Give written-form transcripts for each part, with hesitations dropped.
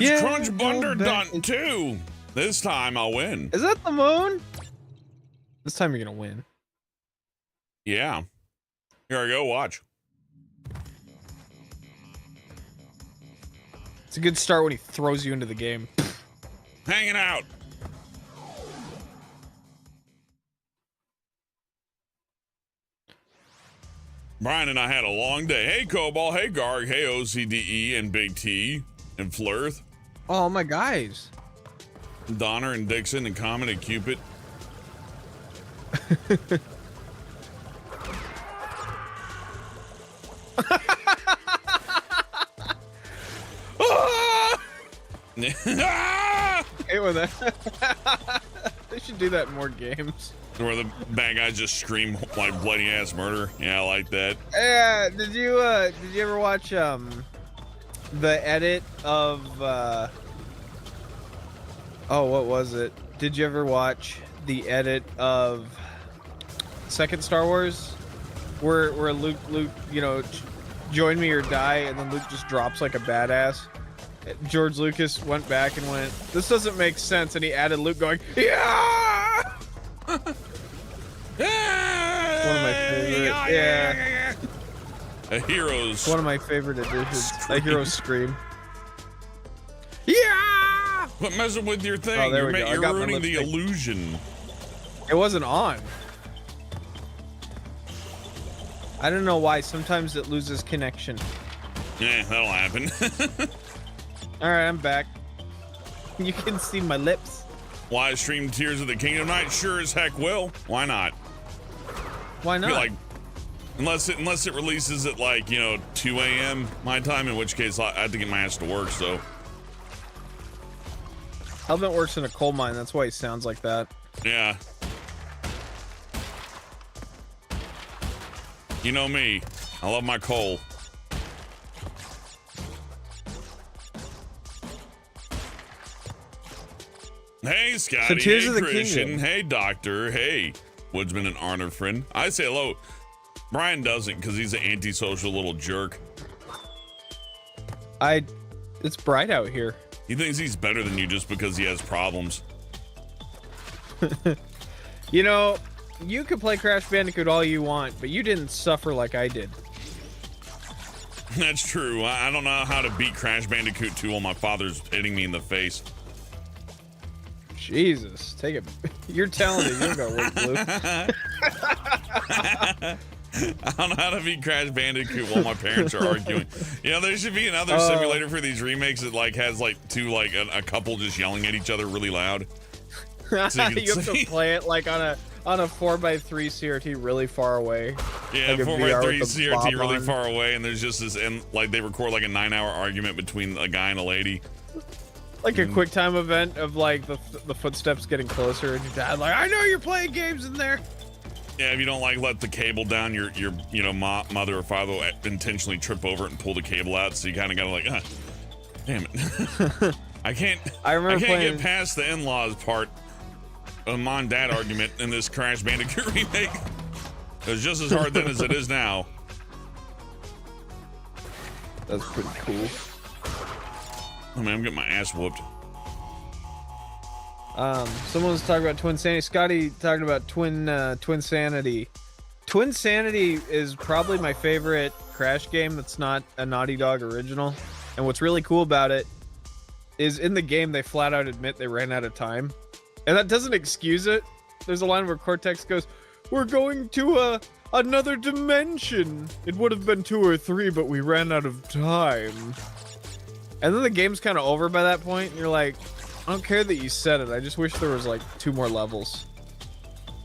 It's Crunch Bunder Done too. This time I'll win. Is that the moon? This time you're gonna win. Yeah. Here I go, watch. It's a good start when he throws you into the game. Hanging out. Brian and I had a long day. Hey, Cobalt. Hey, Garg. Hey, OCDE and Big T and Flirth. Oh, my guys. Donner and Dixon and Comet and Cupid. Hey, with that. They should do that in more games. Where the bad guys just scream like bloody ass murder. Yeah, I like that. Yeah, did you ever watch the edit of oh, what was it? Did you ever watch the edit of second Star Wars where Luke, you know, join me or die, and then Luke just drops like a badass? George Lucas went back and went, this doesn't make sense, and he added Luke going, yeah! One of my favorite, yeah. A hero's. One of my favorite additions. A hero scream. Yeah! Quit messing with your thing. Oh, there we go. You're ruining the illusion. It wasn't on. I don't know why. Sometimes it loses connection. Yeah, that'll happen. All right, I'm back. You can see my lips. Live stream Tears of the Kingdom night? Sure as heck will. Why not? Why not? Like, unless it releases at like, you know, 2 a.m. my time, in which case I have to get my ass to work, so. Helmet works in a coal mine, that's why he sounds like that. Yeah. You know me. I love my coal. Hey, Scotty. So Tears hey, of the Christian. Kingdom. Hey, Doctor. Hey, Woodsman and Arnold friend. I say hello. Brian doesn't because he's an antisocial little jerk. It's bright out here. He thinks he's better than you just because he has problems. You know, you can play Crash Bandicoot all you want, but you didn't suffer like I did. That's true. I don't know how to beat Crash Bandicoot 2 while my father's hitting me in the face. Jesus, take it. You're talented. You're gonna work, Blue. I don't know how to beat Crash Bandicoot while my parents are arguing. You know, there should be another simulator for these remakes that like has like a couple just yelling at each other really loud. So you have to play it like on a 4x3 CRT really far away. Yeah, like 4x3 CRT really far away, and there's just this, and like they record like a 9-hour argument between a guy and a lady. Like a quick time event of like the footsteps getting closer, and your dad like, I know you're playing games in there. Yeah, if you don't like let the cable down, your you know mother or father will intentionally trip over it and pull the cable out. So you kind of gotta like, damn it, I can't get past the in-laws part of mom dad argument in this Crash Bandicoot remake. It's just as hard then as it is now. That's pretty cool. I mean, I'm getting my ass whooped. Someone was talking about Twin Sanity. Scotty talking about Twin Sanity. Twin Sanity is probably my favorite Crash game that's not a Naughty Dog original. And what's really cool about it is in the game they flat out admit they ran out of time. And that doesn't excuse it. There's a line where Cortex goes, "We're going to another dimension. It would have been 2 or 3, but we ran out of time." And then the game's kind of over by that point, and you're like, I don't care that you said it. I just wish there was like 2 more levels.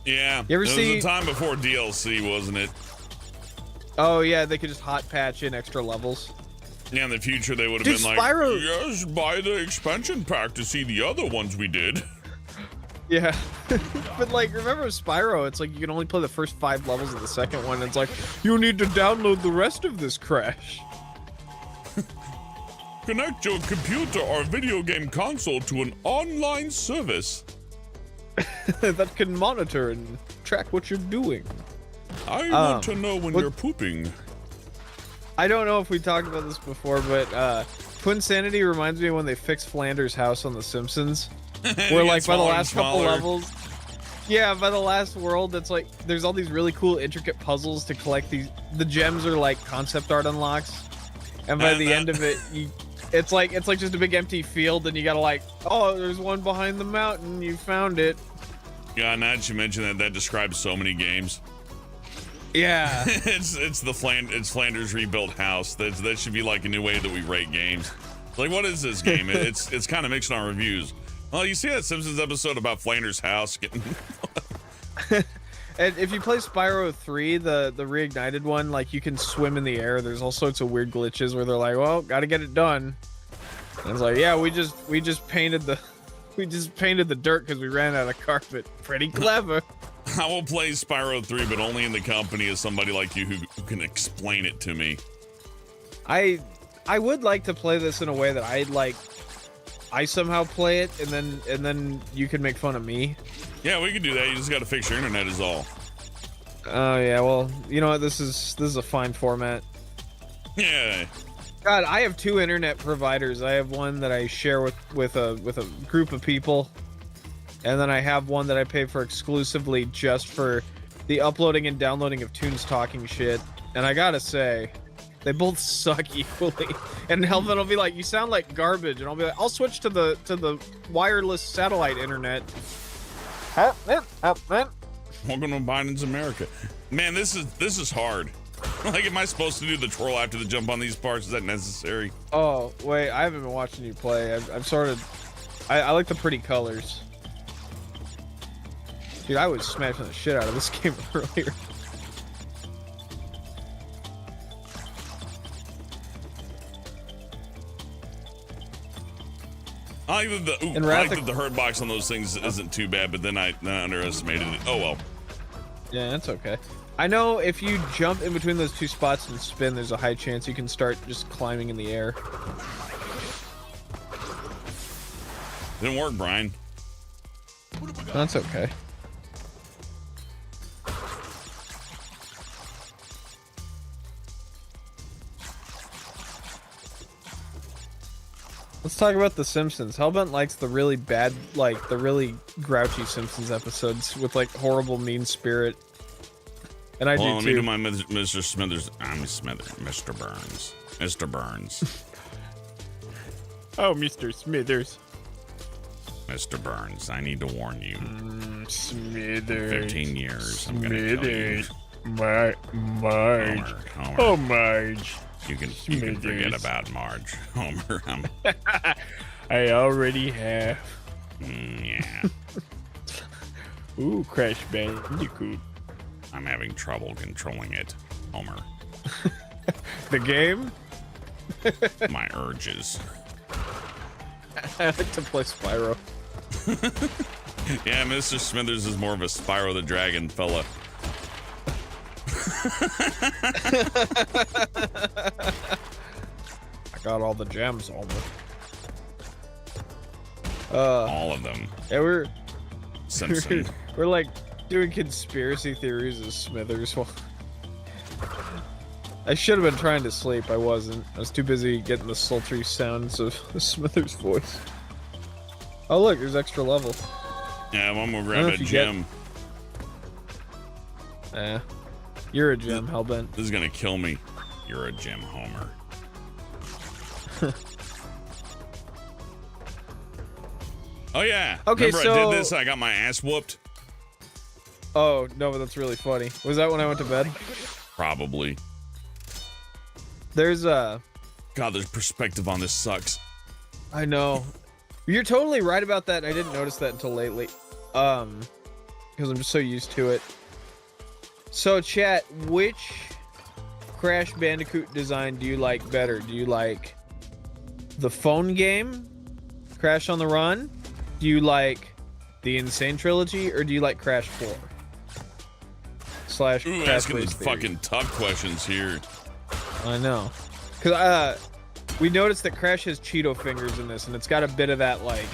Yeah. You ever see? It was a time before DLC, wasn't it? Oh yeah, they could just hot patch in extra levels. Yeah, in the future they would have been Spyro... like, yes, buy the expansion pack to see the other ones we did. Yeah. But like, remember Spyro, it's like you can only play the first 5 levels of the second one. And it's like, you need to download the rest of this, Crash. Connect your computer or video game console to an online service that can monitor and track what you're doing. I want to know when you're pooping. I don't know if we talked about this before, but Twin Sanity reminds me of when they fixed Flanders' house on The Simpsons, where like by the last couple levels, yeah, by the last world, it's like there's all these really cool intricate puzzles to collect. The gems are like concept art unlocks, and by the end of it, it's like just a big empty field, and you gotta like, oh, there's one behind the mountain, you found it. Yeah, now that you mention that describes so many games. Yeah, it's Flanders rebuilt house. That should be like a new way that we rate games. Like, what is this game? It's kind of mixed on reviews. Well, you see that Simpsons episode about Flanders' house getting. And if you play Spyro 3, the reignited one, like you can swim in the air. There's all sorts of weird glitches where they're like, well, gotta get it done. And it's like, yeah, we just painted the dirt because we ran out of carpet. Pretty clever. I will play Spyro 3, but only in the company of somebody like you who can explain it to me. I would like to play this in a way that I somehow play it, and then you can make fun of me. Yeah, we can do that. You just got to fix your internet is all. Oh yeah, well, you know what? This is a fine format. Yeah. God, I have 2 internet providers. I have one that I share with a group of people. And then I have one that I pay for exclusively just for the uploading and downloading of Tunes talking shit. And I gotta say, they both suck equally. And Helvin will be like, "You sound like garbage," and I'll be like, "I'll switch to the wireless satellite internet." Welcome to Biden's America, man. This is hard. Like, am I supposed to do the troll after the jump on these parts? Is that necessary? Oh wait, I haven't been watching you play. I like the pretty colors. Dude, I was smashing the shit out of this game earlier. I like that the hurt box on those things isn't too bad, but then I underestimated it. Oh well. Yeah, that's okay. I know if you jump in between those 2 spots and spin, there's a high chance you can start just climbing in the air. Didn't work, Brian. That's okay. Let's talk about The Simpsons. Hellbent likes the really bad, like the really grouchy Simpsons episodes with like horrible mean spirit. And I do too. Let me do my Mr. Smithers. I'm Smithers. Mr. Burns. Mr. Burns. Oh, Mr. Smithers. Mr. Burns, I need to warn you. Smithers. 15 years. I'm gonna kill you. Marge. Homer. Oh, Marge. You can forget about Marge. Homer. I already have. Yeah. Ooh, Crash Bandicoot. I'm having trouble controlling it, Homer. The game? My urges. I like to play Spyro. Yeah, Mr. Smithers is more of a Spyro the Dragon fella. I got all the gems, Homer. All of them. Yeah, we're Simpson. we're like doing conspiracy theories of Smithers. I should have been trying to sleep. I wasn't. I was too busy getting the sultry sounds of Smithers' voice. Oh look, there's extra level. Yeah, I'm gonna grab that gem. You're a gem, Hellbent. This is gonna kill me. You're a gem, Homer. Oh yeah. Okay, remember so I did this? I got my ass whooped. Oh no, but that's really funny. Was that when I went to bed? Probably. There's God, there's perspective on this sucks. I know. You're totally right about that. I didn't notice that until lately. Because I'm just so used to it. So chat, which Crash Bandicoot design do you like better? Do you like the phone game, Crash on the Run? Do you like the Insane Trilogy, or do you like Crash 4? / Ooh, Crash asking these Theory? fucking tough questions here. I know. Because we noticed that Crash has Cheeto fingers in this, and it's got a bit of that, like...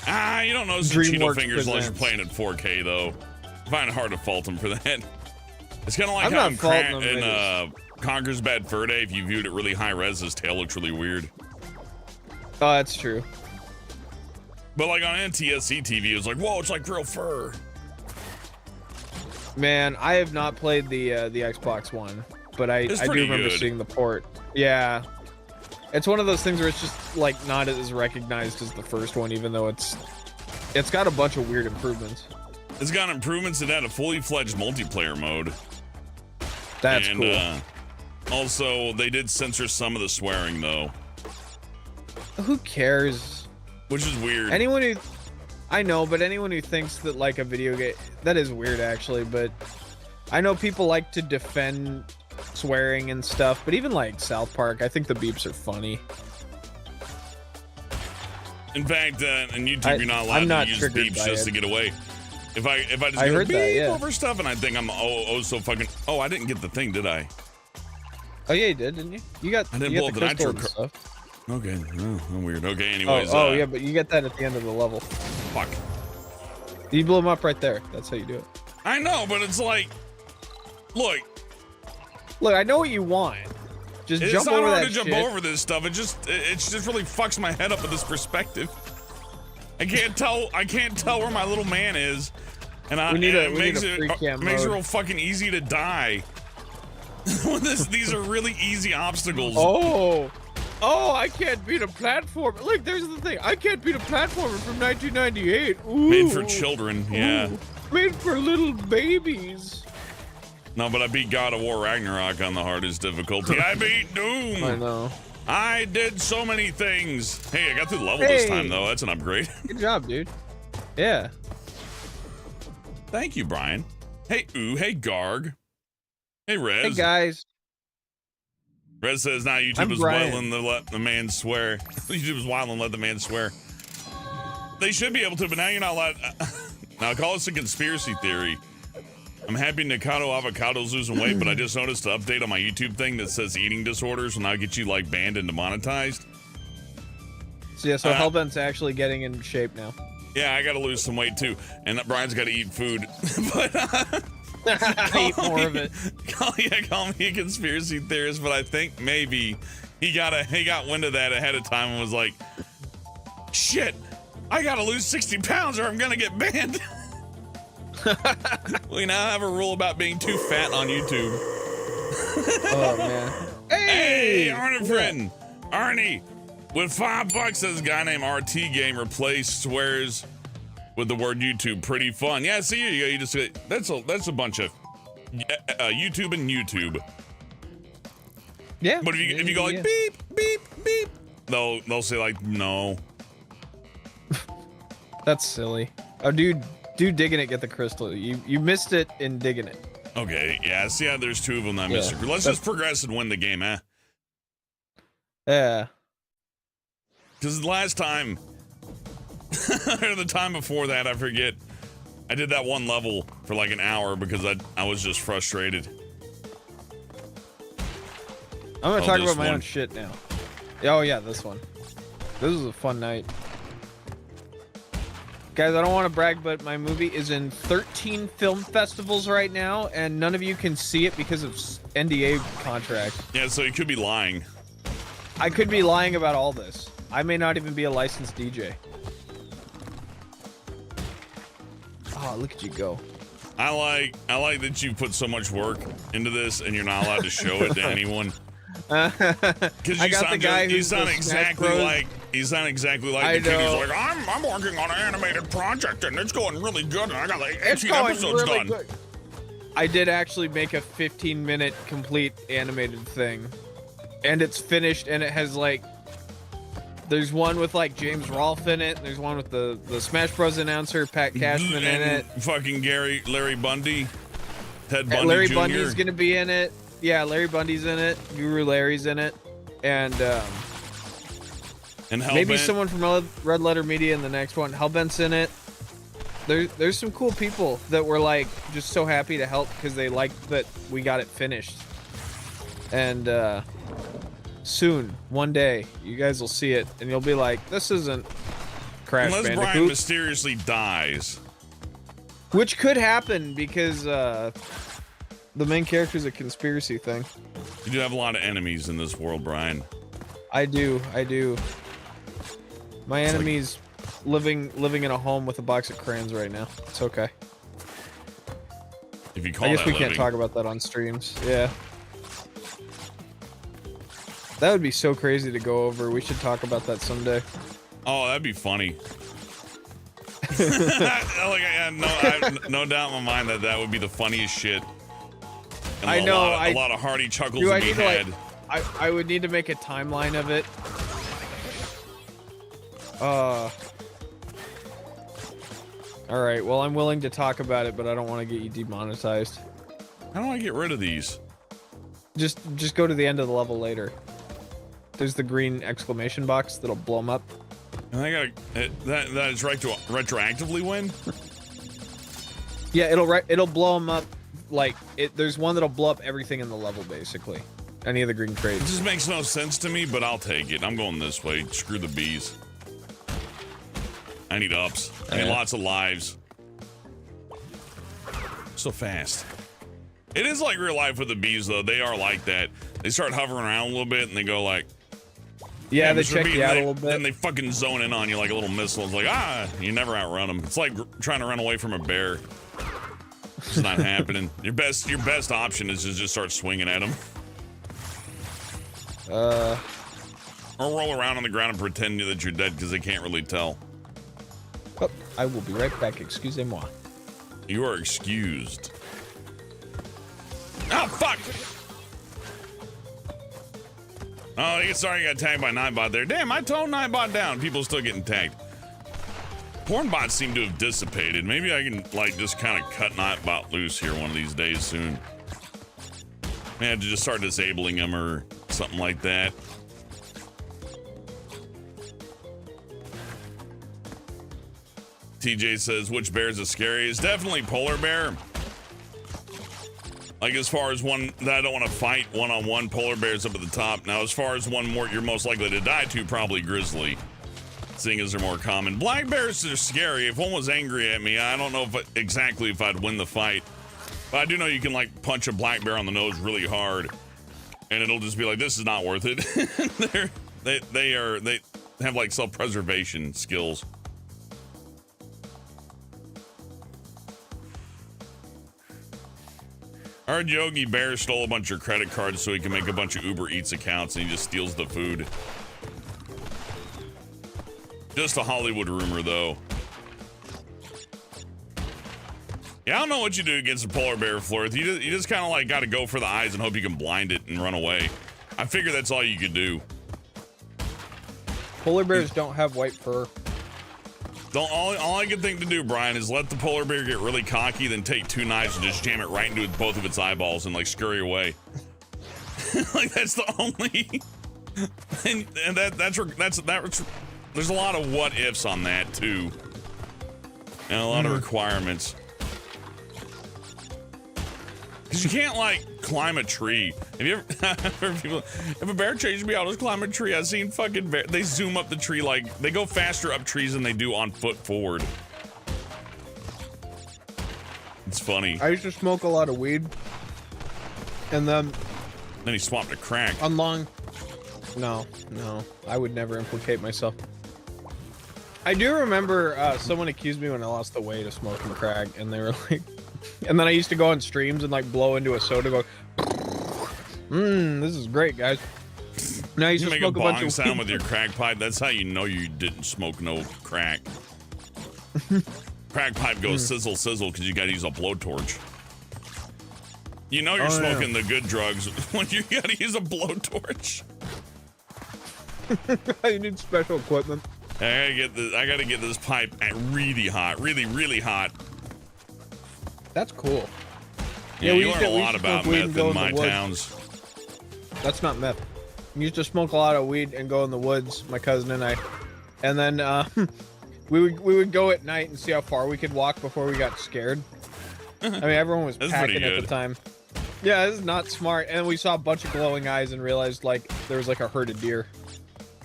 You don't notice the Cheeto fingers unless you're presents. playing at 4K, though. I find it hard to fault him for that. It's kind of like I'm how not faulting him, in Conker's Bad Fur Day, if you viewed it really high res, his tail looks really weird. Oh, that's true. But like on NTSC TV, it was like, whoa, it's like real fur. Man, I have not played the Xbox One, but I do remember seeing the port. Yeah, it's one of those things where it's just like not as recognized as the first one, even though it's got a bunch of weird improvements. It's got improvements. It had a fully fledged multiplayer mode. That's cool. Also, they did censor some of the swearing though. Who cares? Which is weird. I know, but anyone who thinks that like a video game, that is weird actually, but I know people like to defend swearing and stuff, but even like South Park, I think the beeps are funny. In fact, on YouTube, you're not allowed to use beeps just to get away. If I just go beep over stuff and I think I'm so fucking, I didn't get the thing, did I? Oh yeah, you did, didn't you? I didn't pull the nitro stuff. Okay, weird. Okay, anyways. Yeah, but you get that at the end of the level. Fuck. You blew him up right there. That's how you do it. I know, but it's like, look, I know what you want. Just jump over that shit. It's not hard to jump over this stuff. It just really fucks my head up with this perspective. I can't tell where my little man is, and it makes it real fucking easy to die. These are really easy obstacles. Oh, I can't beat a platformer. Look, there's the thing. I can't beat a platformer from 1998. Ooh. Made for children, yeah. Ooh. Made for little babies. No, but I beat God of War Ragnarok on the hardest difficulty. I beat Doom. I know. I did so many things. Hey, I got through the level this time, though. That's an upgrade. Good job, dude. Yeah. Thank you, Brian. Hey, hey, Garg. Hey, Rez. Hey, guys. Rez says, now YouTube is wilding to let the man swear. YouTube is wilding to let the man swear. They should be able to, but now you're not allowed. Now, call this a conspiracy theory. I'm happy Nikado Avocado's losing weight, but I just noticed the update on my YouTube thing that says eating disorders will now get you, like, banned and demonetized. So, yeah, so Hellbent's actually getting in shape now. Yeah, I gotta lose some weight, too. And Brian's gotta eat food. But, eat more of it. Call me a conspiracy theorist, but I think maybe he got wind of that ahead of time and was like, shit, I gotta lose 60 pounds or I'm gonna get banned. We now have a rule about being too fat on YouTube. Oh man. Hey, Arnie friend. Arnie, with $5, this guy named RT Game replaced swears with the word YouTube. Pretty fun. Yeah, see, here you go. You just that's a bunch of YouTube and YouTube. Yeah. But if you go like beep beep beep, they'll say like no. That's silly. Oh, dude, digging it, get the crystal. You missed it in digging it. Okay, yeah. See how there's two of them that missed. Let's just progress and win the game, eh? Yeah. Because the last time. Or the time before that, I forget. I did that one level for like an hour because I was just frustrated. I'm gonna talk about my own shit now. Oh yeah, this one. This was a fun night. Guys, I don't want to brag, but my movie is in 13 film festivals right now, and none of you can see it because of NDA contract. Yeah, so you could be lying. I could be lying about all this. I may not even be a licensed DJ. Oh, look at you go. I like that you put so much work into this and you're not allowed to show it to anyone. Because you sound exactly like the kid who's like, I'm working on an animated project and it's going really good and I got like 18 episodes done. Good. I did actually make a 15-minute complete animated thing. And it's finished and it has like, there's one with like James Rolfe in it. There's one with the Smash Bros announcer, Pat Cashman in it. Fucking Larry Bundy. Ted Bundy Larry Jr. Bundy's gonna be in it. Yeah, Larry Bundy's in it. Guru Larry's in it. And maybe someone from Red Letter Media in the next one. Hellbent's in it. There's some cool people that were like just so happy to help because they liked that we got it finished. And soon, one day, you guys will see it, and you'll be like, "This isn't Crash Bandicoot." Unless Brian mysteriously dies, which could happen because The main character is a conspiracy thing. You do have a lot of enemies in this world, Brian. I do. My enemy's living in a home with a box of crayons right now. It's okay. If you call I guess that we living. can't talk about that on streams. Yeah. That would be so crazy to go over. We should talk about that someday. Oh, that'd be funny. I have no doubt in my mind that would be the funniest shit. And I know. A lot of hearty chuckles Dude, would be had. I would need to make a timeline of it. Alright, well, I'm willing to talk about it, but I don't want to get you demonetized. How do I get rid of these? Just go to the end of the level later. There's the green exclamation box that'll blow them up. And I gotta that is right to retroactively win. Yeah, it'll blow them up. Like there's one that'll blow up everything in the level basically. Any of the green It crates. just makes no sense to me, but I'll take it. I'm going this way. Screw the bees. I need ups. I need lots of lives. So fast. It is like real life with the bees, though. They are like that. They start hovering around a little bit, and they go like... Yeah, they check you out a little bit. Then they fucking zone in on you like a little missile. It's like, you never outrun them. It's like trying to run away from a bear. It's not happening. Your best option is to just start swinging at them. Or roll around on the ground and pretend that you're dead because they can't really tell. Oh, I will be right back. Excusez-moi. You are excused. Oh, fuck! Oh, sorry you got tagged by Nightbot there. Damn, I toned Nightbot down. People still getting tagged. Porn bots seem to have dissipated. Maybe I can, like, just kind of cut Nightbot loose here one of these days soon. I have to just start disabling him or something like that. TJ says, which bear is the scariest? Definitely polar bear. Like, as far as one that I don't want to fight one-on-one, polar bear's up at the top. Now, as far as one more you're most likely to die to, probably grizzly, seeing as they're more common. Black bears are scary. If one was angry at me, I don't know exactly if I'd win the fight. But I do know you can, like, punch a black bear on the nose really hard, and it'll just be like, this is not worth it. they have, like, self-preservation skills. I heard Yogi Bear stole a bunch of credit cards so he can make a bunch of Uber Eats accounts, and he just steals the food. Just a Hollywood rumor, though. Yeah, I don't know what you do against a polar bear, Florith. You just kind of like got to go for the eyes and hope you can blind it and run away. I figure that's all you could do. Polar bears don't have white fur. All I can think to do, Brian, is let the polar bear get really cocky, then take two knives and just jam it right into both of its eyeballs and like scurry away. Like that's the only. And that's there's a lot of what ifs on that too, and a lot of requirements. Because you can't like climb a tree. Have you ever heard people? If a bear chases me, I'll just climb a tree. I've seen fucking bear. They zoom up the tree like they go faster up trees than they do on foot forward. It's funny. I used to smoke a lot of weed, and then he swapped to crack. No, I would never implicate myself. I do remember someone accused me when I lost the weight of smoking crack, and they were like. And then I used to go on streams and like blow into a soda, go, this is great, guys. Now you make a bong sound with your crack pipe. That's how you know you didn't smoke no crack. Crack pipe goes sizzle sizzle because you got to use a blowtorch. You know you're smoking the good drugs when you got to use a blowtorch. You need special equipment. I gotta get this pipe at really hot, really hot. That's cool. Yeah, you learn a lot about meth in my towns. That's not meth. We used to smoke a lot of weed and go in the woods, my cousin and I. And then we would go at night and see how far we could walk before we got scared. I mean, everyone was packing at the time. Yeah, this is not smart. And we saw a bunch of glowing eyes and realized like there was like a herd of deer.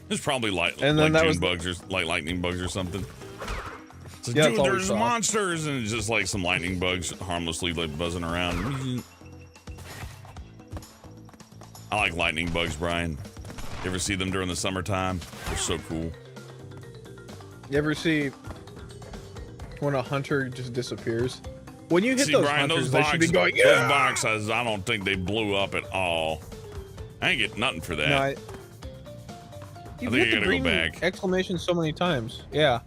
It's probably like June bugs or like lightning bugs or something. Like, yeah, dude, there's monsters, and it's just like some lightning bugs harmlessly like buzzing around. I like lightning bugs, Brian. You ever see them during the summertime? They're so cool. You ever see when a hunter just disappears? When you hit see, those Brian, hunters, those they boxes, should be going, yeah! Those boxes, I don't think they blew up at all. I ain't get nothing for that. No, you've hit the green go back. exclamation so many times. Yeah.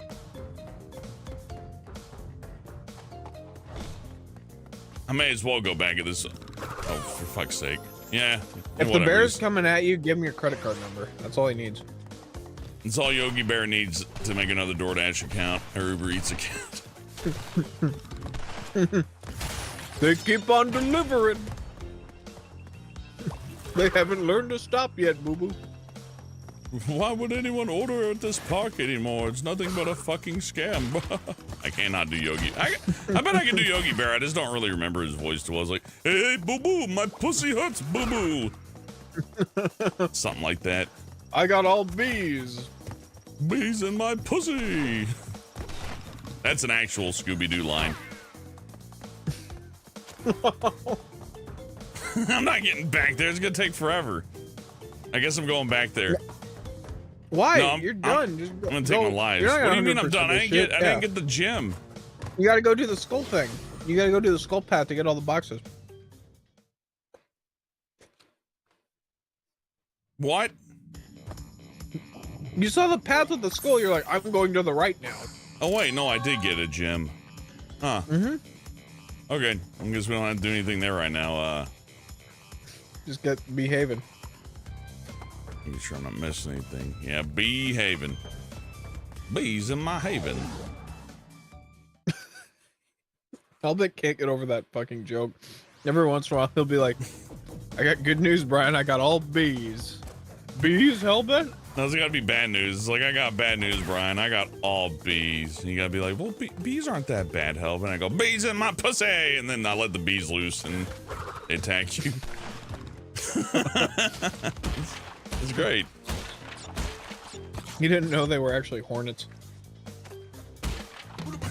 I may as well go back at this. Oh, for fuck's sake. Yeah. If the bear's coming at you, give him your credit card number. That's all he needs. That's all Yogi Bear needs to make another DoorDash account or Uber Eats account. They keep on delivering. They haven't learned to stop yet, boo-boo. Why would anyone order at this park anymore? It's nothing but a fucking scam. I cannot do Yogi. I bet I can do Yogi Bear. I just don't really remember his voice too well. I was like, hey, boo-boo, my pussy hurts, boo-boo. Something like that. I got all bees. Bees in my pussy. That's an actual Scooby-Doo line. I'm not getting back there. It's gonna take forever. I guess I'm going back there. Why? No, you're done. I'm gonna take my lives. What do you mean I'm done? I didn't get the gym. You gotta go do the skull thing. You gotta go do the skull path to get all the boxes. What? You saw the path with the skull. You're like, I'm going to the right now. Oh wait, no, I did get a gym. Huh. Mm-hmm. Okay, I guess we don't have to do anything there right now. Just get behaving. Make sure I'm not missing anything. Yeah, behaving. Bees in my haven. Hellbent can't get over that fucking joke. Every once in a while, he'll be like, I got good news, Brian. I got all bees. Bees, Hellbent? No, it's gotta be bad news. It's like, I got bad news, Brian. I got all bees. And you gotta be like, well, bees aren't that bad, Hellbent. I go, bees in my pussy! And then I let the bees loose and they attack you. It's great. You didn't know they were actually hornets.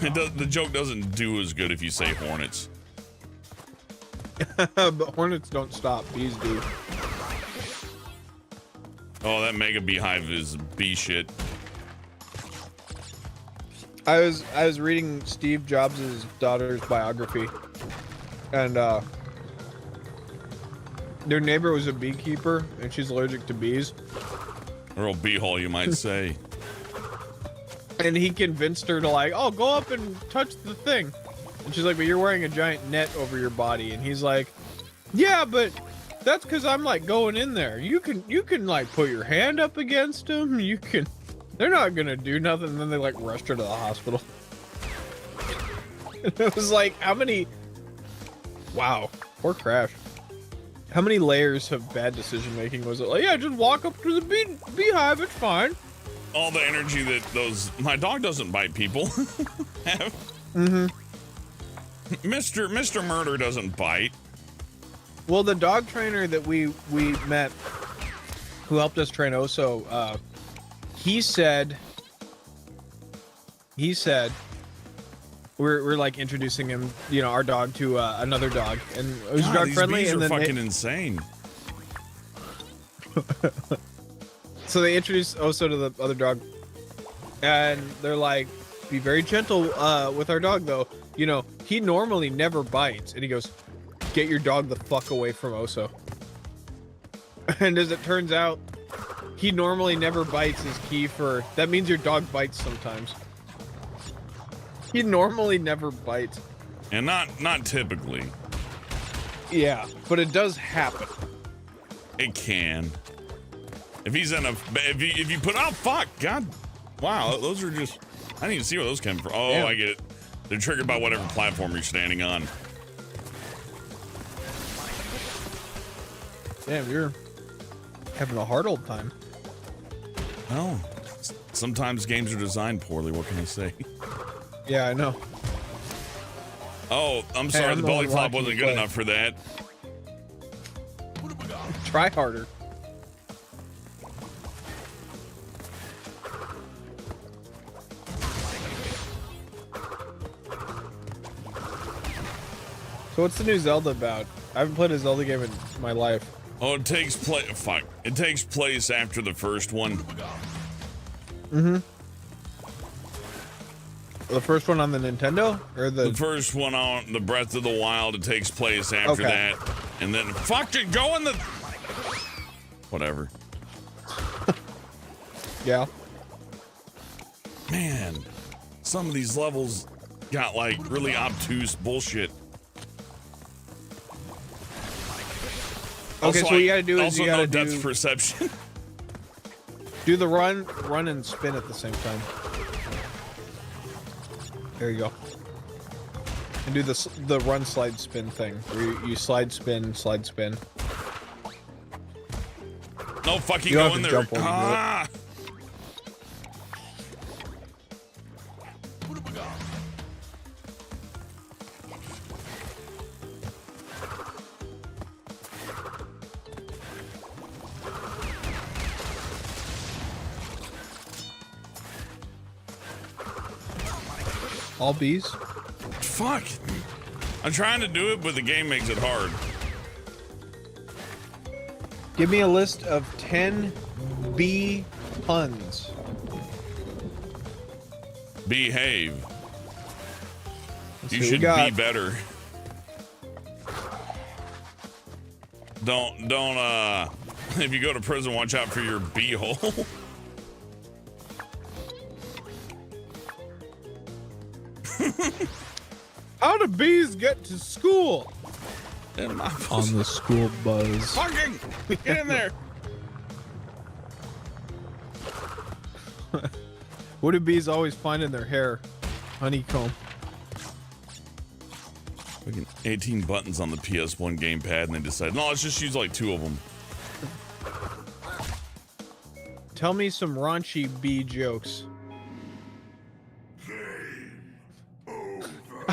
The joke doesn't do as good if you say hornets. But hornets don't stop. Bees do. Oh, that mega beehive is bee shit. I was reading Steve Jobs' daughter's biography, and their neighbor was a beekeeper, and she's allergic to bees. Or a beehole, you might say. And he convinced her to like, oh, go up and touch the thing. And she's like, but you're wearing a giant net over your body. And he's like, yeah, but that's because I'm like going in there. You can like put your hand up against them. You can. They're not gonna do nothing. And then they like rushed her to the hospital. And it was like, how many? Wow, poor Crash. How many layers of bad decision making was it? Like, yeah, just walk up to the beehive. It's fine. All the energy that those. My dog doesn't bite people. Have. Mm-hmm. Mr. Murder doesn't bite. Well, the dog trainer that we met, who helped us train Oso, he said we're like introducing him, you know, our dog to another dog, and it was dog friendly. Bees and are then fucking insane. So they introduced Oso to the other dog, and they're like, be very gentle with our dog, though. You know, he normally never bites. And he goes, get your dog the fuck away from Oso. And as it turns out, he normally never bites is key for... That means your dog bites sometimes. He normally never bites. And not typically. Yeah, but it does happen. It can. If he's in a... If you put... Oh, fuck! God. Wow, those are just... I didn't even see where those came from. Oh, yeah. I get it. They're triggered by whatever platform you're standing on. Damn, you're having a hard old time. Well, sometimes games are designed poorly. What can I say? Yeah, I know. Oh, I'm sorry. The belly flop wasn't good enough for that. Try harder. So what's the new Zelda about? I haven't played a Zelda game in my life. Oh, it takes place. Fuck. It takes place after the first one. Mm-hmm. The first one on the Nintendo, or the first one on the Breath of the Wild? It takes place after that, and then fuck it, go in the whatever. Yeah. Man, some of these levels got like really obtuse bullshit. Okay, Also, so what you gotta do is also you gotta no depth perception. do the run and spin at the same time. There you go. And do the run slide spin thing, where you slide spin, slide spin. No fucking go in there. Ah! All bees? Fuck. I'm trying to do it, but the game makes it hard. Give me a list of 10 bee puns. Behave. Let's You see should be better. Don't, if you go to prison, watch out for your bee hole. How do bees get to school? On the school buzz. Fucking get in there. What do bees always find in their hair? Honeycomb. Fucking 18 buttons on the PS1 gamepad, and they decided, no, let's just use like 2 of them. Tell me some raunchy bee jokes.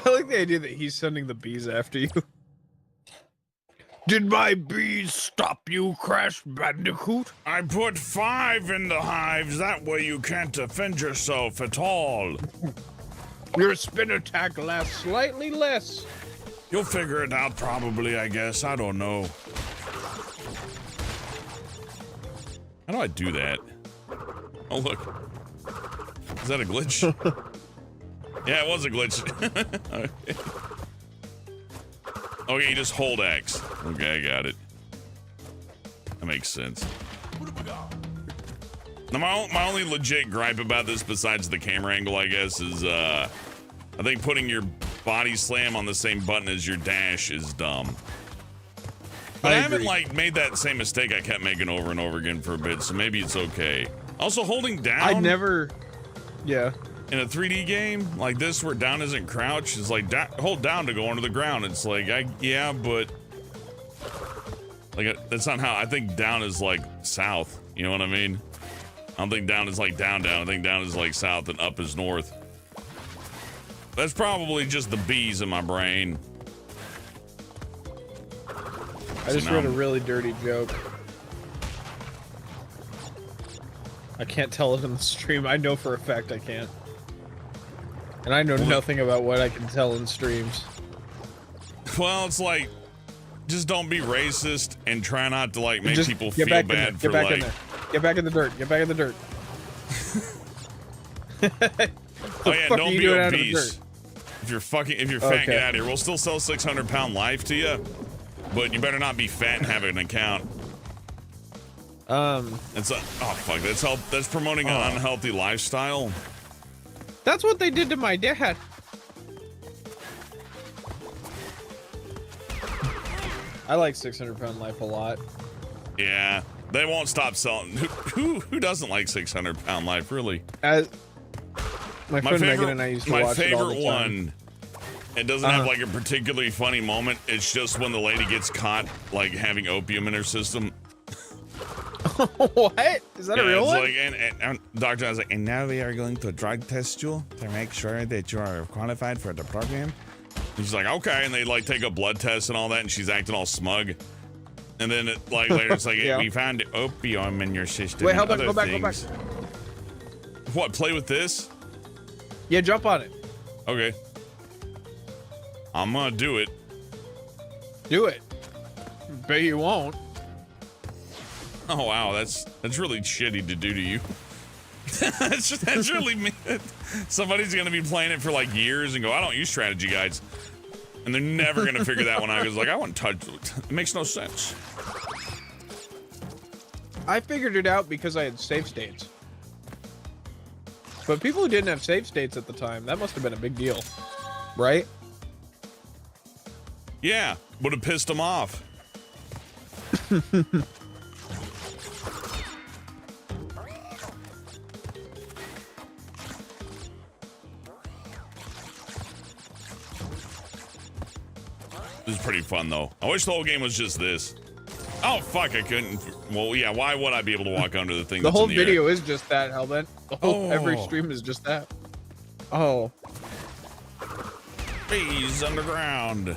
I like the idea that he's sending the bees after you. Did my bees stop you, Crash Bandicoot? I put 5 in the hives, that way you can't defend yourself at all. Your spin attack lasts slightly less. You'll figure it out probably, I guess. I don't know. How do I do that? Oh, look. Is that a glitch? Yeah, it was a glitch. Okay, you just hold X. Okay, I got it. That makes sense. Now, my only legit gripe about this, besides the camera angle, I guess, is I think putting your body slam on the same button as your dash is dumb. But I haven't like made that same mistake I kept making over and over again for a bit, so maybe it's okay. Also, holding down. I never. Yeah. In a 3D game like this, where down isn't crouch, is like hold down to go under the ground. It's like, yeah, but like that's not how I think down is like south. You know what I mean? I don't think down is like down. I think down is like south and up is north. That's probably just the bees in my brain. I just read a really dirty joke. I can't tell it in the stream. I know for a fact I can't. And I know nothing about what I can tell in streams. Well, it's like, just don't be racist and try not to like make just people feel bad for like. Get back in the dirt. Get back in the dirt. Oh yeah, don't be obese. If you're fat, get out of here. We'll still sell 600-pound life to you, but you better not be fat and have an account. It's oh fuck. That's promoting an unhealthy lifestyle. That's what they did to my dad. I like 600-pound life a lot. Yeah, they won't stop selling. Who doesn't like 600-pound life, really? My friend Megan and I used to watch it all the time. My favorite one. It doesn't have like a particularly funny moment. It's just when the lady gets caught like having opium in her system. What? Is that a real one? Like, and doctor was like, and now we are going to drug test you to make sure that you are qualified for the program. And she's like, okay, and they like take a blood test and all that, and she's acting all smug. And then it, like later, it's like, we found opium in your system. Wait, hold on, go back. What? Play with this? Yeah, jump on it. Okay. I'm gonna do it. Do it. Bet you won't. Oh wow, that's really shitty to do to you. that's really mean. Somebody's gonna be playing it for like years and go, I don't use strategy guides, and they're never gonna figure that one out. Because like, I wouldn't touch it. It makes no sense. I figured it out because I had save states. But people who didn't have save states at the time, that must have been a big deal, right? Yeah, would have pissed them off. This is pretty fun though. I wish the whole game was just this. Oh fuck, I couldn't. Well, yeah, why would I be able to walk under the thing? The whole in the video air? is just that, Hellbent. The whole every stream is just that. Oh. He's underground.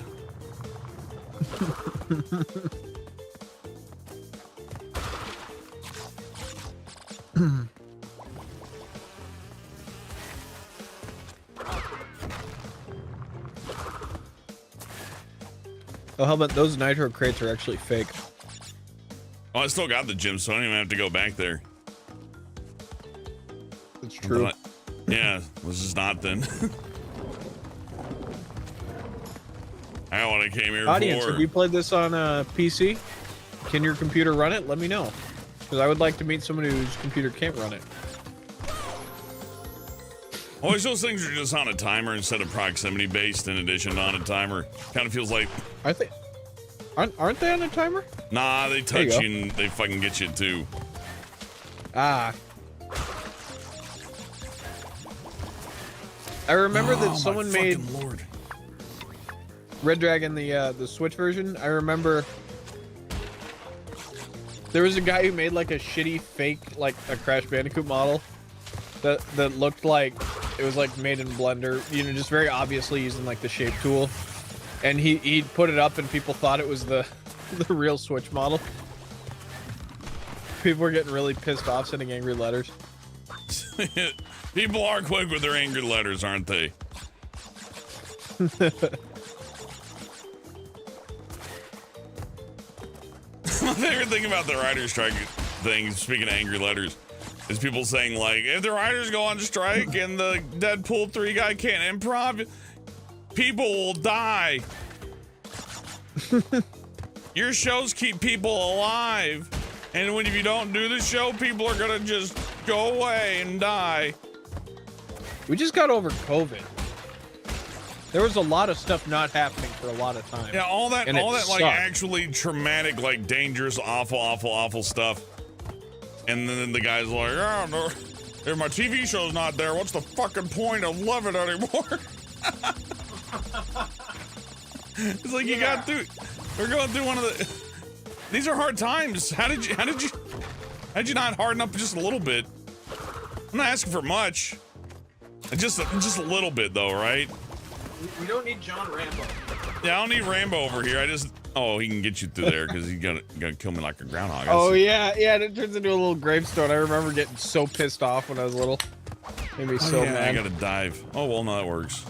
Oh, how about those nitro crates are actually fake? Oh, I still got the gym, so I don't even have to go back there. It's true. But, yeah, this is not then. I got what I came here Audience, for. have you played this on a PC? Can your computer run it? Let me know. Because I would like to meet someone whose computer can't run it. Always those things are just on a timer instead of proximity based in addition to on a timer. Kind of feels like... I think... Aren't they on a timer? Nah, they touch you and they fucking get you too. Ah. I remember that someone made Lord. Red Dragon, the Switch version. I remember there was a guy who made like a shitty fake, like a Crash Bandicoot model that looked like it was like made in Blender, you know, just very obviously using like the shape tool. And he put it up and people thought it was the real Switch model. People were getting really pissed off, sending angry letters. People are quick with their angry letters, aren't they? My favorite thing about the writer's strike thing, speaking of angry letters, is people saying like, if the writers go on strike and the Deadpool 3 guy can't improv, people will die. Your shows keep people alive, and if you don't do the show, people are gonna just go away and die. We just got over COVID. There was a lot of stuff not happening for a lot of time. Yeah, all that sucked. like actually traumatic, like dangerous, awful stuff. And then the guy's like, yeah, no, if my TV show's not there, what's the fucking point of loving it anymore? It's like, you got through, we're going through one of the, these are hard times. How'd you not harden up just a little bit? I'm not asking for much. Just a little bit though, right? We don't need John Rambo. Yeah, I don't need Rambo over here. He can get you through there because he's gonna kill me like a groundhog. Oh yeah, and it turns into a little gravestone. I remember getting so pissed off when I was little. Made me so mad. I gotta dive. Oh well, no, that works.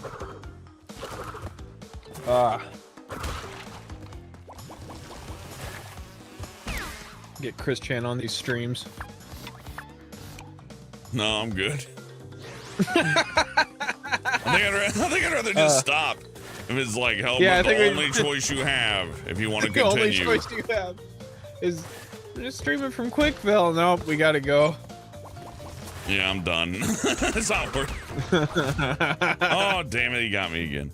Get Chris Chan on these streams. No, I'm good. I think I'd rather just stop. If it's like, hell, yeah, the only choice you have if you want to continue. The only choice you have is just streaming from Quickville. Nope, we gotta go. Yeah, I'm done. It's not worth. Oh, damn it, he got me again.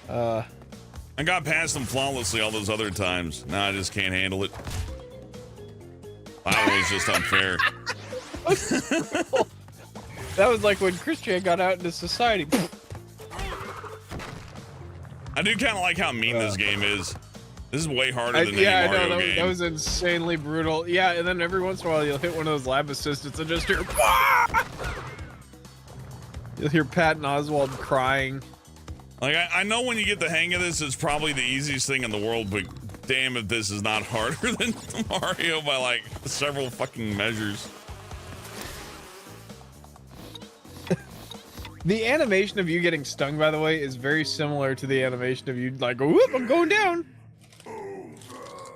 I got past him flawlessly all those other times. Now I just can't handle it. That was just unfair. That was like when Chris Chan got out into society. I do kind of like how mean this game is. This is way harder than any Mario game. That was insanely brutal. Yeah, and then every once in a while you'll hit one of those lab assistants and just hear... You'll hear Patton Oswalt crying. Like, I know when you get the hang of this, it's probably the easiest thing in the world, but damn if this is not harder than Mario by, like, several fucking measures. The animation of you getting stung, by the way, is very similar to the animation of you, like, whoop, I'm going down.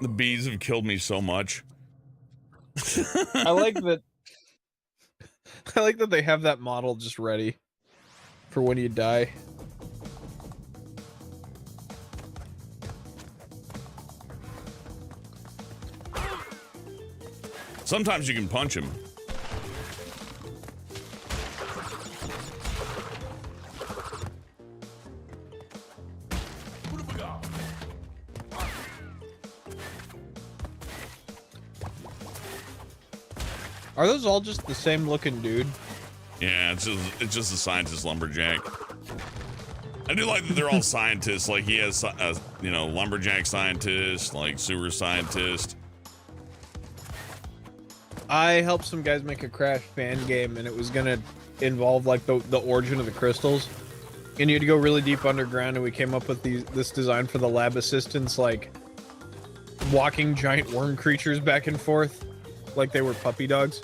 The bees have killed me so much. I like that. I like that they have that model just ready for when you die. Sometimes you can punch him. Are those all just the same looking dude? Yeah, it's just a scientist lumberjack. I do like that they're all scientists. Like he has, you know, lumberjack scientist, like sewer scientist. I helped some guys make a Crash fan game, and it was gonna involve like the origin of the crystals, and you had to go really deep underground. And we came up with this design for the lab assistants, like walking giant worm creatures back and forth, like they were puppy dogs.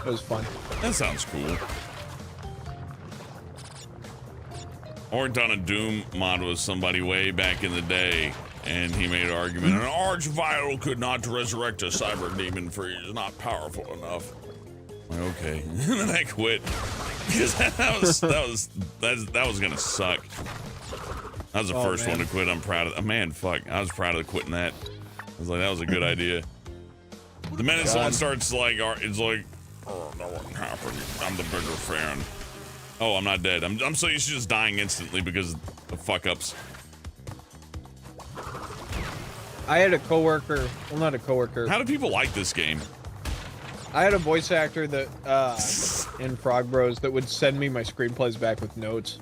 It was fun. That sounds cool. I worked on a Doom mod with somebody way back in the day, and he made an argument. An arch-vital could not resurrect a cyber demon, for he is not powerful enough. I'm like, okay. And then I quit. Because that was gonna suck. That was the first one to quit. I'm proud of. Oh, man, fuck. I was proud of quitting that. I was like, that was a good idea. The minute someone starts like, it's like, oh, that won't happen. I'm the bigger fan. Oh, I'm not dead. I'm so used to just dying instantly because of fuck-ups. I had a coworker, well, not a coworker. How do people like this game? I had a voice actor that in Frog Bros that would send me my screenplays back with notes.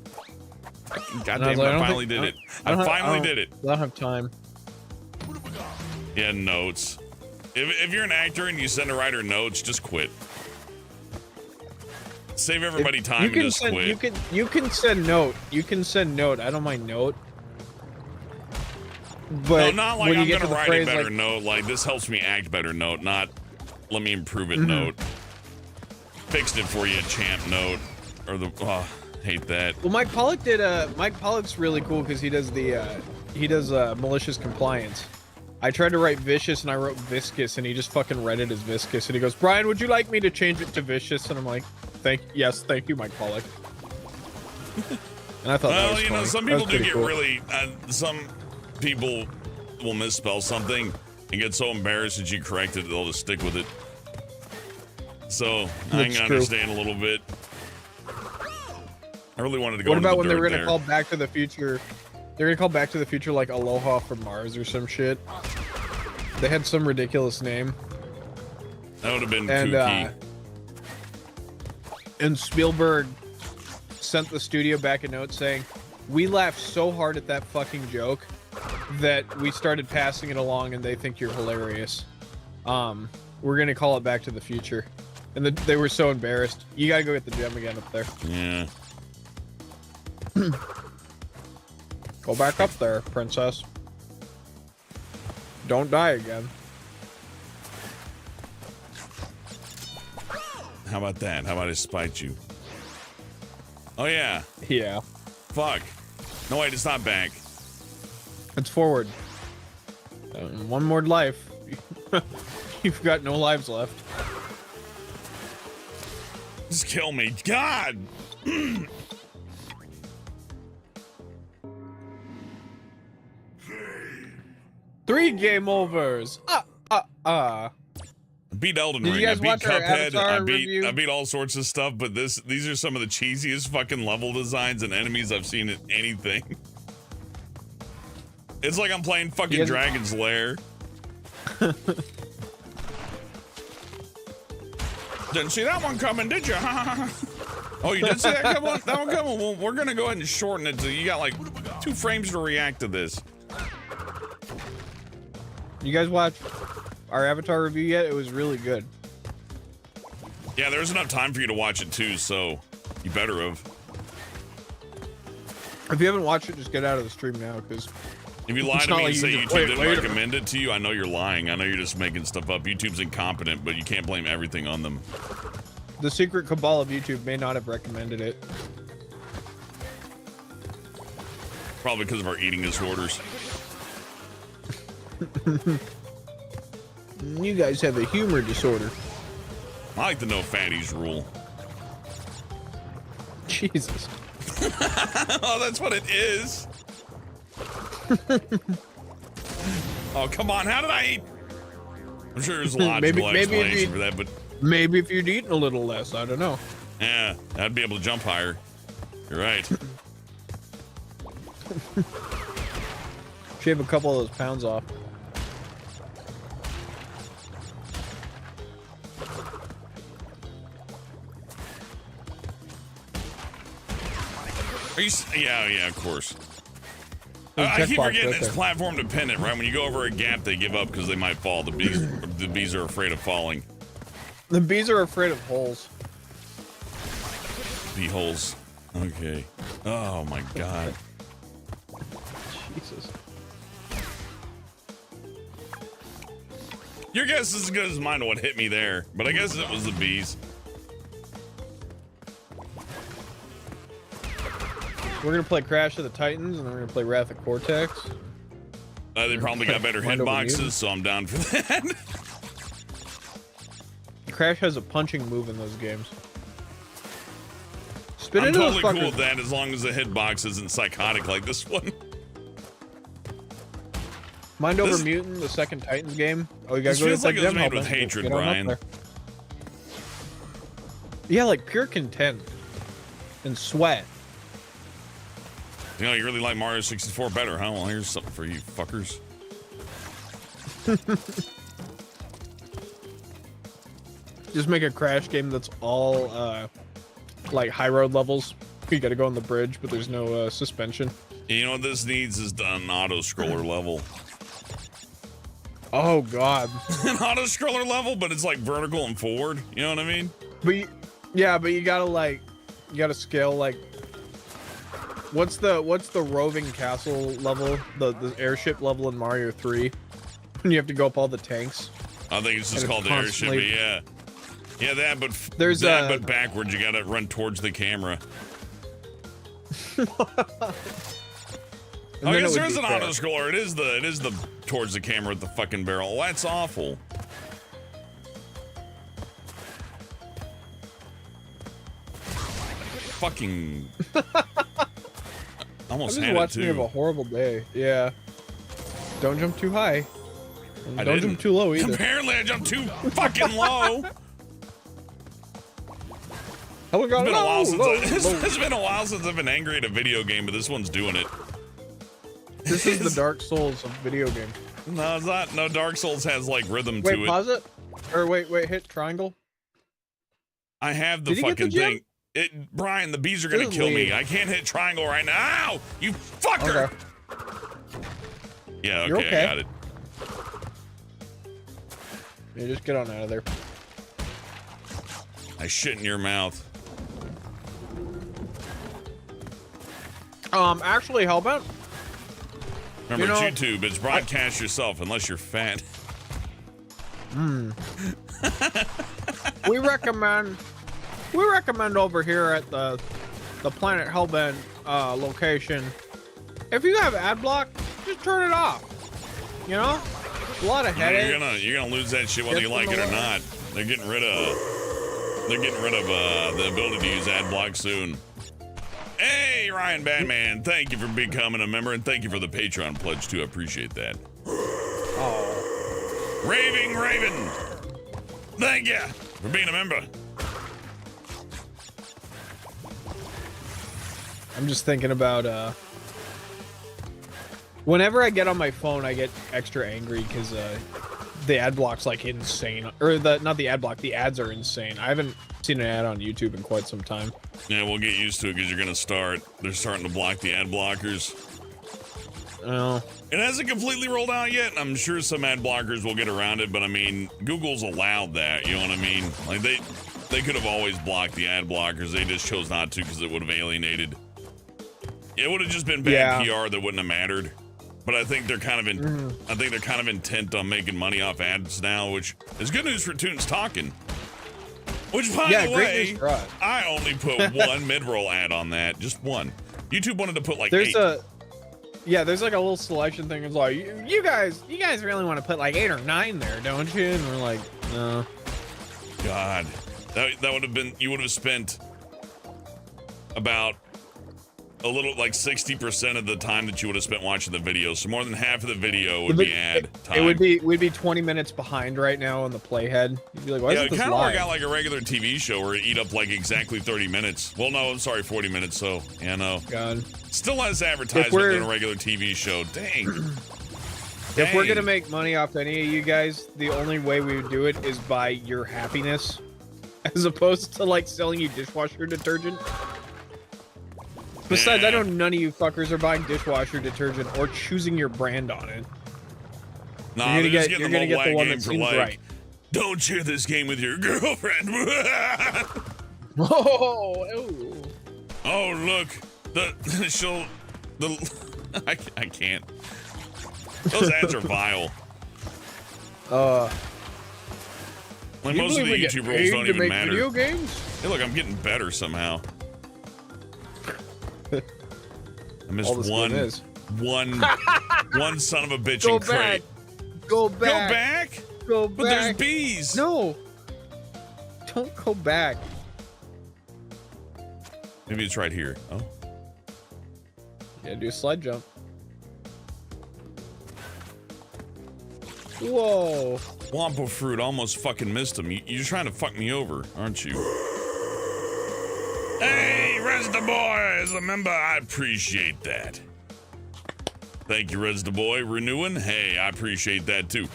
Goddamn, I finally did it. I finally did it. I don't have time. Yeah, notes. If you're an actor and you send a writer notes, just quit. Save everybody time and just quit. You can send note. You can send note. I don't mind note. But no, not like I'm gonna write a better note. Like this helps me act better note. Not let me improve it note. Fixed it for you, champ note. Or the hate that. Well, Mike Pollock did. Mike Pollock's really cool because he does malicious compliance. I tried to write vicious and I wrote viscous, and he just fucking read it as viscous, and he goes, "Brian, would you like me to change it to vicious?" And I'm like, yes, thank you, Mike Pollock. And I thought, that was you know, funny. some people do get cool. Really. Some people will misspell something and get so embarrassed that you correct it, they'll just stick with it. So I can understand a little bit. I really wanted to go. What about when they were gonna call Back to the Future? They're gonna call Back to the Future like Aloha from Mars or some shit. They had some ridiculous name. That would have been kooky. And Spielberg sent the studio back a note saying, "We laughed so hard at that fucking joke that we started passing it along, and they think you're hilarious. We're gonna call it Back to the Future." And they were so embarrassed. You gotta go get the gem again up there. Yeah. Go back up there, princess. Don't die again. How about that? How about I spite you? Oh, yeah. Yeah. Fuck. No, wait, it's not back. It's forward. One more life. You've got no lives left. Just kill me. God! 3 game overs. I beat Elden Ring. You guys I beat watch Cuphead. I beat all sorts of stuff, but these are some of the cheesiest fucking level designs and enemies I've seen in anything. It's like I'm playing fucking Dragon's Lair. Didn't see that one coming, did you? Oh, you did see that coming? That one coming? Well, we're gonna go ahead and shorten it so you got like 2 frames to react to this. You guys watch our Avatar review yet? It was really good. Yeah, there was enough time for you to watch it too, so you better have. If you haven't watched it, just get out of the stream now, because if you lie to me and say YouTube didn't recommend it to you, I know you're lying. I know you're just making stuff up. YouTube's incompetent, but you can't blame everything on them. The secret cabal of YouTube may not have recommended it. Probably because of our eating disorders. You guys have a humor disorder. I like the no fatties rule. Jesus. Oh, that's what it is. Oh, come on. How did I eat? I'm sure there's a logical explanation for that, but maybe if you'd eaten a little less, I don't know. Yeah, I'd be able to jump higher. You're right. Shave a couple of those pounds off. Are you? Yeah, of course. I keep forgetting it's platform dependent, right? When you go over a gap, they give up because they might fall. The bees are afraid of falling. The bees are afraid of holes. Bee holes. Okay. Oh my god. Jesus. Your guess is as good as mine on what hit me there, but I guess it was the bees. We're gonna play Crash of the Titans, and then we're gonna play Wrath of Cortex. They probably got better hitboxes, so I'm down for that. Crash has a punching move in those games. Spin I'm into totally those cool fuckers. with that as long as the hitbox isn't psychotic like this one. Mind Over Mutant, the second Titans game. Oh, you gotta this go feels to like it was made with hatred, Brian. Yeah, like pure content and sweat. You know, you really like Mario 64 better, huh? Well, here's something for you fuckers. Just make a Crash game that's all like high road levels. You gotta go on the bridge, but there's no suspension. You know what this needs is an auto-scroller level. Oh god. An auto-scroller level, but it's like vertical and forward. You know what I mean? But but you gotta scale like. What's the roving castle level? The airship level in Mario 3? When you have to go up all the tanks. I think it's just called the airship, but yeah. Yeah, that, but there's that, but backwards. You gotta run towards the camera. I guess there is an auto-scroller. It is the towards the camera with the fucking barrel. Oh, that's awful. Fucking. Almost had it too. Watching me have a horrible day. Yeah. Don't jump too high. And don't jump too low either. Apparently, I jumped too fucking low. It's been a while since I've been angry at a video game, but this one's doing it. This is the Dark Souls of video game. No, it's not. No, Dark Souls has like rhythm to it. Wait, pause it. Or wait, hit triangle. I have the fucking thing. Brian, the bees are gonna kill me. I can't hit triangle right now. Ow! You fucker! Okay. Yeah, okay, I got it. Yeah, just get on out of there. I shit in your mouth. Actually, how about? Remember, it's YouTube. It's broadcast yourself, unless you're fat. We recommend over here at the Planet Hellbent location. If you have ad block, just turn it off. You know, a lot of headaches. You're gonna lose that shit whether you like it or not. They're getting rid of the ability to use ad block soon. Hey, Ryan Batman, thank you for becoming a member, and thank you for the Patreon pledge too. I appreciate that. Oh, Raving Raven, thank you for being a member. I'm just thinking about whenever I get on my phone, I get extra angry because the ad block's like insane, or not the ad block, the ads are insane. I haven't seen an ad on YouTube in quite some time. Yeah, we'll get used to it because they're starting to block the ad blockers. Oh. It hasn't completely rolled out yet. I'm sure some ad blockers will get around it, but I mean, Google's allowed that, you know what I mean? Like they could have always blocked the ad blockers. They just chose not to because it would have alienated. It would have just been bad PR that wouldn't have mattered. But I think they're kind of intent on making money off ads now, which is good news for Toons Talking. Which, by the way, I only put one mid-roll ad on that, just one. YouTube wanted to put like 8. Yeah, there's like a little selection thing. It's like, you guys really want to put like 8 or 9 there, don't you? And we're like, no. God, that would have been, you would have spent about a little, like 60% of the time that you would have spent watching the video. So more than half of the video would be ad time. We'd be 20 minutes behind right now on the playhead. You'd be like, why is this kind of live? work out like a regular TV show where it eat up like exactly 30 minutes. Well, no, I'm sorry, 40 minutes. So, yeah, no. God. Still less advertisement than a regular TV show. Dang. If we're gonna make money off any of you guys, the only way we would do it is by your happiness, as opposed to like selling you dishwasher detergent. Besides, I know none of you fuckers are buying dishwasher detergent or choosing your brand on it. Nah, you're gonna get the one that seems like, right. Don't share this game with your girlfriend. Oh, look. I can't. Those ads are vile. Like most of the YouTube roles don't even matter. Video games? Hey, look, I'm getting better somehow. I missed one son of a bitch in crate. Go back. Go back? Go back. But there's bees. No. Don't go back. Maybe it's right here. Oh. Yeah, do a slide jump. Whoa. Wampa fruit, almost fucking missed him. You're trying to fuck me over, aren't you? Hey, Resda Boy is a member. I appreciate that. Thank you, Resda Boy. Renewing? Hey, I appreciate that too.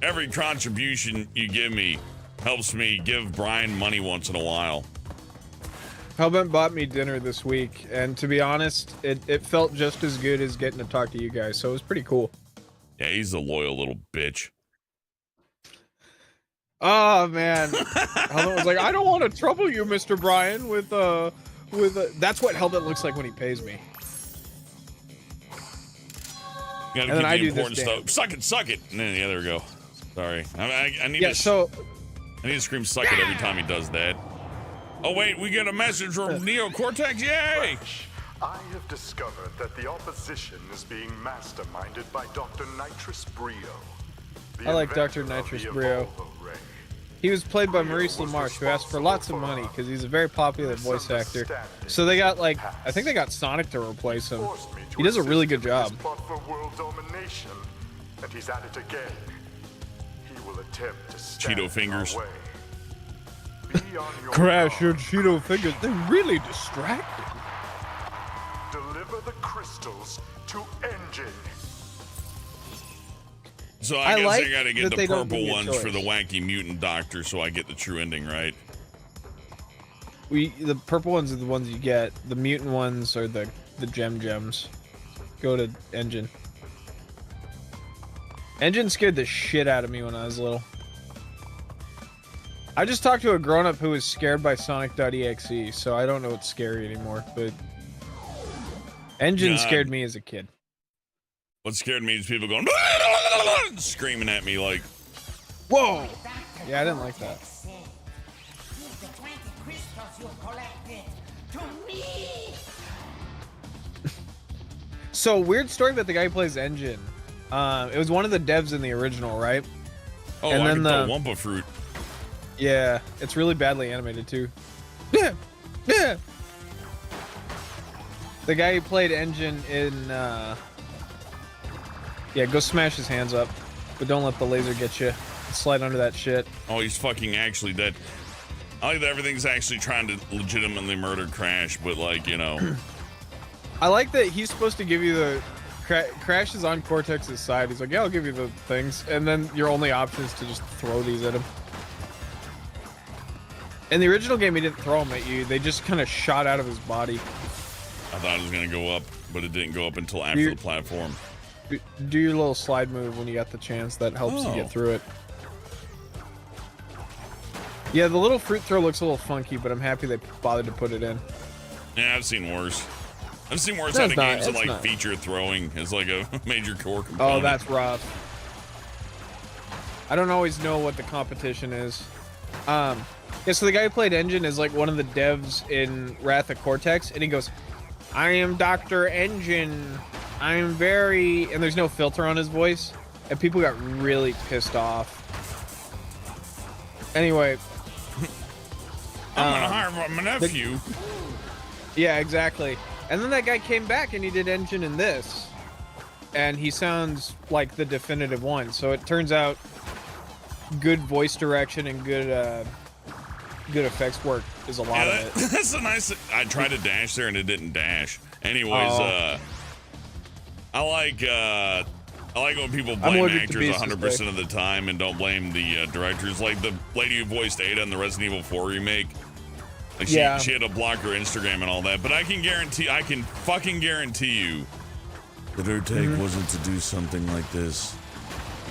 Every contribution you give me helps me give Bryan money once in a while. Hellbent bought me dinner this week, and to be honest, it felt just as good as getting to talk to you guys, so it was pretty cool. Yeah, he's a loyal little bitch. Oh, man. Hellbent was like, I don't want to trouble you, Mr. Bryan, with that's what Hellbent looks like when he pays me. You gotta keep the important stuff. Suck it. And then, yeah, there we go. Sorry. I need to scream suck it every time he does that. Oh, wait, we get a message from Neo Cortex. Yay! I have discovered that the opposition is being masterminded by Dr. Nitrous Brio. I like Dr. Nitrous Brio. He was played by Maurice LaMarche, who asked for lots of money because he's a very popular voice actor. So they got, like, I think they got Sonic to replace him. He does a really good job. And he's at it again. He will attempt to Cheeto fingers. Crash your Cheeto fingers. They're really distracting. Deliver the crystals to Engine. So I guess I gotta get the purple ones for the wacky mutant doctor so I get the true ending, right? The purple ones are the ones you get. The mutant ones are the gems. Go to Engine. Engine scared the shit out of me when I was little. I just talked to a grown-up who was scared by Sonic.exe, so I don't know what's scary anymore, but Engine scared me as a kid. What scared me is people going screaming at me like, whoa! Yeah, I didn't like that. So, weird story about the guy who plays Engine. It was one of the devs in the original, right? Oh, and then the Wumpa fruit. Yeah, it's really badly animated too. Yeah. The guy who played Engine in yeah, go smash his hands up, but don't let the laser get you. Slide under that shit. Oh, he's fucking actually dead. I like that everything's actually trying to legitimately murder Crash, but like, you know. I like that he's supposed to give you the Crash is on Cortex's side. He's like, yeah, I'll give you the things, and then your only option is to just throw these at him. In the original game, he didn't throw them at you. They just kind of shot out of his body. I thought it was going to go up, but it didn't go up until after the platform. Do your little slide move when you got the chance. That helps you get through it. Yeah, the little fruit throw looks a little funky, but I'm happy they bothered to put it in. Yeah, I've seen worse. I've seen worse out of games that like feature throwing as like a major core component. Oh, that's rough. I don't always know what the competition is. Yeah, so the guy who played Engine is like one of the devs in Wrath of Cortex, and he goes, I am Dr. Engine. I'm very, and there's no filter on his voice, and people got really pissed off. Anyway, I'm gonna hire my nephew. Yeah, exactly. And then that guy came back and he did engine in this, and he sounds like the definitive one. So it turns out good voice direction and good effects work is a lot of it. That's a nice. I tried to dash there and it didn't dash. Anyways, I like when people blame actors 100% of the time and don't blame the directors. Like the lady who voiced Ada in the Resident Evil 4 remake. Like she had to block her Instagram and all that. But I can fucking guarantee you that her take wasn't to do something like this.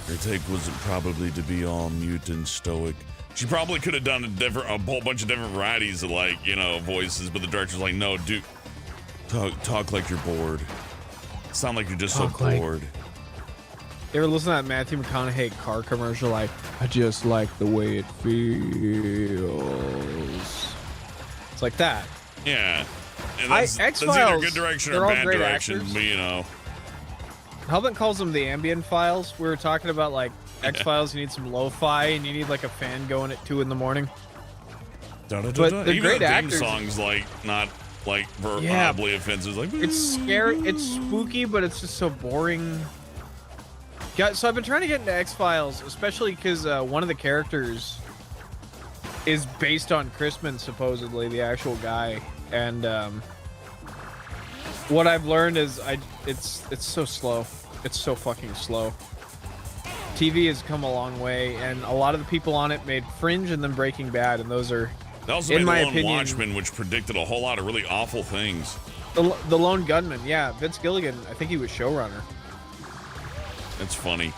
Her take wasn't probably to be all mute and stoic. She probably could have done a whole bunch of different varieties of, like, you know, voices, but the director's like, no, dude, talk like you're bored. Sound like you're just so bored. You ever listen to that Matthew McConaughey car commercial? Like, I just like the way it feels. It's like that. Yeah. And that's either good direction or bad direction, but, you know. Hellbent calls them the ambient files. We were talking about, like, X-Files, you need some lo-fi, and you need, like, a fan going at 2 in the morning. But they're even great the actors. theme songs, like, not, like, verbally offensive. Like, it's scary, it's spooky, but it's just so boring. Yeah, so I've been trying to get into X-Files, especially because one of the characters is based on Chrisman, supposedly, the actual guy. And what I've learned is it's so slow. It's so fucking slow. TV has come a long way, and a lot of the people on it made Fringe and then Breaking Bad, and those are, in my opinion, Watchmen, which predicted a whole lot of really awful things. The Lone Gunman, yeah, Vince Gilligan, I think he was showrunner. That's funny.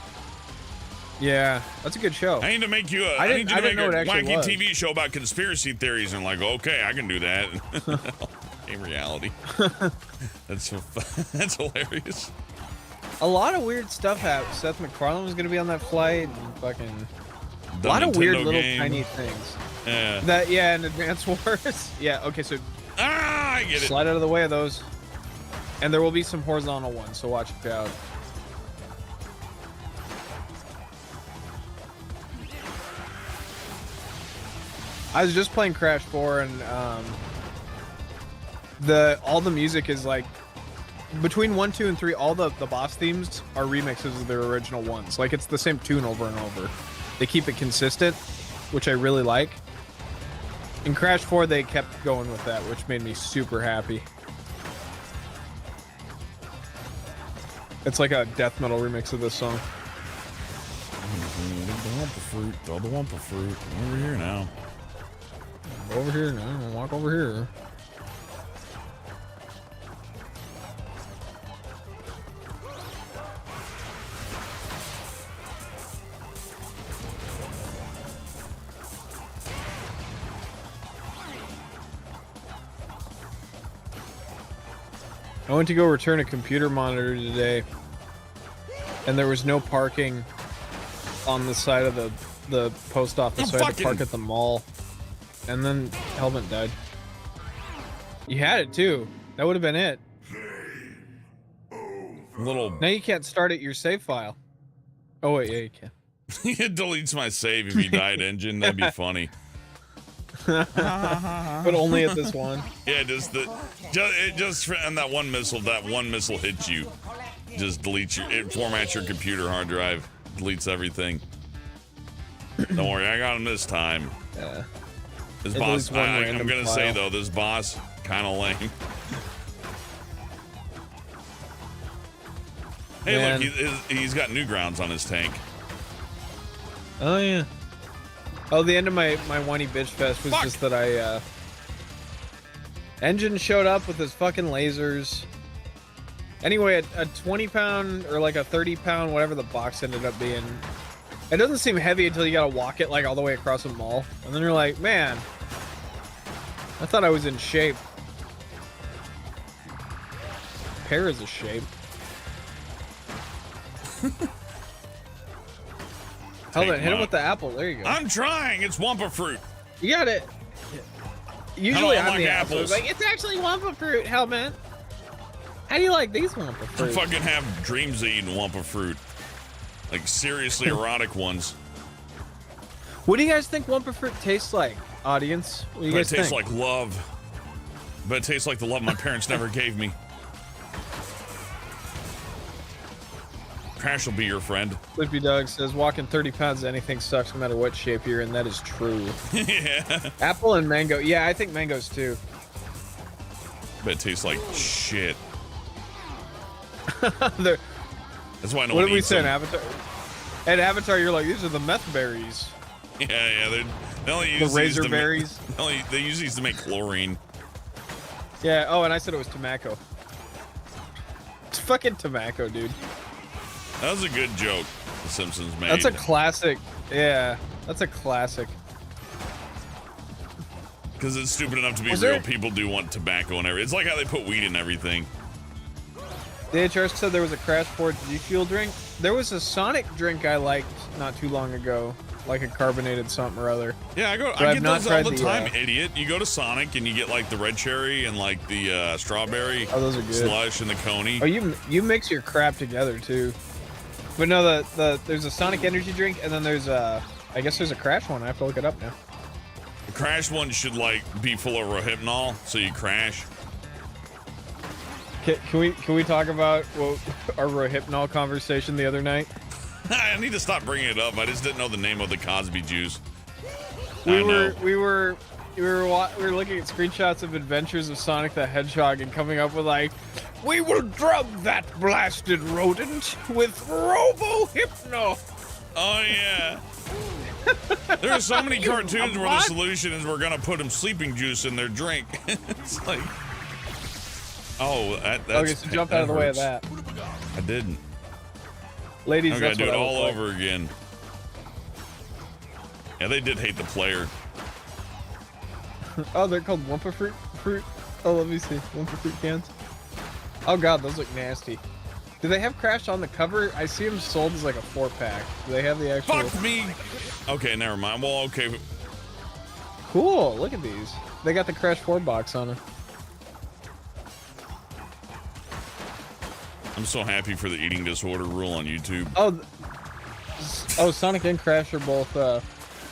Yeah, that's a good show. I need to make you a wacky TV show about conspiracy theories, and like, okay, I can do that. In reality, that's hilarious. A lot of weird stuff happened. Seth MacFarlane was gonna be on that flight, and fucking a lot of weird little tiny things. Yeah. And Advance Wars. Yeah. Okay, so I get it. Slide out of the way of those, and there will be some horizontal ones, so watch it out. I was just playing Crash 4, and all the music is like between 1, 2, and 3. All the boss themes are remixes of their original ones. Like, it's the same tune over and over. They keep it consistent, which I really like. In Crash 4, they kept going with that, which made me super happy. It's like a death metal remix of this song. Throw the Wumpa fruit. Over here now. Over here now. Walk over here. I went to go return a computer monitor today, and there was no parking on the side of the post office, so I had to park at the mall. And then Hellbent died. You had it too. That would have been it. Now you can't start at your save file. Oh wait, yeah, you can. It deletes my save if you died engine. That'd be funny. But only at this one. Yeah, just and that one missile hits you. Just deletes it formats your computer hard drive, deletes everything. Don't worry, I got him this time. Yeah. This boss, I'm gonna say though, this boss kind of lame. Hey, man. Look, he's got new grounds on his tank. Oh yeah. Oh, the end of my whiny bitch fest was just that Engine showed up with his fucking lasers. Anyway, a 20-pound or like a 30-pound, whatever the box ended up being. It doesn't seem heavy until you gotta walk it like all the way across a mall. And then you're like, man, I thought I was in shape. Pear is a shape. Hit him with the apple. There you go. I'm trying. It's Wumpa fruit. You got it. Usually I'm the apple. Like, it's actually Wumpa fruit, Hellbent. How do you like these Wumpa I fruit? fucking have dreams of eating Wumpa fruit. Like, seriously erotic ones. What do you guys think Wumpa fruit tastes like, audience? What do you guys It tastes think? like love. But it tastes like the love my parents never gave me. Crash will be your friend. Sleepy Dog says, walking 30 pounds, anything sucks no matter what shape you're in. That is true. Yeah. Apple and mango. Yeah, I think mangoes too. But it tastes like shit. They're- That's why no what one did we eats say in them. Avatar? At Avatar, you're like, these are the meth berries. Yeah, they only The use razor these berries. They use these to make chlorine. Yeah, oh, and I said it was tobacco. It's fucking tobacco, dude. That was a good joke The Simpsons made. That's a classic. Yeah, that's a classic. Because it's stupid enough to be Was real. there- People do want tobacco and everything. It's like how they put weed in everything. DHR said there was a Crash 4 G Fuel drink. There was a Sonic drink I liked not too long ago, like a carbonated something or other. Yeah, But I I've get not those all tried the the, time, idiot. You go to Sonic and you get like the red cherry and like the strawberry Oh, those are good. slush and the coney. Oh, you mix your crap together too. But no, there's a Sonic energy drink, and then there's a, I guess there's a Crash one. I have to look it up now. The Crash one should like be full of rohypnol, so you crash. Can we talk about our Rohypnol conversation the other night? I need to stop bringing it up. I just didn't know the name of the Cosby juice. We were looking at screenshots of Adventures of Sonic the Hedgehog and coming up with like, we will drug that blasted rodent with Robo-Hypno. Oh yeah. There are so many cartoons where the solution is we're gonna put them sleeping juice in their drink. It's like, oh, that's Okay, so jump out of the way of that. I didn't. Ladies, I that's gotta do what it I all look like. over again. Yeah, they did hate the player. Oh, they're called Wumpa fruit. Oh, let me see. Wumpa fruit cans. Oh god, those look nasty. Do they have Crash on the cover? I see them sold as like a 4-pack. Do they have the actual? Fuck me. Okay, never mind. Well, okay. Cool. Look at these. They got the Crash 4 box on them. I'm so happy for the eating disorder rule on YouTube. Oh, Sonic and Crash are both.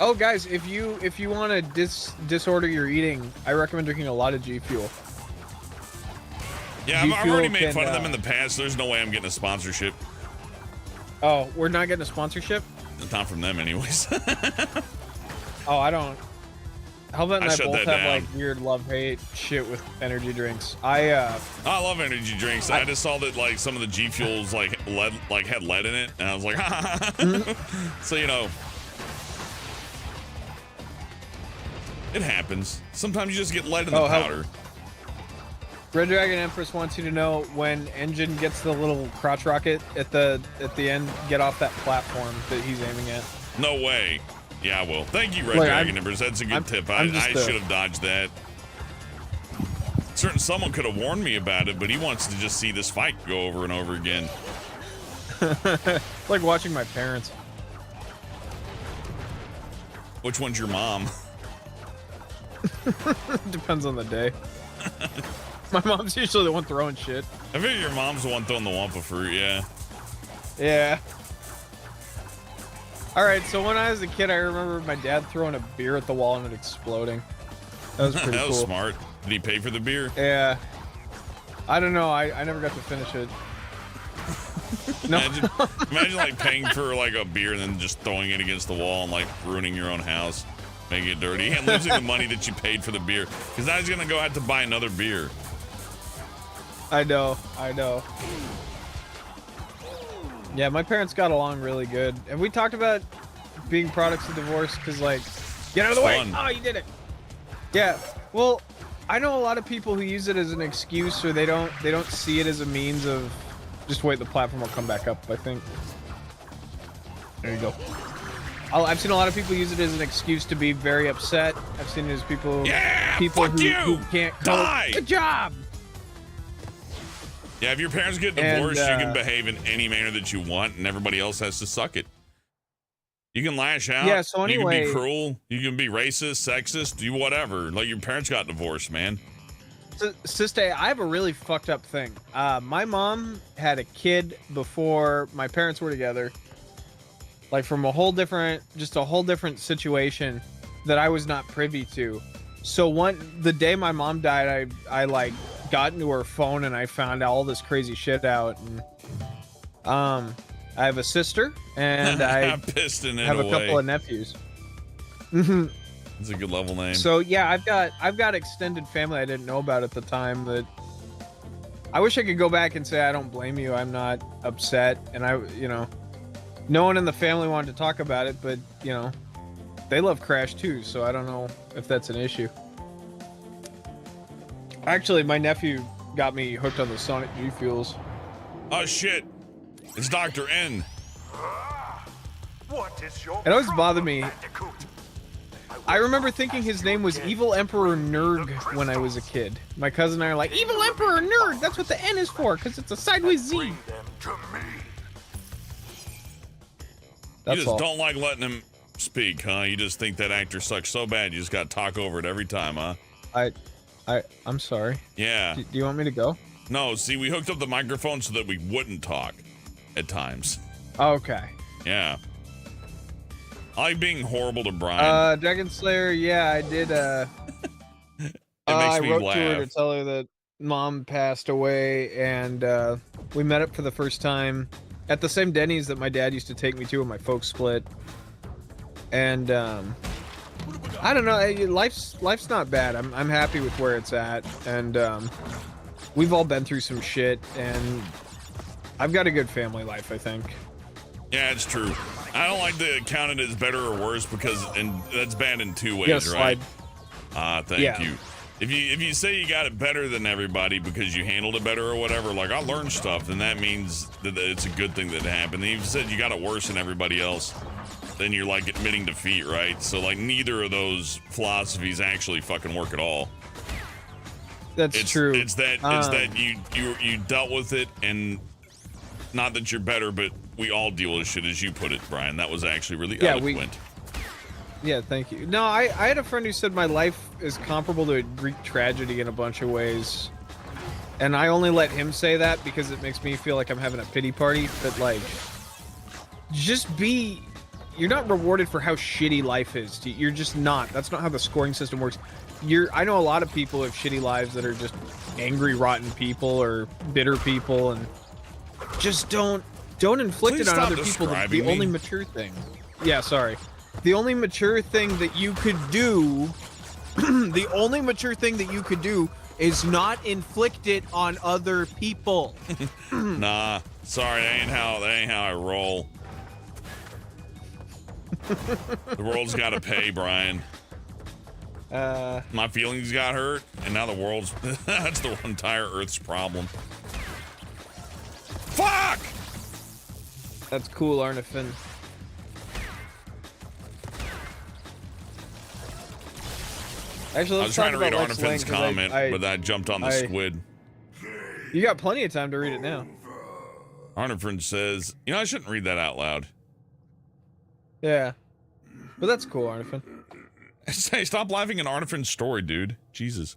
Oh, guys, if you want to disorder your eating, I recommend drinking a lot of G Fuel. Yeah, G I've Fuel already made can, fun of them in the past. There's no way I'm getting a sponsorship. Oh, we're not getting a sponsorship? It's not from them, anyways. Oh, I don't. Helmet and I shut both that have down. like weird love-hate shit with energy drinks. I I love energy drinks. I just saw that like some of the G Fuels like lead, like had lead in it, and I was like, so you know, it happens. Sometimes you just get lead in the powder. Red Dragon Empress wants you to know when Engine gets the little crotch rocket at the end, get off that platform that he's aiming at. No way. Yeah, I will. Thank you, Red Look, Dragon Embers. That's a good tip. I should have dodged that. Someone could have warned me about it, but he wants to just see this fight go over and over again. Like watching my parents. Which one's your mom? Depends on the day. My mom's usually the one throwing shit. I figure your mom's the one throwing the Wumpa fruit, yeah. Yeah. Alright, so when I was a kid, I remember my dad throwing a beer at the wall and it exploding. That was pretty That was cool. smart. Did he pay for the beer? Yeah. I don't know. I never got to finish it. No. Imagine like paying for like a beer and then just throwing it against the wall and like ruining your own house, making it dirty, and losing the money that you paid for the beer. Because now he's gonna go out to buy another beer. I know. Yeah, my parents got along really good. And we talked about being products of divorce because, like, get out of the way. Fun. Oh, you did it. Yeah. Well, I know a lot of people who use it as an excuse, or they don't see it as a means of just wait, the platform will come back up, I think. There you go. I've seen a lot of people use it as an excuse to be very upset. I've seen it as people who can't die. Good job. Yeah, if your parents get divorced, you can behave in any manner that you want, and everybody else has to suck it. You can lash out. Yeah, so anyway, you can be cruel. You can be racist, sexist, do whatever. Like, your parents got divorced, man. Sister, I have a really fucked up thing. My mom had a kid before my parents were together. Like from a whole different situation that I was not privy to. So the day my mom died, I like got into her phone and I found all this crazy shit out. And I have a sister and I have a couple of nephews. It's a good level name. So yeah, I've got extended family I didn't know about at the time that I wish I could go back and say I don't blame you. I'm not upset, and no one in the family wanted to talk about it, but they love Crash too, so I don't know if that's an issue. Actually, my nephew got me hooked on the Sonic G Fuels. Oh shit! It's Dr. N. What is your it always bothered me. Bandicoot? I remember thinking his name was Evil Emperor Nurg when I was a kid. My cousin and I are like, Evil Emperor Nurg! That's what the N is for, because it's a sideways Z. Bring them to me. You just don't like letting him speak, huh? You just think that actor sucks so bad you just gotta talk over it every time, huh? I'm sorry. Yeah. Do you want me to go? No, see, we hooked up the microphone so that we wouldn't talk at times. Okay. Yeah. I like being horrible to Bryan. Dragon Slayer, yeah, I did, it makes I me wrote laugh. to her to tell her that mom passed away, and we met up for the first time at the same Denny's that my dad used to take me to when my folks split. And I don't know, life's not bad. I'm happy with where it's at, and we've all been through some shit, and I've got a good family life, I think. Yeah, it's true. I don't like to count it as better or worse because, and that's bad in two ways, Yes, right? Thank you. If you say you got it better than everybody because you handled it better or whatever, like I learned stuff, then that means that it's a good thing that happened. And if you said you got it worse than everybody else, then you're like admitting defeat, right? So like neither of those philosophies actually fucking work at all. That's true. It's that you dealt with it, and not that you're better, but we all deal with shit, as you put it, Bryan. That was actually really eloquent. Yeah, thank you. No, I had a friend who said my life is comparable to a Greek tragedy in a bunch of ways. And I only let him say that because it makes me feel like I'm having a pity party. But, like, you're not rewarded for how shitty life is. You're just not. That's not how the scoring system works. I know a lot of people have shitty lives that are just angry, rotten people or bitter people, and just don't inflict it on other people. The only mature thing. Yeah, sorry. The only mature thing that you could do, is not inflict it on other people. Nah, sorry, that ain't how I roll. The world's got to pay, Bryan. My feelings got hurt, and now the world's that's the entire Earth's problem. Fuck! That's cool, Arnifin. Actually, I was trying to read Arnifin's comment, but I jumped on the squid. You got plenty of time to read it now. Arnifin says, I shouldn't read that out loud. Yeah. But that's cool, Arnifin. Hey, stop laughing at Arnifin's story, dude. Jesus.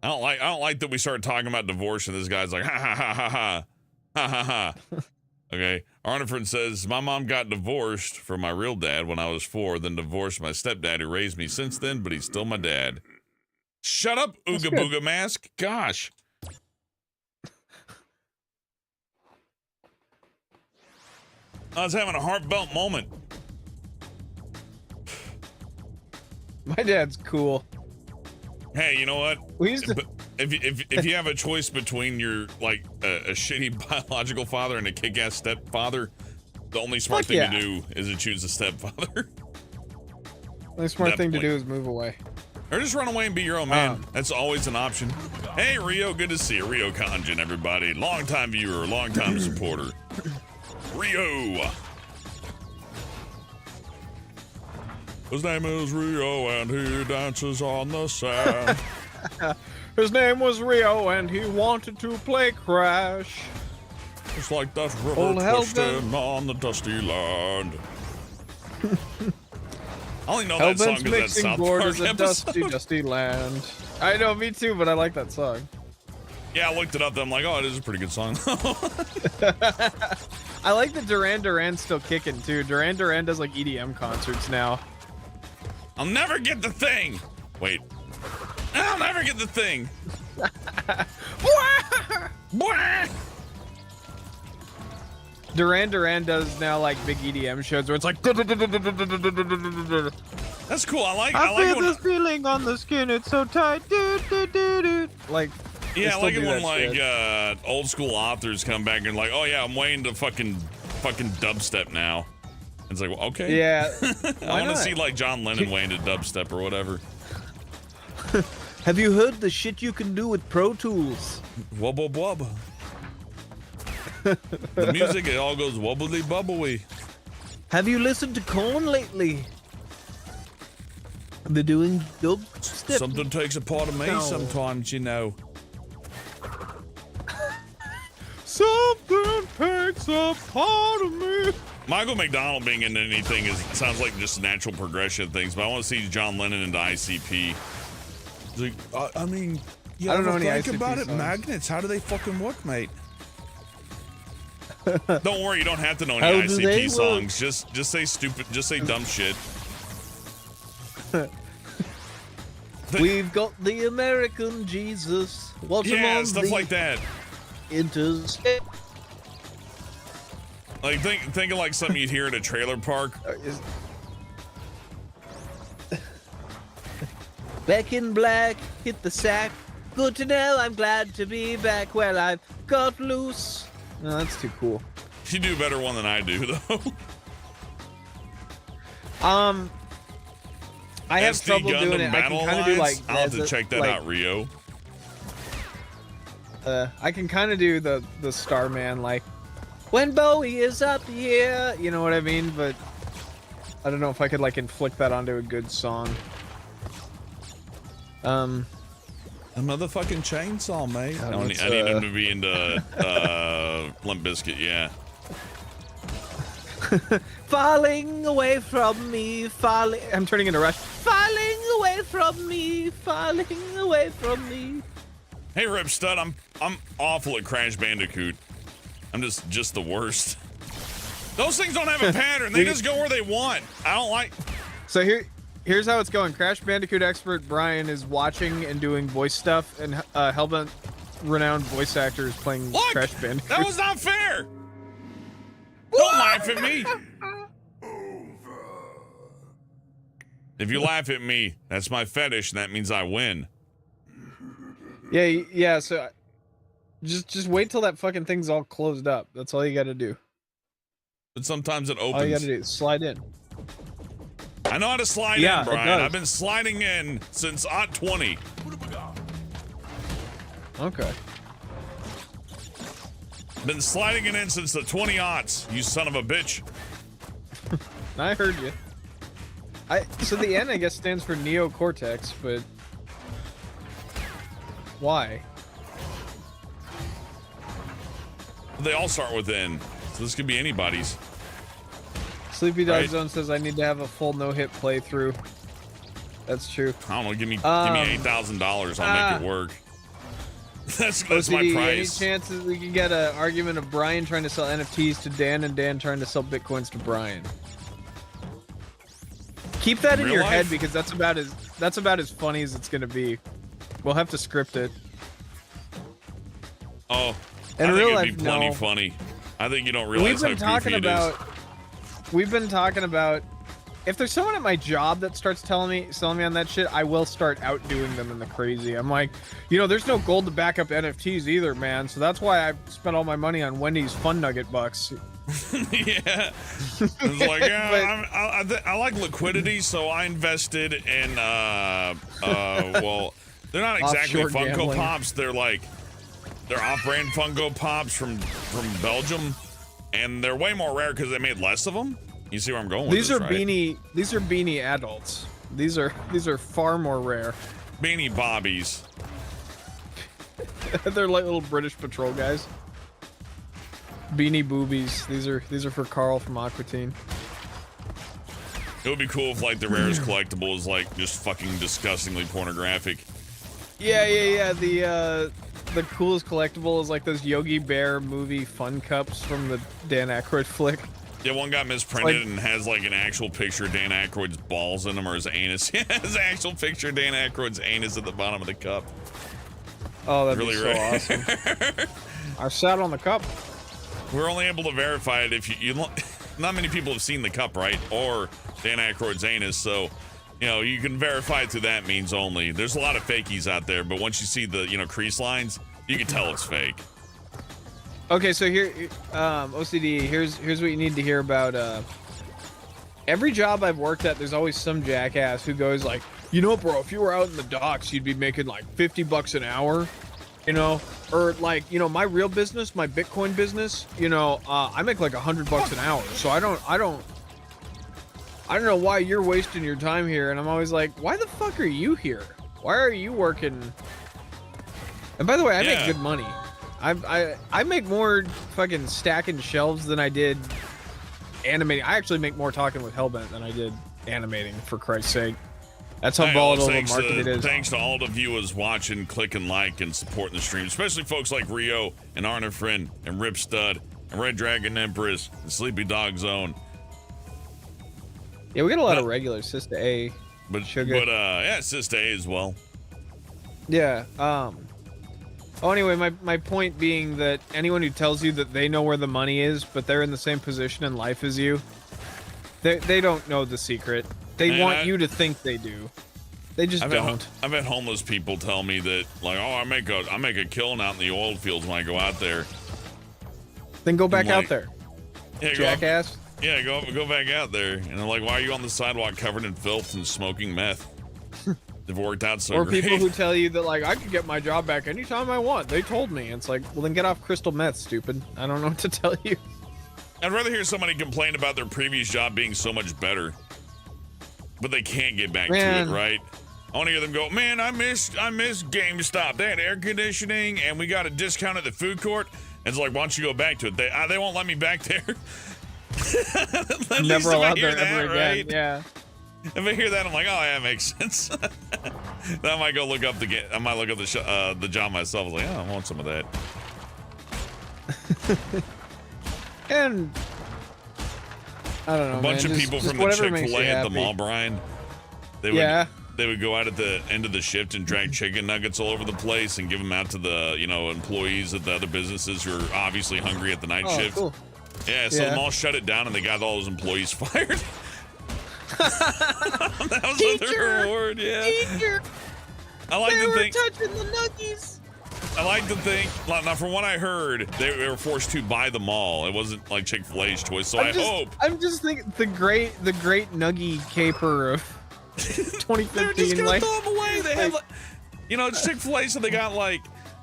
I don't like that we started talking about divorce and this guy's like, ha ha ha ha ha. Ha ha ha. Okay. Arnifin says, my mom got divorced from my real dad when I was 4, then divorced my stepdad who raised me since then, but he's still my dad. Shut up, Ooga Booga Mask. Gosh. I was having a heartfelt moment. My dad's cool. Hey, you know what? We used to... If you have a choice between your like a shitty biological father and a kick-ass stepfather, the only smart thing to do is to choose a stepfather. The only smart thing to do is move away. Or just run away and be your own man. That's always an option. Hey, Rio, good to see you. Rio Kanjin, everybody. Long-time viewer, long-time supporter. Rio. His name is Rio, and he dances on the sand. His name was Rio, and he wanted to play Crash. It's like that river twisting on the dusty land. I only know that song because that South board Park is a episode. dusty, dusty land. I know, me too, but I like that song. Yeah, I looked it up. I'm like, oh, it is a pretty good song. I like that Duran Duran's still kicking too. Duran Duran does like EDM concerts now. I'll never get the thing. Wait. I'll never get the thing. Duran Duran does now like big EDM shows where it's like. That's cool. I feel this feeling on the skin. It's so tight. Like. Yeah, I like it when like old school authors come back and like, oh yeah, I'm way into fucking dubstep now. It's like, well, okay. Yeah. I want to see like John Lennon way into dubstep or whatever. Have you heard the shit you can do with Pro Tools? Wubba wubba. The music, it all goes wubbly bubbly. Have you listened to Korn lately? They're doing dubstep. Something takes a part of me sometimes, you know. Something takes a part of me. Michael McDonald being in anything sounds like just natural progression of things, but I want to see John Lennon into ICP. Like, I mean, I don't know any think ICP about it. songs. Magnets, how do they fucking work, mate? Don't worry, you don't have to know any ICP songs. Just say stupid, just say dumb shit. We've got the American Jesus. Watch him on stuff like that. Interstate. Like think of like something you'd hear at a trailer park. Back in black, hit the sack. Good to know, I'm glad to be back. Well, I've got loose. No, that's too cool. You do a better one than I do, though. I have SD trouble Gundam doing it. Battle I can kind of do like. I'll have to check that out, Rio. I can kind of do the Starman, like when Bowie is up here. You know what I mean? But I don't know if I could like inflict that onto a good song. A motherfucking chainsaw, mate. I need him to be into Limp Bizkit, yeah. Falling away from me, falling. I'm turning into Rush. Falling away from me, falling away from me. Hey, Rip Stud, I'm awful at Crash Bandicoot. I'm just the worst. Those things don't have a pattern. They just go where they want. I don't like. So here's how it's going. Crash Bandicoot expert Bryan is watching and doing voice stuff, and Hellbent renowned voice actor is playing Crash Bandicoot. That was not fair. Don't laugh at me. If you laugh at me, that's my fetish, and that means I win. Yeah. So just wait till that fucking thing's all closed up. That's all you got to do. But sometimes it opens. All you got to do is slide in. I know how to slide in, Brian. I've been sliding in since Ot 20. Okay. Been sliding it in since the 20 aughts, you son of a bitch. I heard you. So the N, I guess, stands for neocortex, but why? They all start with N, so this could be anybody's. Sleepy Dog Zone says I need to have a full no-hit playthrough. That's true. I don't know. Give me $8,000. I'll make it work. That's my price. Any chances we can get an argument of Brian trying to sell NFTs to Dan and Dan trying to sell Bitcoins to Brian? Keep that in your head because that's about as funny as it's gonna be. We'll have to script it. Oh, in I real think life, it'd be plenty funny. I think you don't realize how goofy it is. We've been talking about if there's someone at my job that starts selling me on that shit, I will start outdoing them in the crazy. I'm like, there's no gold to back up NFTs either, man. So that's why I spent all my money on Wendy's Fun Nugget bucks. Yeah, it's like I like liquidity, so I invested in well, they're not exactly Funko gambling. Pops. They're off-brand Funko Pops from Belgium, and they're way more rare because they made less of them. You see where I'm going with These this, are right? These are beanie adults. These are far more rare. Beanie Bobbies. They're like little British patrol guys. Beanie boobies. These are for Carl from Aqua Teen. It would be cool if like the rarest collectible is like just fucking disgustingly pornographic. Yeah. The coolest collectible is like those Yogi Bear movie fun cups from the Dan Aykroyd flick. Yeah, one got misprinted and has like an actual picture of Dan Aykroyd's balls in them or his anus. Yeah, his actual picture of Dan Aykroyd's anus at the bottom of the cup. Oh, that'd be so awesome. I sat on the cup. We're only able to verify it if you not many people have seen the cup, right? Or Dan Aykroyd's anus, so you know you can verify it through that means only. There's a lot of fakies out there, but once you see the crease lines, you can tell it's fake. Okay, so here, OCD. Here's what you need to hear about. Every job I've worked at, there's always some jackass who goes like, you know, bro, if you were out in the docks, you'd be making like $50 an hour, you know, or like, you know, my real business, my Bitcoin business, you know, I make like $100 an hour. So I don't know why you're wasting your time here. And I'm always like, why the fuck are you here? Why are you working? And by the way, I make good money. I make more fucking stacking shelves than I did animating. I actually make more talking with Hellbent than I did animating, for Christ's sake. That's how volatile the market it is. Thanks to all the viewers watching, clicking like, and supporting the stream, especially folks like Rio and Arna Friend and Rip Stud and Red Dragon Empress and Sleepy Dog Zone. Yeah, we got a lot of regulars, Sister A. But Sister A as well. Yeah. Oh, anyway, my point being that anyone who tells you that they know where the money is, but they're in the same position in life as you, they don't know the secret. They want you to think they do. They just don't. I've had homeless people tell me that, like, oh, I make a killing out in the oil fields when I go out there. Then go back out there, jackass. Go back out there. And they're like, why are you on the sidewalk covered in filth and smoking meth? They've worked out so great. Or people who tell you that, like, I could get my job back anytime I want. They told me. It's like, well, then get off crystal meth, stupid. I don't know what to tell you. I'd rather hear somebody complain about their previous job being so much better, but they can't get back to it, right? I want to hear them go, man, I miss GameStop. They had air conditioning, and we got a discount at the food court. And it's like, why don't you go back to it? They won't let me back there. Never allowed there ever again. Right? Yeah. If I hear that, I'm like, oh, yeah, that makes sense. Then I might go look up the job myself. I was like, oh, I want some of that. And I don't know. A bunch of people from the Chick-fil-A at the mall, Brian. They would go out at the end of the shift and drag chicken nuggets all over the place and give them out to the employees at the other businesses who are obviously hungry at the night shift. Cool. Yeah, so the mall shut it down and they got all those employees fired. That was their reward, yeah. Teacher, I like to think touching the nuggies. I like to think. Now, from what I heard, they were forced to buy the mall. It wasn't like Chick-fil-A's choice. So I'm just thinking the great Nuggie caper of 2015. They're just gonna throw them away. They have, it's Chick-fil-A, so they got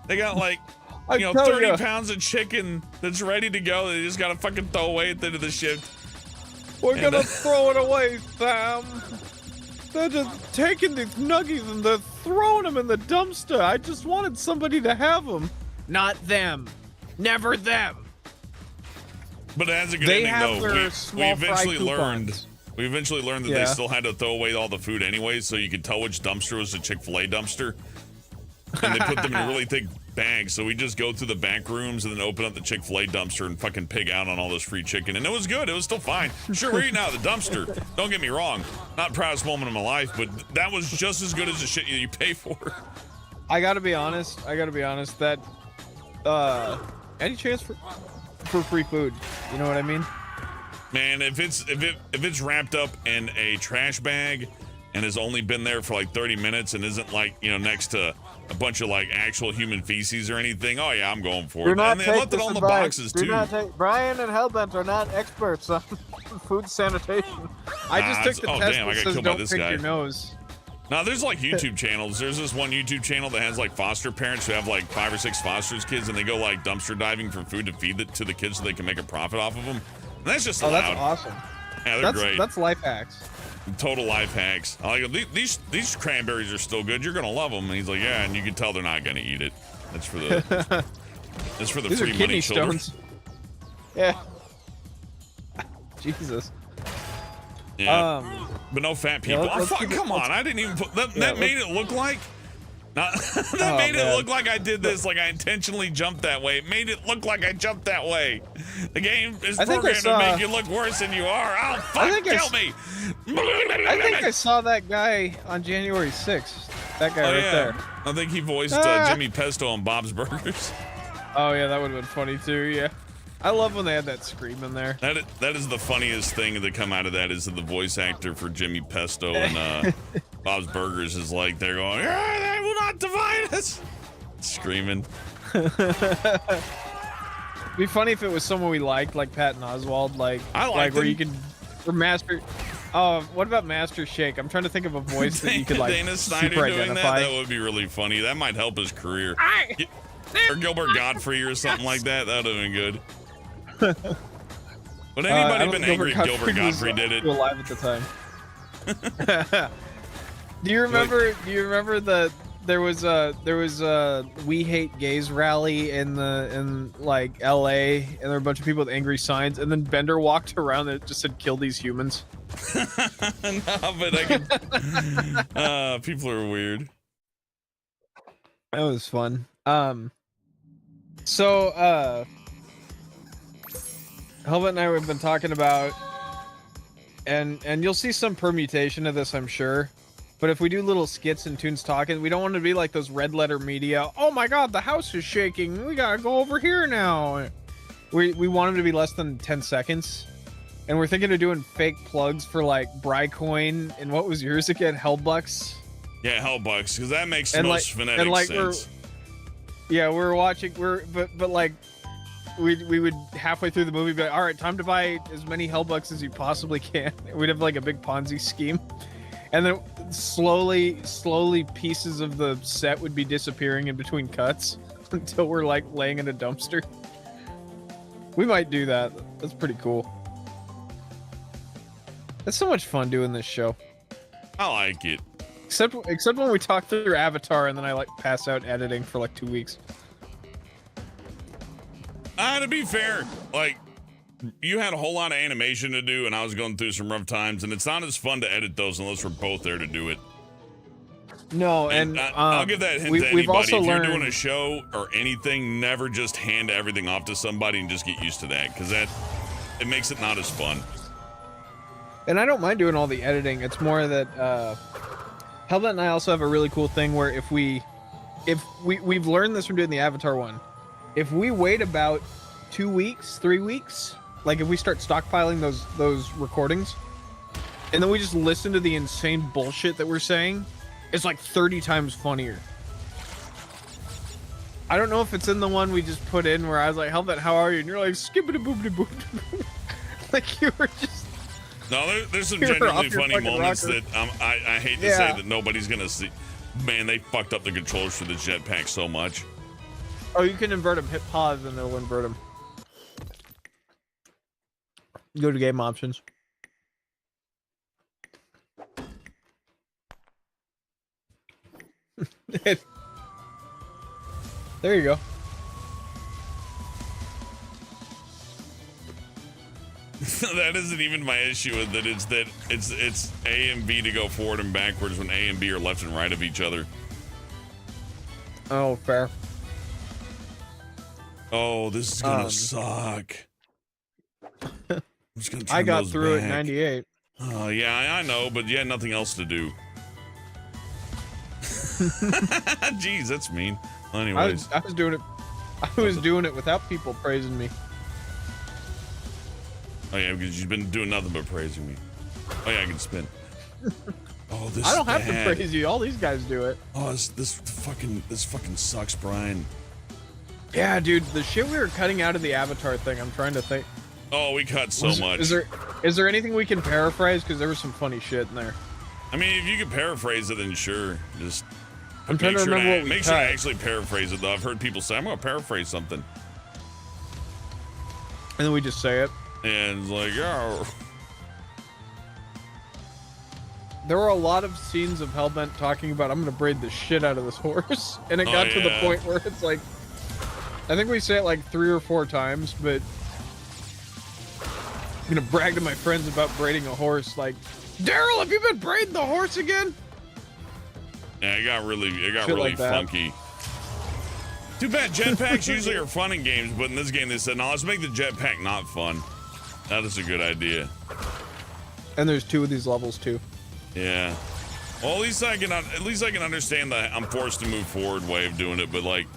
30 pounds of chicken that's ready to go. They just gotta fucking throw away at the end of the shift. We're gonna throw it away, Sam. They're just taking these nuggies and they're throwing them in the dumpster. I just wanted somebody to have them. Not them. Never them. But it has a good ending, though. We eventually learned that they still had to throw away all the food anyway, so you could tell which dumpster was a Chick-fil-A dumpster. And they put them in really thick bags, so we just go through the back rooms and then open up the Chick-fil-A dumpster and fucking pig out on all this free chicken. And it was good. It was still fine. Sure, we're eating out of the dumpster. Don't get me wrong. Not proudest moment of my life, but that was just as good as the shit you pay for. I gotta be honest. That any chance for free food? You know what I mean? Man, if it's wrapped up in a trash bag and has only been there for like 30 minutes and isn't like, next to a bunch of like actual human feces or anything, oh yeah, I'm going for it. And they left it on the boxes too. Brian and Hellbent are not experts on food sanitation. I just took the test that says don't pick your nose. Now there's like YouTube channels. There's this one YouTube channel that has like foster parents who have like 5 or 6 foster kids, and they go like dumpster diving for food to feed it to the kids so they can make a profit off of them. And that's just allowed. That's awesome. Yeah, they're great. That's life hacks. Total life hacks. I like these cranberries are still good. You're gonna love them. And he's like, yeah, and you can tell they're not gonna eat it. That's for the these free are money children. Stones. Yeah. Jesus. Yeah. But no fat people. Yeah, Come on, I didn't even put that. That made it look like. That made it look like I did this, like I intentionally jumped that way. It made it look like I jumped that way. The game is programmed to make you look worse than you are. Oh, fuck, kill me. I think I saw that guy on January 6th. That guy right there. I think he voiced Jimmy Pesto on Bob's Burgers. Oh, yeah, that would have been funny, too, yeah. I love when they had that scream in there. That is the funniest thing that come out of that is that the voice actor for Jimmy Pesto and Bob's Burgers is like, they're going, they will not divide us. Screaming. It'd be funny if it was someone we liked, like Patton Oswalt, like where you could, or Master. Oh, what about Master Shake? I'm trying to think of a voice that you could like Dana Snyder super doing identify. that would be really funny. That might help his career. Or Gilbert Godfrey or something like that. That would have been good. Would anybody been angry if Gilbert Godfrey did it? Alive at the time. Do you remember? Do you remember the there was a We Hate Gays rally in like L.A. and there were a bunch of people with angry signs, and then Bender walked around that just said "Kill these humans." No, but I can. People are weird. That was fun. So Helvet and I have been talking about, and you'll see some permutation of this, I'm sure. But if we do little skits and Toons talking, we don't want to be like those red letter media. Oh my God, the house is shaking. We gotta go over here now. We want them to be less than 10 seconds. And we're thinking of doing fake plugs for like Brycoin and what was yours again? Hellbucks? Yeah, Hellbucks, because that makes the most phonetic sense. We're watching, but like, we would halfway through the movie be like, all right, time to buy as many Hellbucks as you possibly can. We'd have like a big Ponzi scheme. And then slowly pieces of the set would be disappearing in between cuts until we're like laying in a dumpster. We might do that. That's pretty cool. It's so much fun doing this show. I like it. Except when we talk through Avatar and then I like pass out editing for like 2 weeks. To be fair, like, you had a whole lot of animation to do and I was going through some rough times, and it's not as fun to edit those unless we're both there to do it. No, and I'll give that hint to anybody. If you're doing a show or anything, never just hand everything off to somebody and just get used to that, because it makes it not as fun. And I don't mind doing all the editing. It's more that Hellbent and I also have a really cool thing where if we've learned this from doing the Avatar one, if we wait about 2 weeks, 3 weeks, like if we start stockpiling those recordings, and then we just listen to the insane bullshit that we're saying, it's like 30 times funnier. I don't know if it's in the one we just put in where I was like, Hellbent, how are you? And you're like, skippity boopity boop. Like you were just... No, there's some genuinely funny moments that I hate to say that nobody's gonna see. Man, they fucked up the controllers for the jetpack so much. Oh, you can invert them. Hit pause and it'll invert them. Go to game options. There you go. That isn't even my issue with it. It's that it's A and B to go forward and backwards when A and B are left and right of each other. Oh, fair. Oh, this is gonna suck. I'm just gonna I got through it in 98. Oh yeah, I know, but you had nothing else to do. Jeez, that's mean. Well, anyways, I was doing it. I was doing it without people praising me. Oh yeah, because you've been doing nothing but praising me. Oh yeah, I can spin. Oh, this. I don't have to praise you. All these guys do it. Oh, this fucking sucks, Brian. Yeah, dude, the shit we were cutting out of the Avatar thing. I'm trying to think. Oh, we cut so much. Is there anything we can paraphrase? Because there was some funny shit in there. I mean, if you can paraphrase it, then sure. Just. I'm trying to remember what we Make sure I actually paraphrase it, though. I've heard people say, I'm going to paraphrase something. And then we just say it. And it's like, oh. There were a lot of scenes of Hellbent talking about, I'm going to braid the shit out of this horse. And it got to the point where it's like, I think we say it like 3 or 4 times, but gonna brag to my friends about braiding a horse. Like, Daryl, have you been braiding the horse again? Yeah, it got really like funky. Too bad jetpacks usually are fun in games, but in this game they said, no, let's make the jetpack not fun. That is a good idea. And there's 2 of these levels too. Yeah. Well, at least I can understand the I'm forced to move forward way of doing it, but like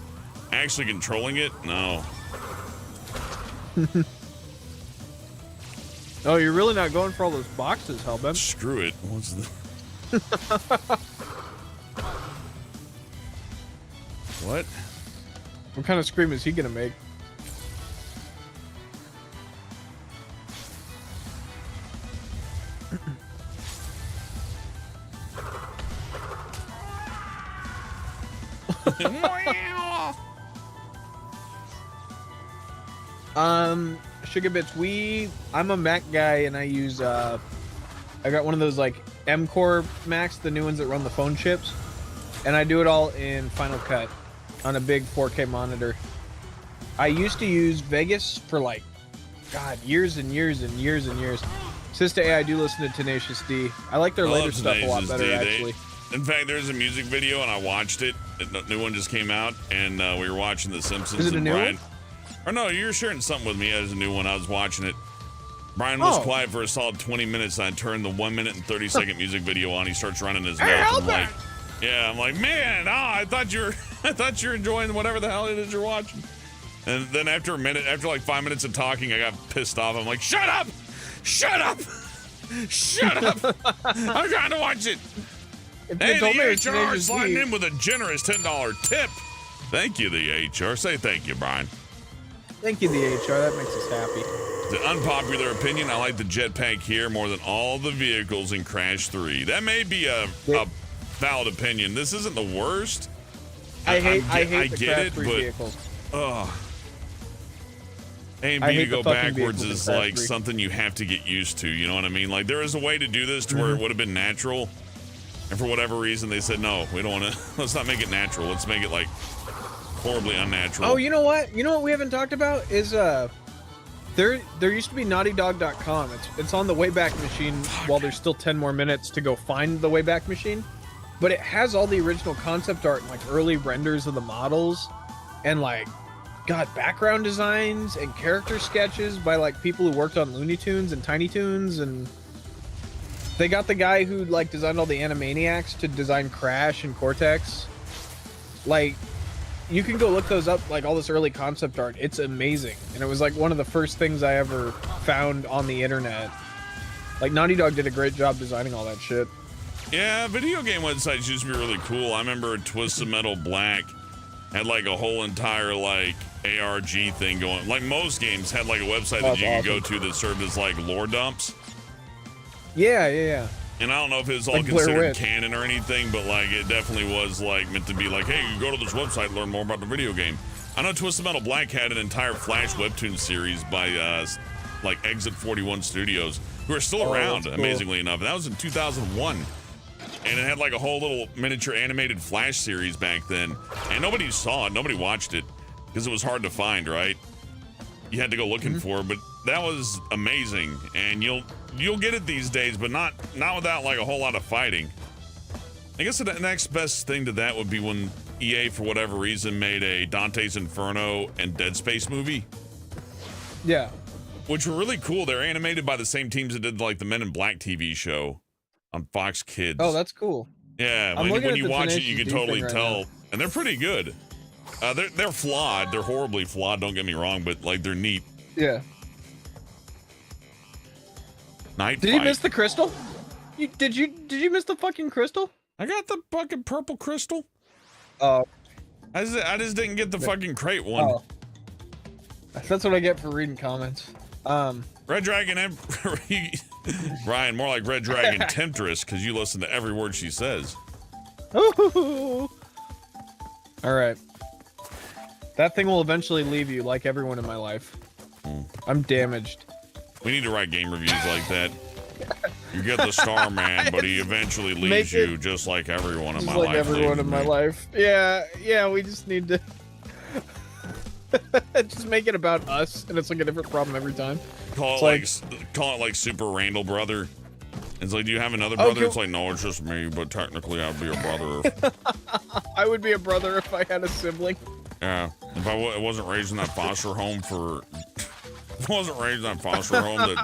actually controlling it, no. Oh, you're really not going for all those boxes, Hellbent. Screw it. What's the What? What kind of scream is he gonna make? Sugar Bits, I'm a Mac guy and I use I got one of those like M-Core Macs, the new ones that run the phone chips, and I do it all in Final Cut on a big 4K monitor. I used to use Vegas for like, God, years and years and years and years. Sister A, I do listen to Tenacious D. I like their later stuff a lot better, actually. In fact, there's a music video and I watched it. A new one just came out, and we were watching The Simpsons. Is it a new Bryan, one? or no, you're sharing something with me as a new one. I was watching it. Bryan was quiet for a solid 20 minutes. I turned the 1 minute and 30-second music video on. He starts running his mouth. I'm like, man, I thought you were enjoying whatever the hell it is you're watching. And then after like 5 minutes of talking, I got pissed off. I'm like, shut up! Shut up! Shut up! I'm trying to watch it. Hey, the HR sliding in with a generous $10 tip. Thank you, the HR. Say thank you, Bryan. Thank you, the HR. That makes us happy. The unpopular opinion, I like the jetpack here more than all the vehicles in Crash 3. That may be a valid opinion. This isn't the worst. I hate the Crash 3 vehicles. A and B to go backwards is like something you have to get used to. You know what I mean? Like, there is a way to do this to where it would have been natural. And for whatever reason, they said, no, we don't want to. Let's not make it natural. Let's make it like horribly unnatural. Oh, you know what? You know what we haven't talked about is there used to be naughtydog.com. It's on the Wayback Machine while there's still 10 more minutes to go find the Wayback Machine. But it has all the original concept art and like early renders of the models and like, God, background designs and character sketches by like people who worked on Looney Tunes and Tiny Toons, and they got the guy who like designed all the Animaniacs to design Crash and Cortex. Like, you can go look those up, like all this early concept art. It's amazing. And it was like one of the first things I ever found on the internet. Like, Naughty Dog did a great job designing all that shit. Yeah, video game websites used to be really cool. I remember Twisted Metal Black had like a whole entire like ARG thing going. Like most games had like a website that you could go to that served as like lore dumps. Yeah. And I don't know if it was all like considered canon or anything, but like it definitely was like meant to be like, hey, you go to this website and learn more about the video game. I know Twisted Metal Black had an entire Flash webtoon series by like Exit 41 Studios, who are still around, cool. Amazingly enough. And that was in 2001. And it had like a whole little miniature animated Flash series back then. And nobody saw it, nobody watched it, because it was hard to find, right? You had to go looking for it, but that was amazing. And you'll get it these days, but not without like a whole lot of fighting. I guess the next best thing to that would be when EA, for whatever reason, made a Dante's Inferno and Dead Space movie. Yeah. Which were really cool. They're animated by the same teams that did like the Men in Black TV show on Fox Kids. Oh, that's cool. Yeah, when you watch it, you can totally tell. And they're pretty good. They're flawed. They're horribly flawed, don't get me wrong, but like they're neat. Yeah. Did you miss the crystal? Did you miss the fucking crystal? I got the fucking purple crystal. Oh. I just didn't get the fucking crate one. Oh. That's what I get for reading comments. Red Dragon, Bryan, more like Red Dragon Temptress, because you listen to every word she says. All right. That thing will eventually leave you, like everyone in my life. I'm damaged. We need to write game reviews like that. You get the star man, but he eventually leaves you, just like everyone in my life. Like everyone in my life. Yeah, we just need to... Just make it about us, and it's like a different problem every time. Call it like Super Randall Brother. It's like, do you have another brother? It's like, no, it's just me, but technically I'd be a brother. I would be a brother if I had a sibling. Yeah, if I wasn't raised in that foster home that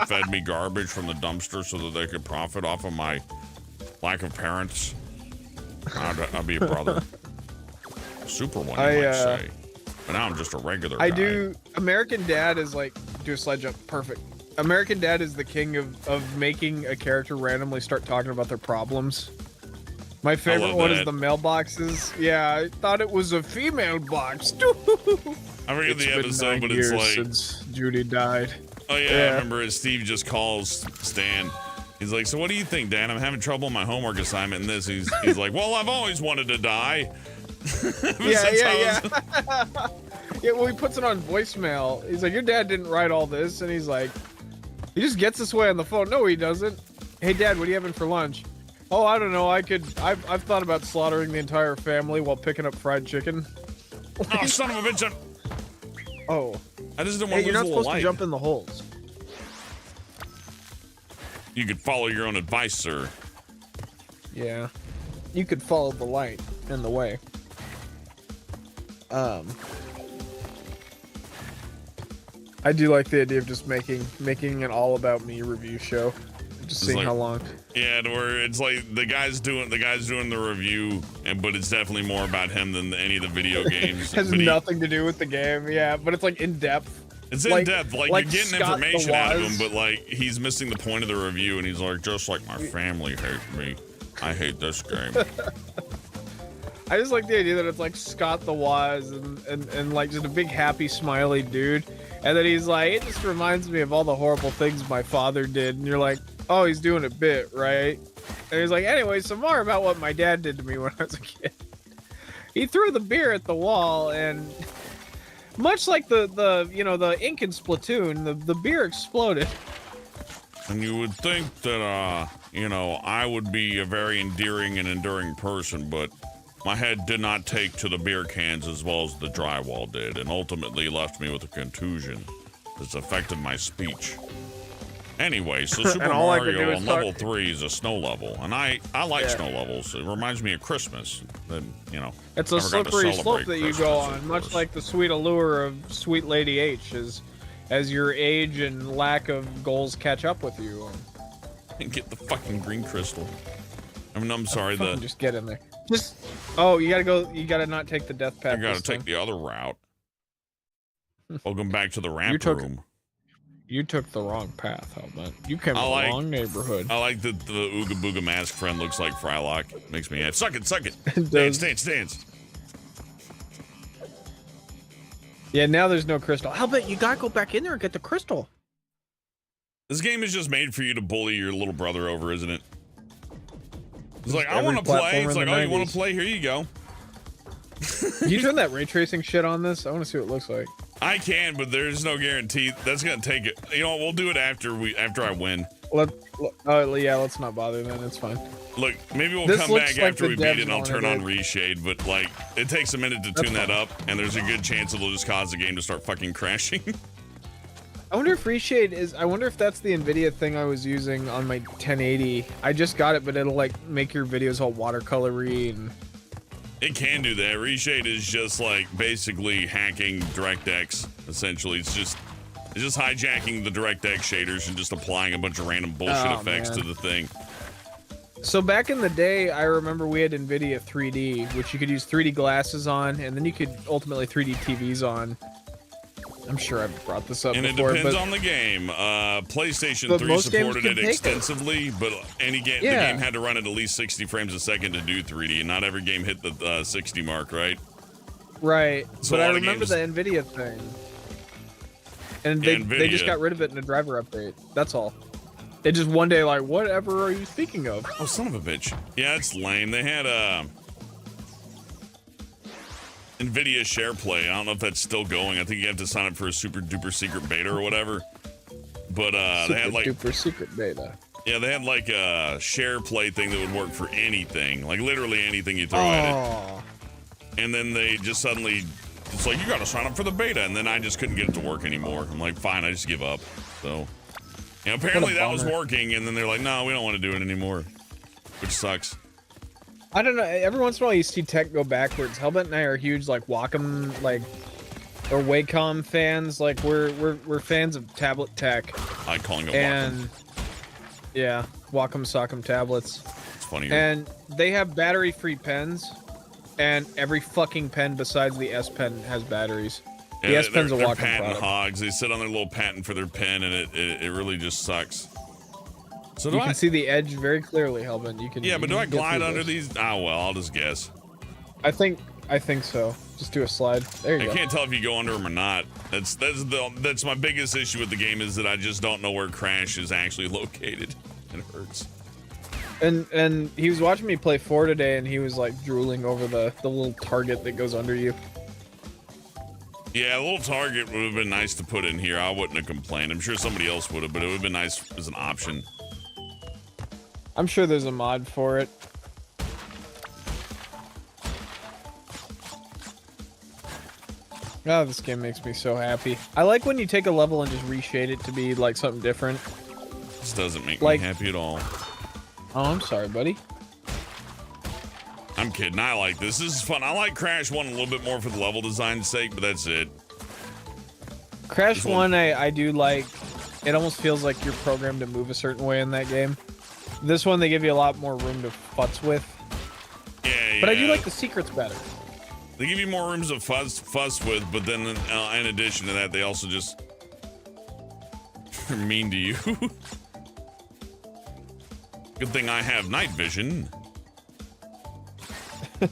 fed me garbage from the dumpster so that they could profit off of my lack of parents, I'd be a brother. A super one, you might say. But now I'm just a regular guy. American Dad is like, do a slide jump, perfect. American Dad is the king of making a character randomly start talking about their problems. My favorite one is the mailboxes. Yeah, I thought it was a female box. I forget the episode, but it's like since Judy died. Oh yeah, I remember Steve just calls Stan. He's like, so what do you think, Dan? I'm having trouble in my homework assignment and this. He's like, well, I've always wanted to die. Yeah, well, he puts it on voicemail. He's like, your dad didn't write all this. And he's like, he just gets this way on the phone. No, he doesn't. Hey, Dad, what are you having for lunch? Oh, I don't know. I've thought about slaughtering the entire family while picking up fried chicken. Oh, son of a bitch. Oh. I just didn't want to lose a little light. You're not supposed to jump in the holes. You could follow your own advice, sir. Yeah. You could follow the light and the way. I do like the idea of just making an all about me review show. Just seeing how long. Yeah, where it's like the guy's doing the review, but it's definitely more about him than any of the video games. Has nothing to do with the game, yeah, but it's like in depth. It's in depth, like you're getting information out of him, but like he's missing the point of the review, and he's like, just like my family hates me, I hate this game. I just like the idea that it's like Scott the Waz and like just a big happy smiley dude, and then he's like, it just reminds me of all the horrible things my father did, and you're like, oh, he's doing a bit, right? And he's like, anyway, some more about what my dad did to me when I was a kid. He threw the beer at the wall, and much like the ink in Splatoon, the beer exploded. And you would think that I would be a very endearing and enduring person, but my head did not take to the beer cans as well as the drywall did, and ultimately left me with a contusion that's affected my speech. Anyway, so Super Mario on level 3 is a snow level, and I like snow levels. It reminds me of Christmas. It's a slippery slope that you go on, much like the sweet allure of Sweet Lady H, as your age and lack of goals catch up with you. And get the fucking green crystal. I'm sorry. Just get in there. You gotta go. You gotta not take the death path. I gotta take the other route. Welcome back to the ramp room. You took the wrong path, how about you came to the wrong neighborhood. I like that the Ooga Booga mask friend looks like Frylock. Makes me suck it. Dance. Yeah, now there's no crystal. How about you gotta go back in there and get the crystal? This game is just made for you to bully your little brother over, isn't it? It's like, I want to play. It's like, oh, you want to play? Here you go. You turn that ray tracing shit on this? I want to see what it looks like. I can, but there's no guarantee. That's gonna take it. You know what? We'll do it after I win. Let's not bother then. It's fine. Look, maybe we'll come back after we beat it and I'll turn on Reshade, but like, it takes a minute to tune that up, and there's a good chance it'll just cause the game to start fucking crashing. I wonder if Reshade is. I wonder if that's the NVIDIA thing I was using on my 1080. I just got it, but it'll like make your videos all watercolory and. It can do that. Reshade is just like basically hacking DirectX. Essentially, it's just hijacking the DirectX shaders and just applying a bunch of random bullshit effects to the thing. So back in the day, I remember we had NVIDIA 3D, which you could use 3D glasses on, and then you could ultimately 3D TVs on. I'm sure I've brought this up before. And it depends on the game. PlayStation 3 supported it extensively, but the game had to run at least 60 frames a second to do 3D, and not every game hit the 60 mark, right? Right. So but I remember the NVIDIA thing. And they just got rid of it in a driver update. That's all. It just one day like, whatever are you thinking of? Oh, son of a bitch. Yeah, it's lame. They had NVIDIA SharePlay. I don't know if that's still going. I think you have to sign up for a super duper secret beta or whatever. But they had like super secret beta. Yeah, they had like a SharePlay thing that would work for anything, like literally anything you throw at it. And then they just suddenly it's like, you gotta sign up for the beta, and then I just couldn't get it to work anymore. I'm like, fine, I just give up. So, you know, apparently that was working, and then they're like, no, we don't want to do it anymore, which sucks. I don't know. Every once in a while, you see tech go backwards. Hellbent and I are huge, like, Wacom, like, or Wacom fans. Like, we're fans of tablet tech. I like calling it and, Wacom. Yeah, Wacom Sock'em tablets. It's funny. And they have battery-free pens, and every fucking pen besides the S Pen has batteries. Yeah, the S Pen's a Wacom patent product. hogs. They sit on their little patent for their pen, and it really just sucks. So you can see the edge very clearly, Hellbent. You can. Yeah, but do I glide under those. these? Oh well, I'll just guess. I think so. Just do a slide. There you go. I can't tell if you go under them or not. That's my biggest issue with the game, is that I just don't know where Crash is actually located. It hurts. And he was watching me play 4 today, and he was like drooling over the little target that goes under you. Yeah, a little target would have been nice to put in here. I wouldn't have complained. I'm sure somebody else would have, but it would have been nice as an option. I'm sure there's a mod for it. Oh, this game makes me so happy. I like when you take a level and just reshade it to be like something different. This doesn't make me happy at all. Oh, I'm sorry, buddy. I'm kidding. I like this. This is fun. I like Crash 1 a little bit more for the level design's sake, but that's it. Crash 1, I do like. It almost feels like you're programmed to move a certain way in that game. This one, they give you a lot more room to futz with. Yeah, but I do like the secrets better. They give you more rooms of fuss with, but then in addition to that, they also just are mean to you. Good thing I have night vision.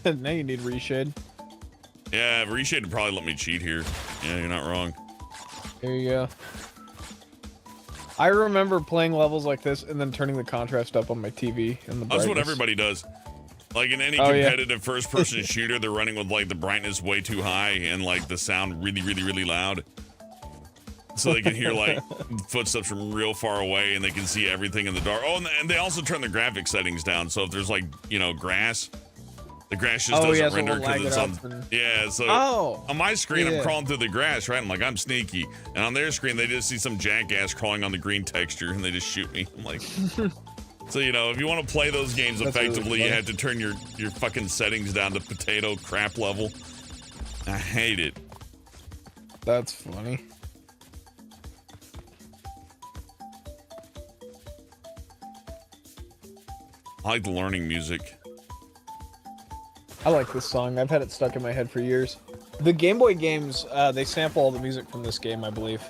Now you need reshade. Yeah, reshade would probably let me cheat here. Yeah, you're not wrong. There you go. I remember playing levels like this and then turning the contrast up on my TV and the brightness. That's what everybody does. Like in any competitive first-person shooter, they're running with like the brightness way too high and like the sound really, really, really loud. So they can hear like footsteps from real far away, and they can see everything in the dark. Oh, and they also turn the graphic settings down. So if there's like, you know, grass, the grass just doesn't render because it's on. Yeah, so on my screen, I'm crawling through the grass, right? I'm like, I'm sneaky. And on their screen, they just see some jackass crawling on the green texture, and they just shoot me. I'm like, so, you know, if you want to play those games effectively, you have to turn your fucking settings down to potato crap level. I hate it. That's funny. I like the learning music. I like this song. I've had it stuck in my head for years. The Game Boy games, they sample all the music from this game, I believe.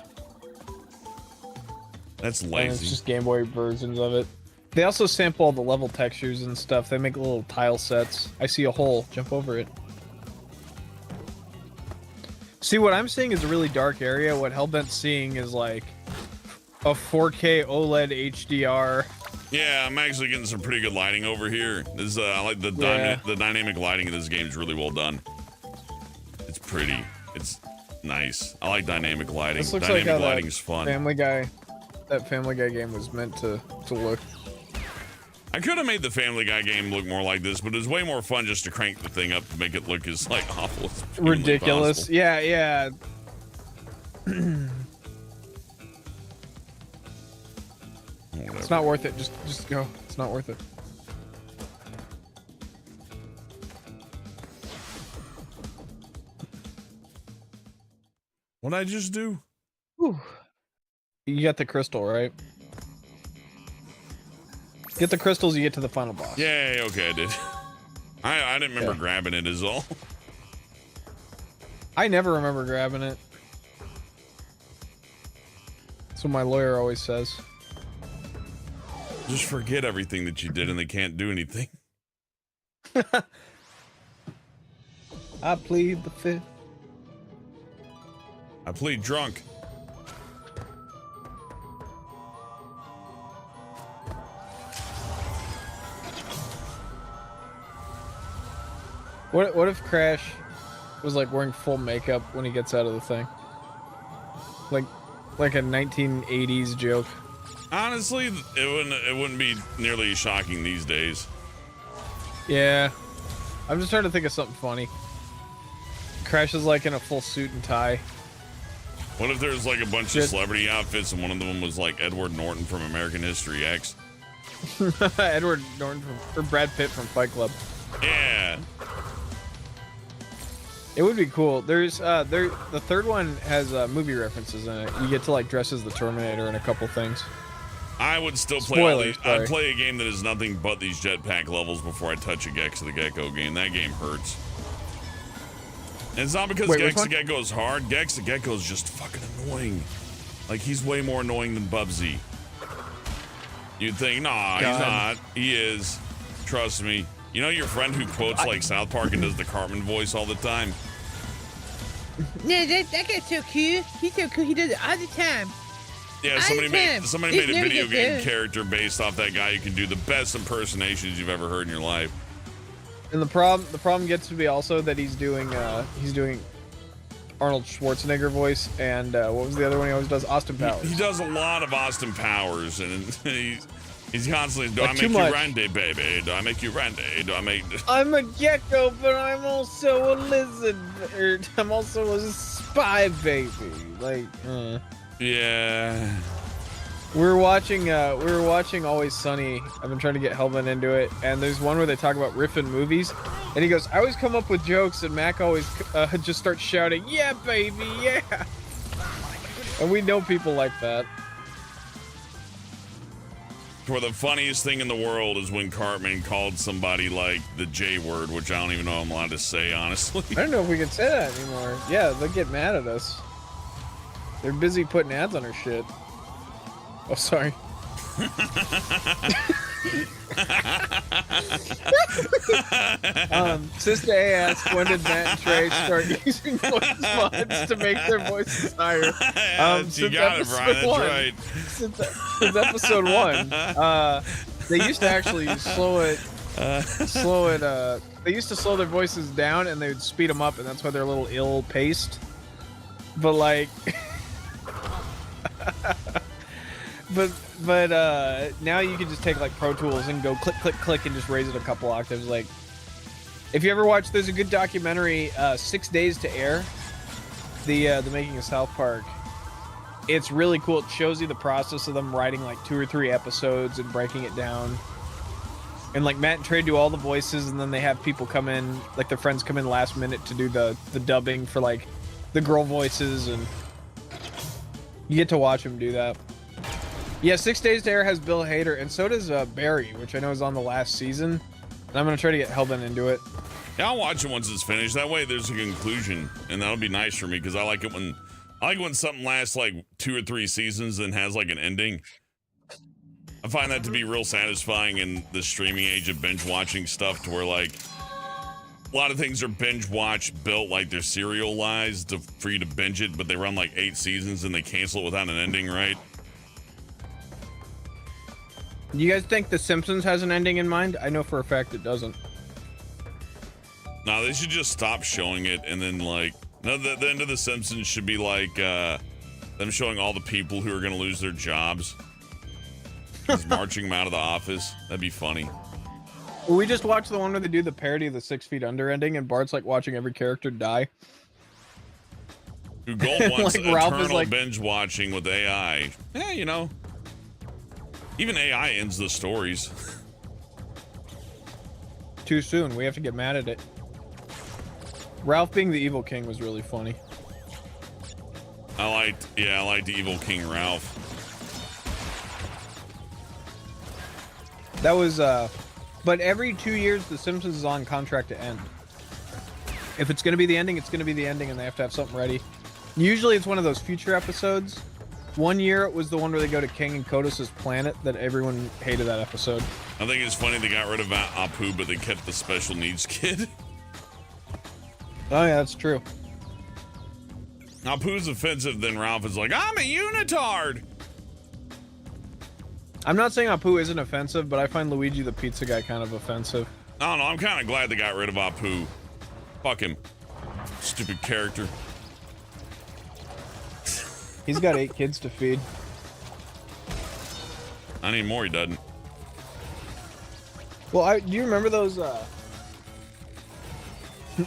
That's lazy. And it's just Game Boy versions of it. They also sample all the level textures and stuff. They make little tile sets. I see a hole. Jump over it. See, what I'm seeing is a really dark area. What Hellbent's seeing is like a 4K OLED HDR. Yeah, I'm actually getting some pretty good lighting over here. This I like the dynamic lighting of this game is really well done. It's pretty. It's nice. I like dynamic lighting. This looks dynamic like lighting is fun. That Family Guy game was meant to look. I could have made the Family Guy game look more like this, but it was way more fun just to crank the thing up to make it look as like awful as ridiculous. possible. Yeah. It's not worth it. Just go. It's not worth it. What'd I just do? Whew. You got the crystal, right? Get the crystals, you get to the final boss. Yeah, okay, I did. I didn't remember grabbing it is all. I never remember grabbing it. That's what my lawyer always says. Just forget everything that you did and they can't do anything. I plead the fifth. I plead drunk. What if Crash was like wearing full makeup when he gets out of the thing? Like a 1980s joke. Honestly, it wouldn't be nearly as shocking these days. Yeah. I'm just trying to think of something funny. Crash is like in a full suit and tie. What if there's like a bunch of celebrity outfits and one of them was like Edward Norton from American History X? Edward Norton or Brad Pitt from Fight Club. Yeah. It would be cool. There's the third one has movie references in it. You get to like dress as the Terminator and a couple things. I would still play I'd play a game that is nothing but these jetpack levels before I touch a Gex the Gecko game. That game hurts. And it's not because Gex the Gecko is hard. Gex the Gecko is just fucking annoying. Like, he's way more annoying than Bubsy. You'd think, nah, he's not. He is. Trust me. You know your friend who quotes like South Park and does the Cartman voice all the time? No, that guy's so cool. He's so cool. He does it all the time. Yeah, somebody made a video game character based off that guy who can do the best impersonations you've ever heard in your life. And the problem gets to be also that he's doing Arnold Schwarzenegger voice, and what was the other one he always does? Austin Powers. He does a lot of Austin Powers, and he's constantly, do I make you Randy, baby? Do I make you Randy? Do I make... I'm a gecko, but I'm also a lizard. I'm also a spy baby. Like, Yeah. We were watching Always Sunny. I've been trying to get Hellman into it, and there's one where they talk about riffing movies, and he goes, I always come up with jokes, and Mac always just starts shouting, yeah, baby, yeah. And we know people like that. Where the funniest thing in the world is when Cartman called somebody like the J word, which I don't even know I'm allowed to say, honestly. I don't know if we can say that anymore. Yeah, they'll get mad at us. They're busy putting ads on our shit. Oh, sorry. Sister A asked, when did Matt and Trey start using voice mods to make their voices higher? You got it, Bryan. That's right. Since episode 1, they used to actually slow it. They used to slow their voices down and they would speed them up, and that's why they're a little ill-paced. But like, but now you can just take like Pro Tools and go click, click, click, and just raise it a couple octaves. Like, if you ever watch, there's a good documentary, 6 Days to Air, the making of South Park. It's really cool. It shows you the process of them writing like 2 or 3 episodes and breaking it down. And like Matt and Trey do all the voices, and then they have people come in, like their friends come in last minute to do the dubbing for like the girl voices, and you get to watch them do that. Yeah, 6 Days to Air has Bill Hader, and so does Barry, which I know is on the last season. And I'm gonna try to get Hellbent into it. Yeah, I'll watch it once it's finished. That way there's a conclusion, and that'll be nice for me, because I like it when something lasts like 2 or 3 seasons and has like an ending. I find that to be real satisfying in the streaming age of binge watching stuff, to where like a lot of things are binge watch built like they're serialized for you to binge it, but they run like 8 seasons and they cancel it without an ending, right? Do you guys think The Simpsons has an ending in mind? I know for a fact it doesn't. No, they should just stop showing it, and then like, no, the end of The Simpsons should be like them showing all the people who are gonna lose their jobs. Just marching them out of the office. That'd be funny. Well, we just watched the one where they do the parody of the 6 Feet Under ending, and Bart's like watching every character die. Dude, Gold wants like eternal like binge watching with AI. Yeah, you know. Even AI ends the stories. Too soon. We have to get mad at it. Ralph being the Evil King was really funny. I liked Evil King Ralph. That was, but every 2 years, The Simpsons is on contract to end. If it's going to be the ending, it's going to be the ending, and they have to have something ready. Usually it's one of those future episodes. One year it was the one where they go to King and Kodis's planet that everyone hated that episode. I think it's funny they got rid of Apu, but they kept the special needs kid. Oh yeah, that's true. Apu's offensive, then Ralph is like, I'm a unitard! I'm not saying Apu isn't offensive, but I find Luigi the pizza guy kind of offensive. I don't know, I'm kind of glad they got rid of Apu. Fuck him. Stupid character. He's got 8 kids to feed. I need more, he doesn't. Well, do you remember those,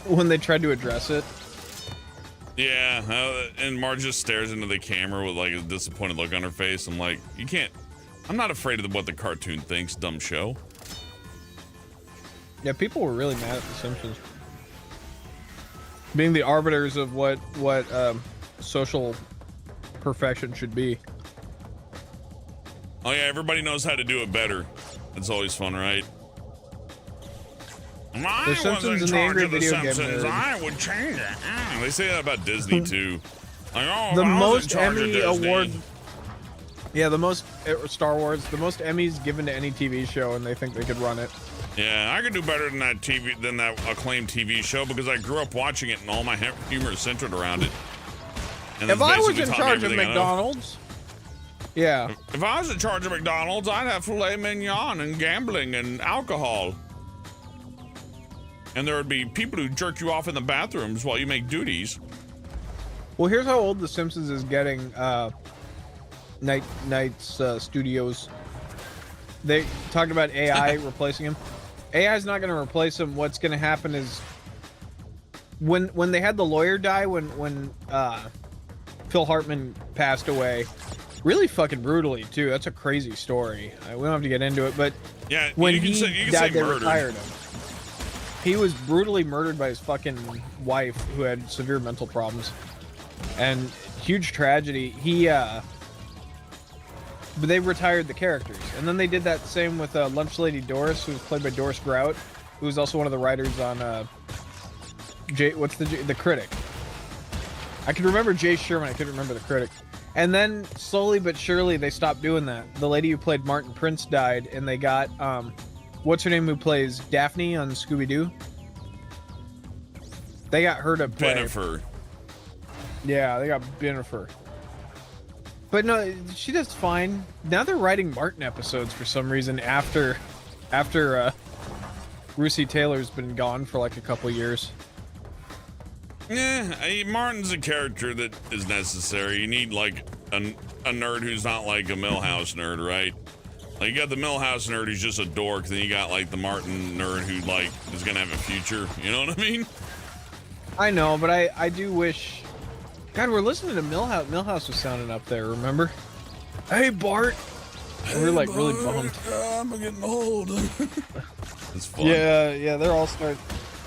when they tried to address it? Yeah, and Marge just stares into the camera with like a disappointed look on her face. I'm like, you can't. I'm not afraid of what the cartoon thinks, dumb show. Yeah, people were really mad at The Simpsons being the arbiters of what social perfection should be. Oh yeah, everybody knows how to do it better. It's always fun, right? The Simpsons and the Angry Video Game Nerd. I would change it. They say that about Disney too. Like, oh, the most Emmy award. Yeah, the most Star Wars, the most Emmys given to any TV show, and they think they could run it. Yeah, I could do better than that acclaimed TV show because I grew up watching it and all my humor is centered around it. And if I was in charge of McDonald's, yeah. If I was in charge of McDonald's, I'd have filet mignon and gambling and alcohol. And there would be people who jerk you off in the bathrooms while you make duties. Well, here's how old The Simpsons is getting. Night's Studios. They talked about AI replacing him. AI is not going to replace him. What's going to happen is when they had the lawyer die, when Phil Hartman passed away, really fucking brutally too. That's a crazy story. We don't have to get into it, but yeah, when he died, they retired him. He was brutally murdered by his fucking wife, who had severe mental problems, and huge tragedy. But they retired the characters, and then they did that same with Lunch Lady Doris, who was played by Doris Grout, who was also one of the writers on the Critic. I could remember Jay Sherman, I couldn't remember the Critic. And then slowly but surely they stopped doing that. The lady who played Martin Prince died, and they got what's her name, who plays Daphne on Scooby-Doo? They got her to play. Bennifer. Yeah, they got Bennifer. But no, she does fine. Now they're writing Martin episodes for some reason after Russi Taylor's been gone for like a couple years. Yeah, Martin's a character that is necessary. You need like a nerd who's not like a Millhouse nerd, right? Like you got the Millhouse nerd who's just a dork, then you got like the Martin nerd who like is gonna have a future. You know what I mean? I know, but I do wish. God, we're listening to Millhouse. Millhouse was sounding up there, remember? Hey, Bart! And we're like really bummed. I'm getting old. It's fun. Yeah, they're all start.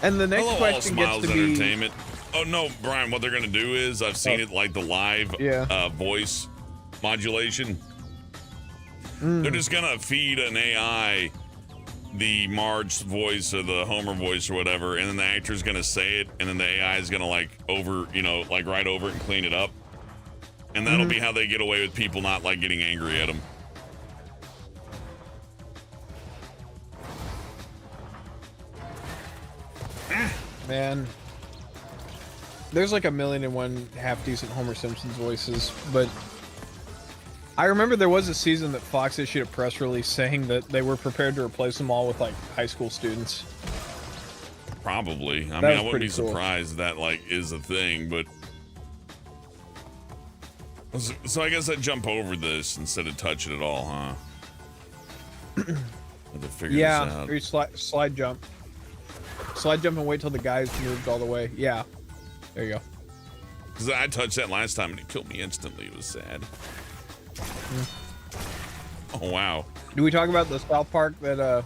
And the next question gets to be entertainment. Oh no, Brian, what they're gonna do is I've seen it like the live voice modulation. They're just gonna feed an AI the Marge voice or the Homer voice or whatever, and then the actor's gonna say it, and then the AI is gonna like write over it and clean it up, and that'll be how they get away with people not like getting angry at them. Man, there's like 1,000,001 half-decent Homer Simpson's voices, but I remember there was a season that Fox issued a press release saying that they were prepared to replace them all with like high school students. Probably. I mean, I wouldn't be surprised that like is a thing, but so I guess I'd jump over this instead of touch it at all, huh? Have to figure this out. Or you slide jump. Slide jump and wait till the guy's moved all the way. Yeah. There you go. Because I touched that last time and it killed me instantly. It was sad. Oh, wow. Do we talk about the South Park that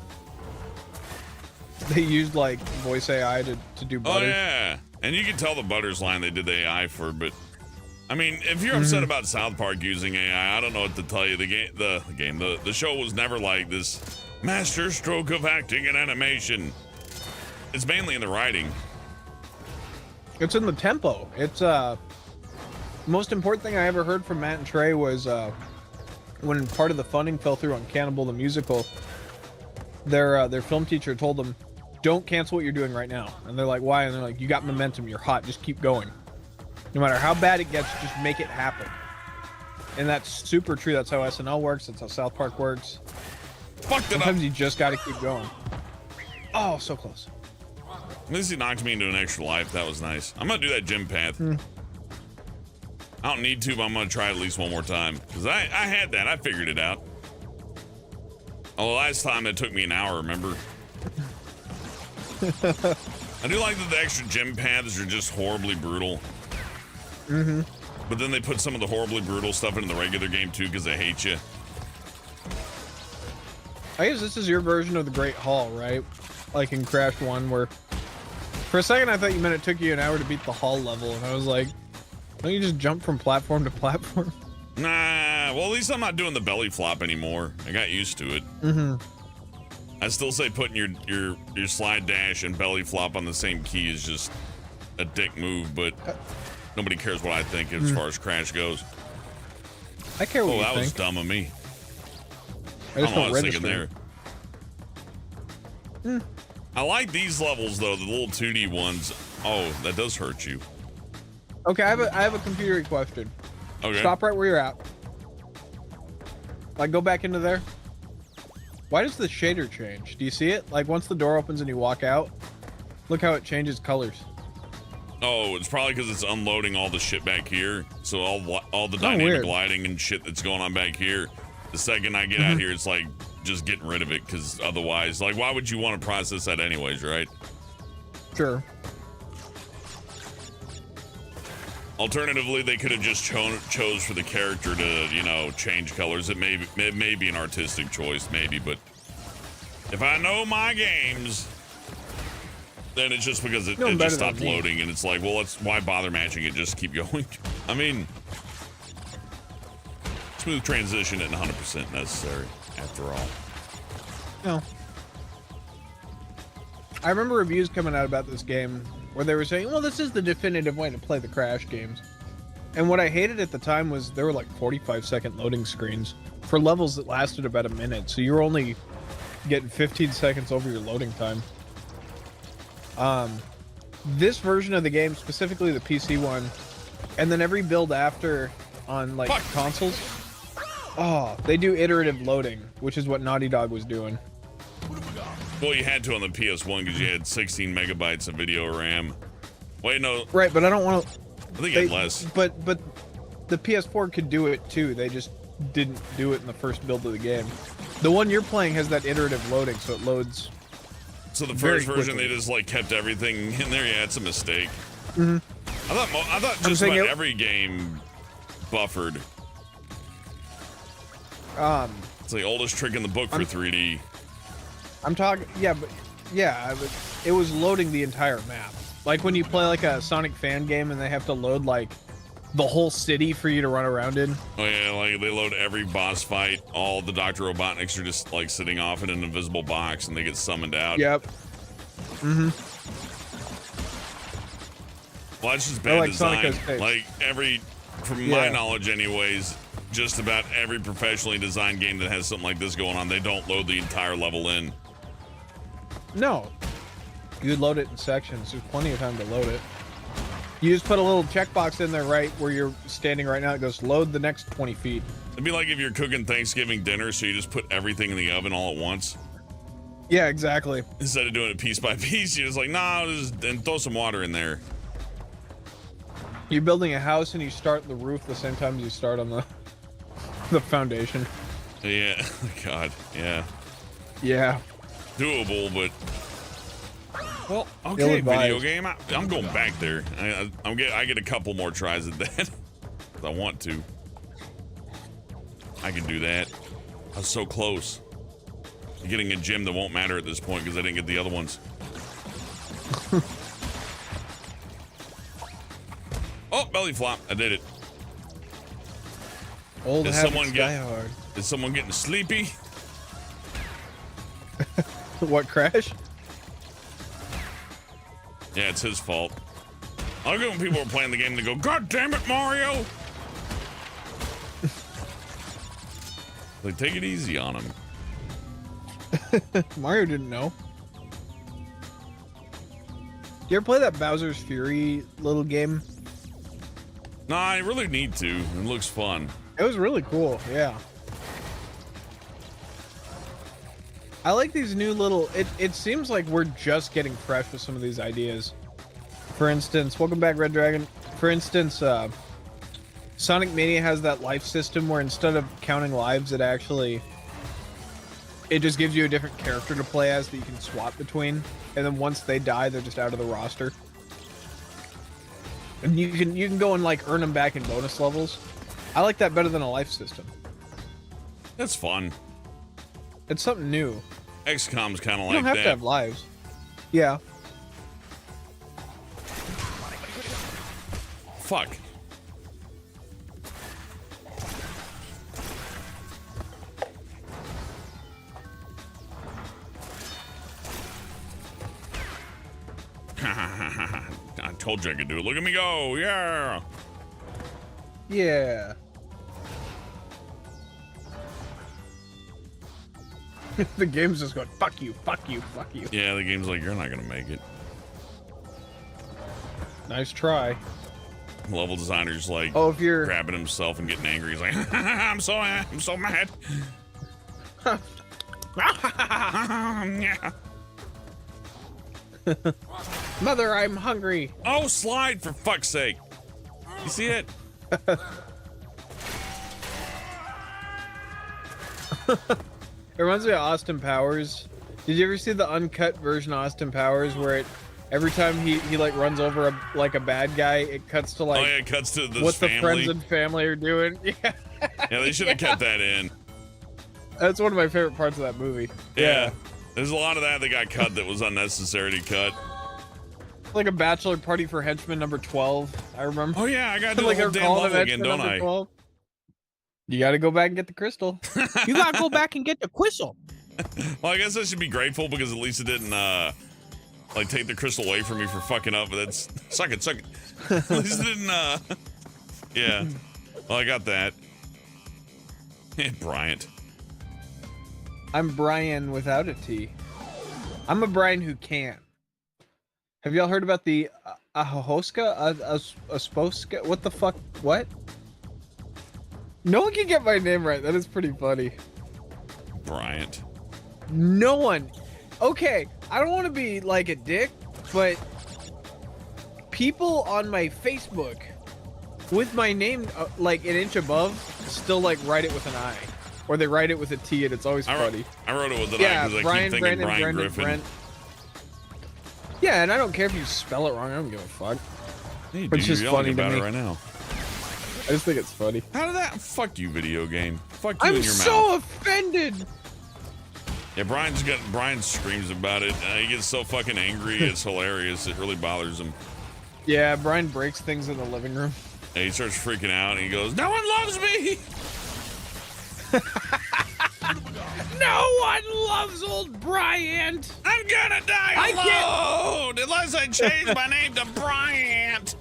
they used like voice AI to do Butters? Oh, yeah. And you can tell the Butters line they did the AI for, but I mean, if you're upset about South Park using AI, I don't know what to tell you. The show was never like this master stroke of acting and animation. It's mainly in the writing. It's in the tempo. It's most important thing I ever heard from Matt and Trey was when part of the funding fell through on Cannibal the Musical. Their film teacher told them, "Don't cancel what you're doing right now." And they're like, "Why?" And they're like, "You got momentum. You're hot. Just keep going. No matter how bad it gets, just make it happen." And that's super true. That's how SNL works. That's how South Park works. Sometimes you just got to keep going. Oh, so close. At least he knocked me into an extra life. That was nice. I'm gonna do that gym path. I don't need to, but I'm gonna try it at least one more time. Because I had that. I figured it out. Oh, last time it took me an hour, remember? I do like that the extra gym paths are just horribly brutal. Mm-hmm. But then they put some of the horribly brutal stuff into the regular game too because they hate you. I guess this is your version of the Great Hall, right? Like in Crash 1, where for a second I thought you meant it took you an hour to beat the hall level, and I was like, don't you just jump from platform to platform? Nah, well, at least I'm not doing the belly flop anymore. I got used to it. Mm-hmm. I still say putting your slide dash and belly flop on the same key is just a dick move, but nobody cares what I think as far as Crash goes. I care what you think. Oh, that was dumb of me. I just don't know what I was register. thinking there. I like these levels though, the little 2D ones. Oh, that does hurt you. Okay, I have a computer question. Okay. Stop right where you're at. Like, go back into there. Why does the shader change? Do you see it? Like, once the door opens and you walk out, look how it changes colors. Oh, it's probably because it's unloading all the shit back here. So all the dynamic gliding and shit that's going on back here. The second I get out here, it's like just getting rid of it, because otherwise, like, why would you want to process that anyways, right? Sure. Alternatively, they could have just chose for the character to, you know, change colors. It may be an artistic choice, maybe, but if I know my games, then it's just because it just stopped loading, and it's like, well, why bother matching it? Just keep going. I mean, smooth transition isn't 100% necessary, after all. No. I remember reviews coming out about this game where they were saying, well, this is the definitive way to play the Crash games. And what I hated at the time was there were like 45-second loading screens for levels that lasted about a minute. So you're only getting 15 seconds over your loading time. This version of the game, specifically the PC one, and then every build after on like consoles, they do iterative loading, which is what Naughty Dog was doing. Well, you had to on the PS1 because you had 16 megabytes of video RAM. Wait, no. Right, but I don't want to. I think you had less. But the PS4 could do it too. They just didn't do it in the first build of the game. The one you're playing has that iterative loading, so it loads. So the first version, they just like kept everything in there. Yeah, it's a mistake. Mm-hmm. I thought just about every game buffered. It's the oldest trick in the book for 3D. I'm talking, it was loading the entire map. Like when you play like a Sonic fan game and they have to load like the whole city for you to run around in. Oh yeah, like they load every boss fight. All the Dr. Robotniks are just like sitting off in an invisible box and they get summoned out. Yep. Mm-hmm. Well, that's just bad design. Like from my knowledge anyways, just about every professionally designed game that has something like this going on, they don't load the entire level in. No. You would load it in sections. There's plenty of time to load it. You just put a little checkbox in there right where you're standing right now. It goes, load the next 20 feet. It'd be like if you're cooking Thanksgiving dinner, so you just put everything in the oven all at once. Yeah, exactly. Instead of doing it piece by piece, you're just like, nah, and throw some water in there. You're building a house and you start the roof the same time as you start on the foundation. Yeah, God, yeah. Yeah. Doable, but well, okay, video game. I'm going back there. I get a couple more tries at that. If I want to. I can do that. I was so close. I'm getting a gym that won't matter at this point because I didn't get the other ones. Oh, belly flop! I did it. Old habits die hard. Is someone getting sleepy? What, Crash? Yeah, it's his fault. I like it when people are playing the game and they go, God damn it, Mario! Like, take it easy on him. Mario didn't know. You ever play that Bowser's Fury little game? Nah, I really need to. It looks fun. It was really cool, yeah. I like these new little... It seems like we're just getting fresh with some of these ideas. For instance, welcome back, Red Dragon. For instance, Sonic Mania has that life system where instead of counting lives, it just gives you a different character to play as that you can swap between. And then once they die, they're just out of the roster. And you can go and like earn them back in bonus levels. I like that better than a life system. That's fun. It's something new. XCOM's kind of like that. You don't have to have lives. Yeah. Fuck. I told you I could do it. Look at me go. Yeah. Yeah. The game's just going, fuck you, fuck you, fuck you. Yeah, the game's like, you're not going to make it. Nice try. Level designer's like, oh, if you're grabbing himself and getting angry. He's like, I'm so mad. Yeah. Mother, I'm hungry. Oh, slide for fuck's sake. You see it? It reminds me of Austin Powers. Did you ever see the uncut version of Austin Powers where every time he like runs over a bad guy, it cuts to like, oh yeah, it cuts to this what family. the friends and family are doing? Yeah. Yeah, they should have kept that in. That's one of my favorite parts of that movie. Yeah. There's a lot of that got cut that was unnecessary to cut. Like a bachelor party for henchmen number 12, I remember. Oh yeah, I gotta do like the whole damn level again, don't I? 12. You gotta go back and get the crystal. You gotta go back and get the crystal. Well, I guess I should be grateful because at least it didn't like take the crystal away from me for fucking up, but that's suck it. At least it didn't yeah. Well, I got that. Hey, Bryant. I'm Bryan without a T. I'm a Bryan who can. Have y'all heard about the Ahoska? Asposka? What the fuck? What? No one can get my name right. That is pretty funny. Bryant. No one. Okay, I don't want to be like a dick, but people on my Facebook with my name like an inch above still like write it with an I. Or they write it with a T and it's always funny. I wrote it with an I because I keep thinking Brian Griffin. Brent. Yeah, and I don't care if you spell it wrong. I don't give a fuck. Hey, dude, It's just you're funny yelling to about me. it right now. I just think it's funny. How did that? Fuck you, video game. Fuck you I'm in your so mouth. offended. Yeah, Brian screams about it. He gets so fucking angry. It's hilarious. It really bothers him. Yeah, Brian breaks things in the living room. And he starts freaking out and he goes, "No one loves me." No one loves old Bryant. I'm gonna die alone unless I change my name to Bryant.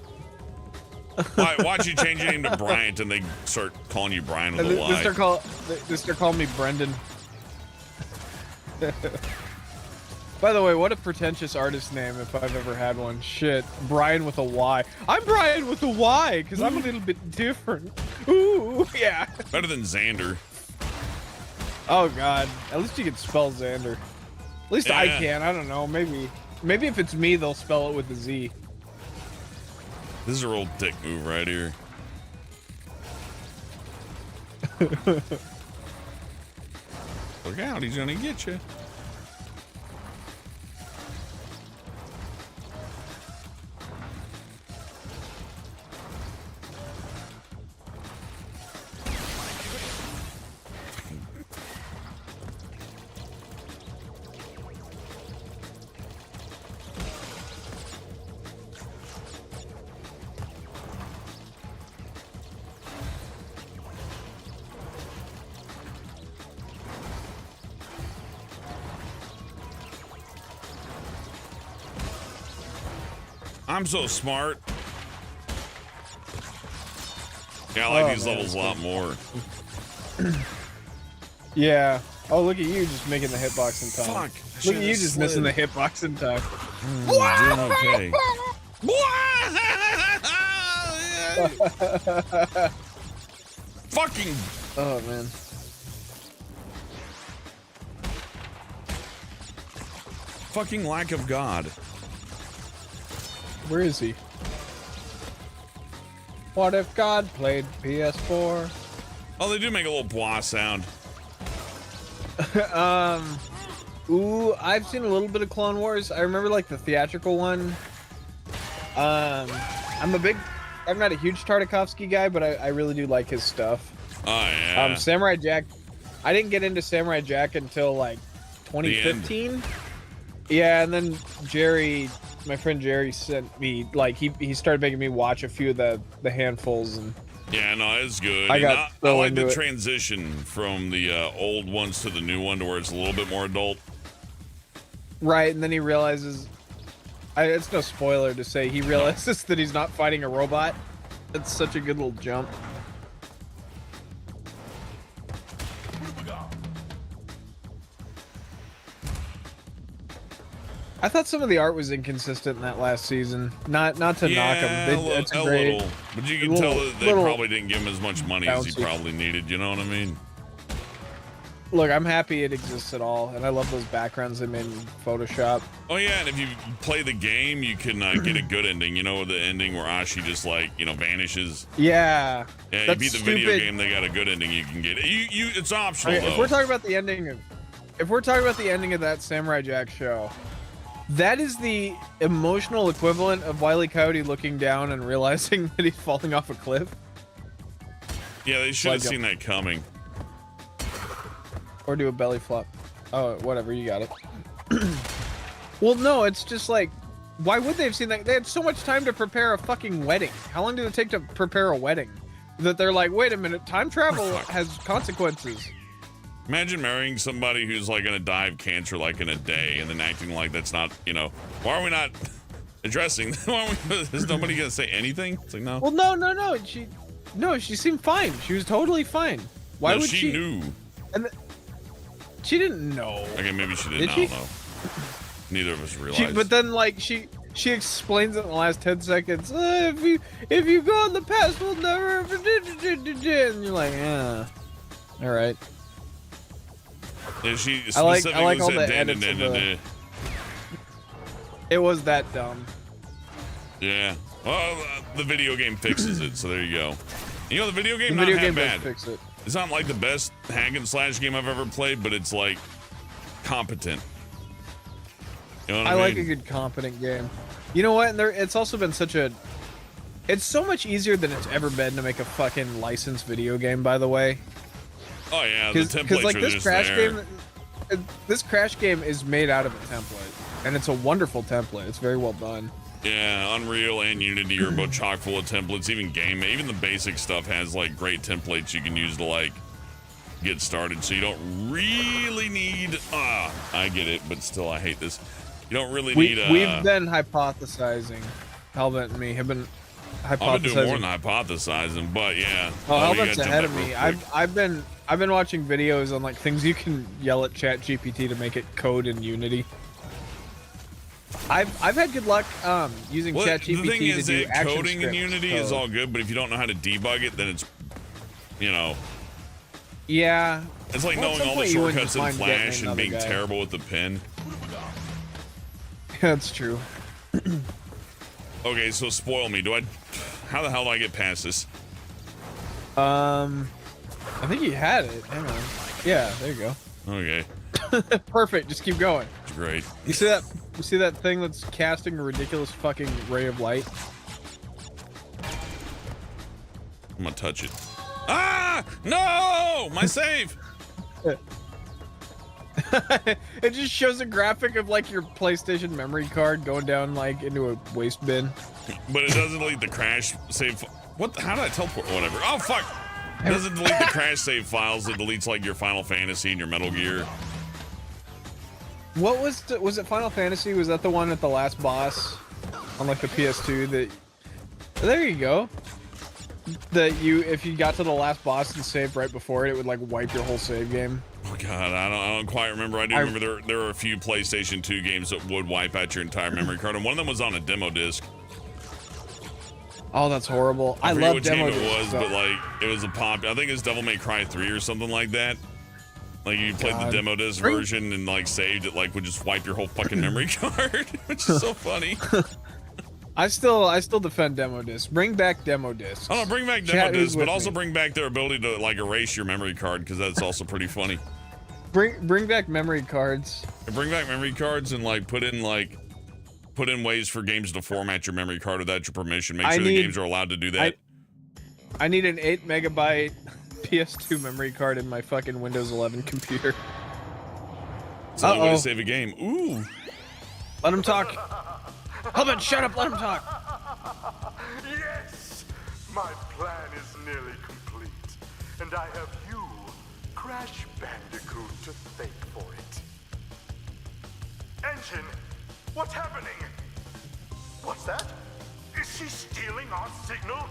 Watch you change your name to Bryant and they start calling you Brian with a They Y. start calling me Brendan. By the way, what a pretentious artist name if I've ever had one. Shit, Bryan with a Y. I'm Bryan with a Y because I'm a little bit different. Ooh, yeah. Better than Xander. Oh god, at least you can spell Xander. At least I can. I don't know. Maybe if it's me, they'll spell it with a Z. This is a real dick move right here. Look out, he's gonna get you. I'm so smart. Yeah, I like these levels a lot more. Yeah. Oh, look at you just making the hitbox in time. Fuck. Look at you just missing the hitbox in time. Doing okay. Fucking. Oh man. Fucking lack of God. Where is he? What if God played PS4? Oh, they do make a little blah sound. Ooh, I've seen a little bit of Clone Wars. I remember like the theatrical one. I'm not a huge Tartakovsky guy, but I really do like his stuff. Oh yeah. Samurai Jack. I didn't get into Samurai Jack until like 2015. Yeah, and then my friend Jerry sent me, like, he started making me watch a few of the handfuls, and yeah, no, it's good. I like the transition from the old ones to the new one to where it's a little bit more adult. Right, and then he realizes, it's no spoiler to say, he realizes that he's not fighting a robot. It's such a good little jump. I thought some of the art was inconsistent in that last season. Not to knock him. It's a little, but you can tell that they probably didn't give him as much money as he probably needed. You know what I mean? Look, I'm happy it exists at all, and I love those backgrounds they made in Photoshop. Oh yeah, and if you play the game, you can get a good ending. You know, the ending where Ashi just vanishes. Yeah. Yeah, you beat the video game, they got a good ending you can get. It's optional. Okay, though. if we're talking about the ending of that Samurai Jack show, that is the emotional equivalent of Wile E. Coyote looking down and realizing that he's falling off a cliff. Yeah, they should have seen that coming. Or do a belly flop. Oh, whatever, you got it. Well, no, it's just like, why would they have seen that? They had so much time to prepare a fucking wedding. How long did it take to prepare a wedding? That they're like, wait a minute, time travel has consequences. Imagine marrying somebody who's like gonna die of cancer like in a day and then acting like that's not, why are we not addressing? Is nobody gonna say anything? It's like, no. Well, no. She seemed fine. She was totally fine. Why would she? She knew. And she didn't know. Okay, maybe she didn't. I don't know. Neither of us realized. But then, like, she explains it in the last 10 seconds. If you go in the past, we'll never. And you're like, yeah, all right. Yeah, she I like all said, the edits. It was that dumb. Yeah. Well, the video game fixes it, so there you go. You know, the video game does not bad. fix it. It's not like the best hack and slash game I've ever played, but it's like competent. You know what I mean? like a good competent game. You know what? And it's also been it's so much easier than it's ever been to make a fucking licensed video game, by the way. Oh yeah, the templates like are this just Crash there. game, this Crash game is made out of a template, and it's a wonderful template. It's very well done. Yeah, Unreal and Unity are both chock full of templates. Even the basic stuff has like great templates you can use to like get started. So you don't really need. I get it, but still, I hate this. You don't really need. We've been hypothesizing. Helmet and me have been hypothesizing. I've been doing more than hypothesizing, but yeah. Helmet's ahead of me. I've been watching videos on like things you can yell at ChatGPT to make it code in Unity. I've had good luck using ChatGPT the thing is to do that action coding in Unity is all good, but if you don't know how to debug it, then it's, Yeah. It's like knowing all the shortcuts in Flash and being terrible with the pen. That's true. Okay, so spoil me. How the hell do I get past this? I think you had it. Hang on. Yeah, there you go. Okay. Perfect. Just keep going. Great. You see that thing that's casting a ridiculous fucking ray of light? I'm gonna touch it. Ah! No! My save! It just shows a graphic of like your PlayStation memory card going down like into a waste bin. But it doesn't delete the crash save. What? How did I teleport? Whatever. Oh fuck! It doesn't delete the crash save files. It deletes like your Final Fantasy and your Metal Gear. What was it Final Fantasy? Was that the one at the last boss on like the PS2 that? There you go. That if you got to the last boss and saved right before it would like wipe your whole save game. Oh god, I don't quite remember. I do remember there were a few PlayStation 2 games that would wipe out your entire memory card, and one of them was on a demo disc. Oh, that's horrible. I love demo discs. It was, but like it was a pop. I think it's Devil May Cry 3 or something like that. Like you played the demo disc version and like saved it, like would just wipe your whole fucking memory card, which is so funny. I still defend demo discs. Bring back demo discs. Oh, no, bring back demo discs, but also bring back their ability to like erase your memory card because that's also pretty funny. Bring back memory cards. Bring back memory cards and like put in like put in ways for games to format your memory card without your permission. Make sure the games are allowed to do that. I need an 8 megabyte PS2 memory card in my fucking Windows 11 computer. It's the only way to save a game. Ooh. Let him talk. Hellman, shut up. Let him talk. Yes! My plan is nearly complete. And I have you, Crash Bandicoot, to thank for it. Engine, what's happening? What's that? Is she stealing our signal?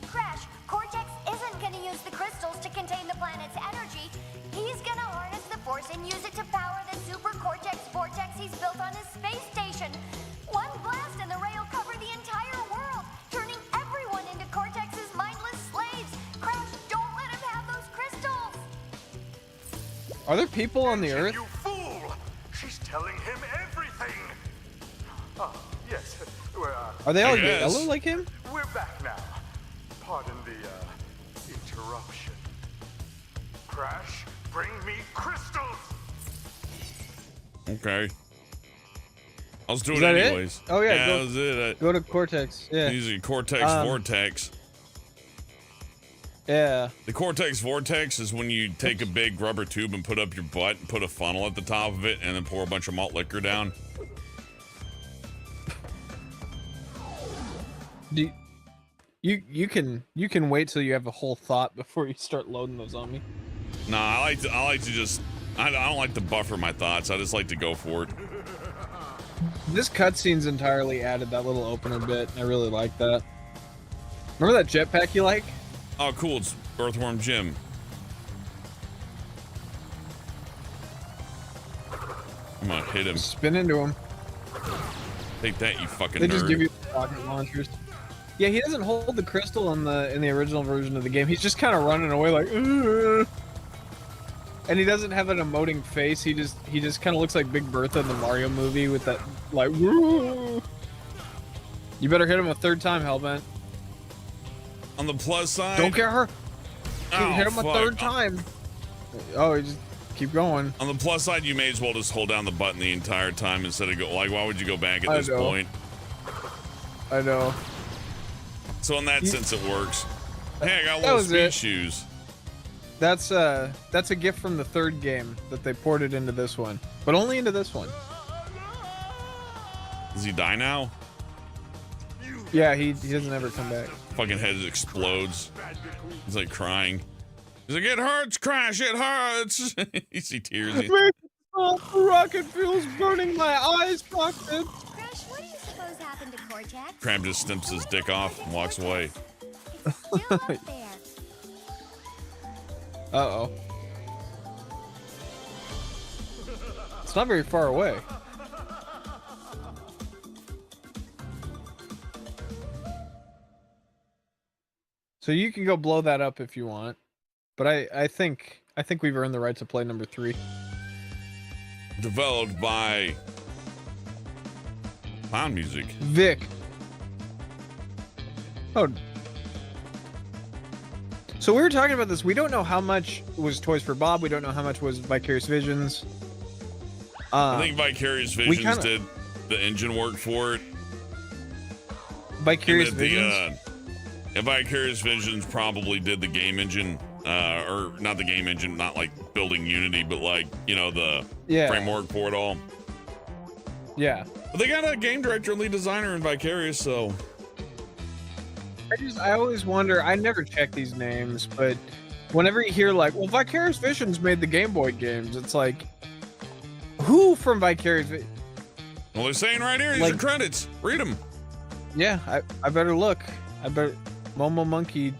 Crash, Cortex isn't gonna use the crystals to contain the planet's energy. He's gonna harness the force and use it to power the super Cortex vortex he's built on his space station. One blast and the ray will cover the entire world, turning everyone into Cortex's mindless slaves. Crash, don't let him have those crystals! Are there people on the Earth? You fool! She's telling him everything! Ah, yes. Are they all yellow like him? We're back now. Pardon the, interruption. Crash, bring me crystals! Okay. I'll just do it that anyways. It? Oh, yeah. Yeah, that was it. Go to Cortex. Yeah. Using Cortex Vortex. Yeah. The Cortex Vortex is when you take a big rubber tube and put up your butt and put a funnel at the top of it and then pour a bunch of malt liquor down. You can wait till you have a whole thought before you start loading those on me. Nah, I like to just I don't like to buffer my thoughts. I just like to go for it. This cutscene's entirely added that little opener bit. I really like that. Remember that jetpack you like? Oh, cool. It's Earthworm Jim. I'm gonna hit him. Spin into him. Take that, you fucking They nerd. just give you rocket launchers. Yeah, he doesn't hold the crystal in the original version of the game. He's just kind of running away like, ugh. And he doesn't have an emoting face. He just kind of looks like Big Bertha in the Mario movie with that like. Woo. You better hit him a third time, Hellbent. On the plus side. Don't get her. Oh, hit him a third time. Oh, he just keep going. On the plus side, you may as well just hold down the button the entire time instead of go. Like, why would you go back at this point? I know. So in that sense, it works. Hey, I got little speed shoes. That's a gift from the third game that they ported into this one, but only into this one. Does he die now? Yeah, he doesn't ever come back. Fucking head explodes. He's like crying. He's like, it hurts, Crash, it hurts. You see tears. The rocket fuel's burning my eyes, Rocket. Crash, what do you suppose happened to Cortex? Cram just snips his dick off and walks away. It's still up there. Uh-oh. It's not very far away. So you can go blow that up if you want. But I think we've earned the right to play number 3. Developed by Clown Music. Vic. Oh. So we were talking about this. We don't know how much was Toys for Bob. We don't know how much was Vicarious Visions. I think Vicarious Visions did the engine work for it. Vicarious Visions? And Vicarious Visions probably did the game engine. Or not the game engine, not like building Unity, but like, you know, the framework for it all. Yeah. But they got a game director and lead designer in Vicarious, so... I always wonder, I never check these names, but whenever you hear like, well, Vicarious Visions made the Game Boy games, it's like, who from Vicarious Visions? Well, they're saying right here, these are credits. Read them. Yeah, I better look. I better... Momo Monkey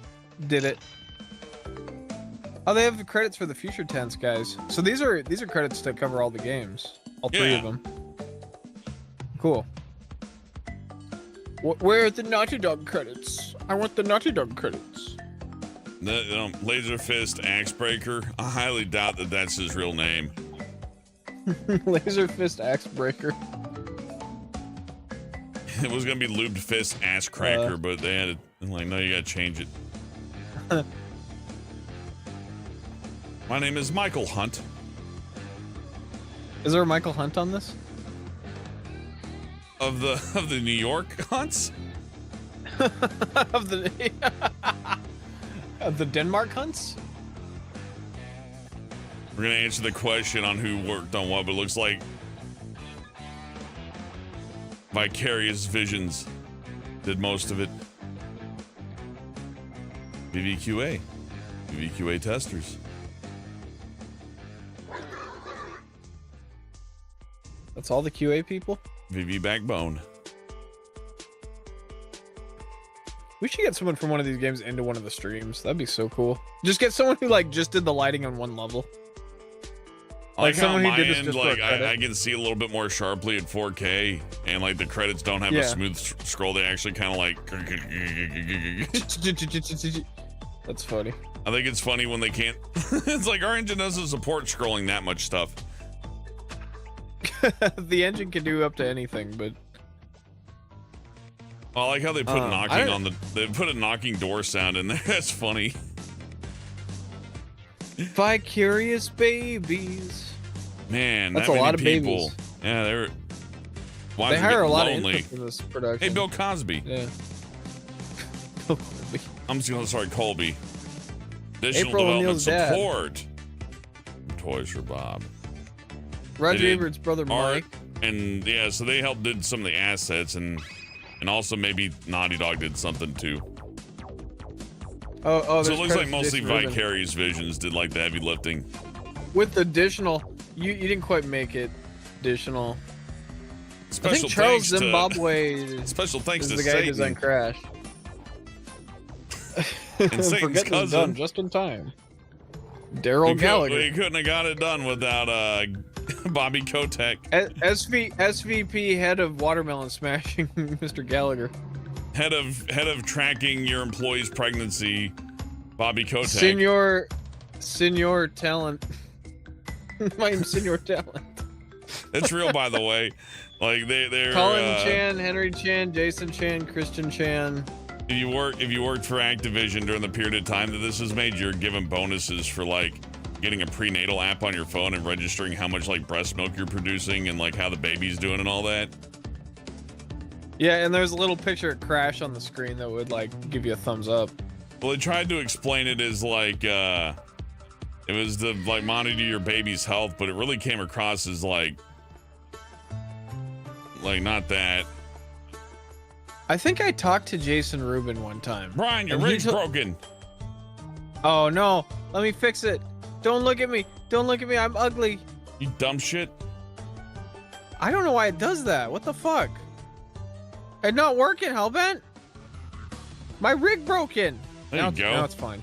did it. Oh, they have the credits for the Future Tense guys. So these are credits to cover all the games. All 3 of them. Cool. Where are the Naughty Dog credits? I want the Naughty Dog credits. Laser Fist Axe Breaker. I highly doubt that that's his real name. Laser Fist Axe Breaker. It was gonna be Lubed Fist Ass Cracker, but they had to, like, no, you gotta change it. My name is Michael Hunt. Is there a Michael Hunt on this? of the New York hunts? of the Denmark hunts? We're gonna answer the question on who worked on what, but it looks like Vicarious Visions did most of it. VVQA testers. That's all the QA people? VV Backbone. We should get someone from one of these games into one of the streams. That'd be so cool. Just get someone who like just did the lighting on one level. Like someone who did this just like I can see a little bit more sharply at 4K, and like the credits don't have a smooth scroll. They actually kind of like. That's funny. I think it's funny when they can't. It's like our engine doesn't support scrolling that much stuff. The engine can do up to anything, but. I like how they put knocking on the. They put a knocking door sound in there. That's funny. Vicarious babies. Man, that's that a many lot of people. babies. Yeah, they're. They hire a lot lonely. of in this production. Hey, Bill Cosby. Yeah. Bill Cosby. I'm just gonna sorry, Colby. Additional April development O'Neil's dad. support. Toys for Bob. Roger Ebert's brother Mike. And yeah, so they helped did some of the assets, and also maybe Naughty Dog did something too. Oh, so it looks like mostly Vicarious Visions did like the heavy lifting. With additional, you didn't quite make it additional. Special I think Charles thanks Zimbabwe. Special thanks is to the guy Satan. who designed Crash. And Satan's cousin, done just in time. Daryl Gallagher. We couldn't have got it done without Bobby Kotick. SVP head of watermelon smashing, Mr. Gallagher. Head of tracking your employee's pregnancy, Bobby Kotick. Senior talent. My name's Senior Talent. It's real, by the way. Like they're Colin Chan, Henry Chan, Jason Chan, Christian Chan. If you worked for Activision during the period of time that this was made, you're given bonuses for like getting a prenatal app on your phone and registering how much like breast milk you're producing and like how the baby's doing and all that. Yeah, and there's a little picture of Crash on the screen that would like give you a thumbs up. Well, they tried to explain it as like it was to like monitor your baby's health, but it really came across as like not that. I think I talked to Jason Rubin one time. Bryan, your rig's broken. Oh no, let me fix it. Don't look at me. Don't look at me. I'm ugly. You dumb shit. I don't know why it does that. What the fuck? It's not working, Hellbent. My rig broken. There you go. Now it's fine.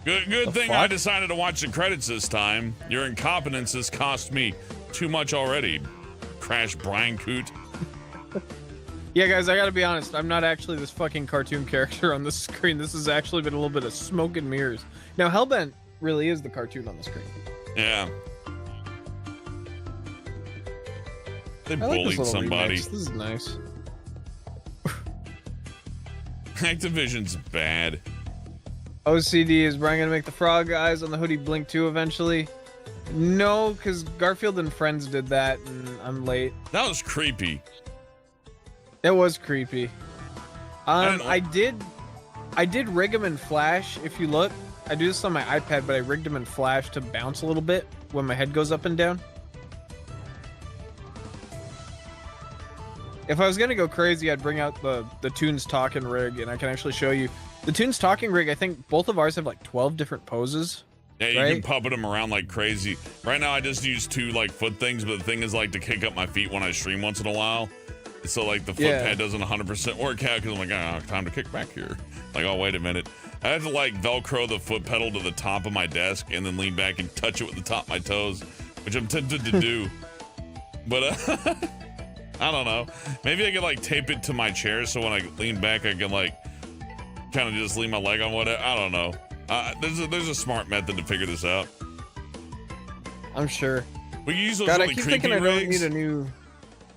Good thing I decided to watch the credits this time. Your incompetence has cost me too much already. Crash Bryan Coot. Yeah, guys, I gotta be honest. I'm not actually this fucking cartoon character on the screen. This has actually been a little bit of smoke and mirrors. Now, Hellbent really is the cartoon on the screen. Yeah. They bullied somebody. Remix. This is nice. Activision's bad. OCD, is Bryan gonna make the frog eyes on the hoodie blink too eventually? No, because Garfield and Friends did that, and I'm late. That was creepy. It was creepy. I did rig them in Flash. If you look, I do this on my iPad, but I rigged them in Flash to bounce a little bit when my head goes up and down. If I was gonna go crazy, I'd bring out the Toons Talking rig, and I can actually show you. The Toons Talking rig, I think both of ours have like 12 different poses. Yeah, you can puppet them around like crazy. Right now, I just use 2 like foot things, but the thing is like to kick up my feet when I stream once in a while. So like the foot pad doesn't 100% work out because I'm like, time to kick back here. Like, oh, wait a minute. I have to like Velcro the foot pedal to the top of my desk and then lean back and touch it with the top of my toes, which I'm tempted to do. But I don't know. Maybe I could like tape it to my chair so when I lean back, I can like kind of just lean my leg on whatever. I don't know. There's a smart method to figure this out. I'm sure. We can use those God, really I keep creepy thinking rigs. I don't need a new...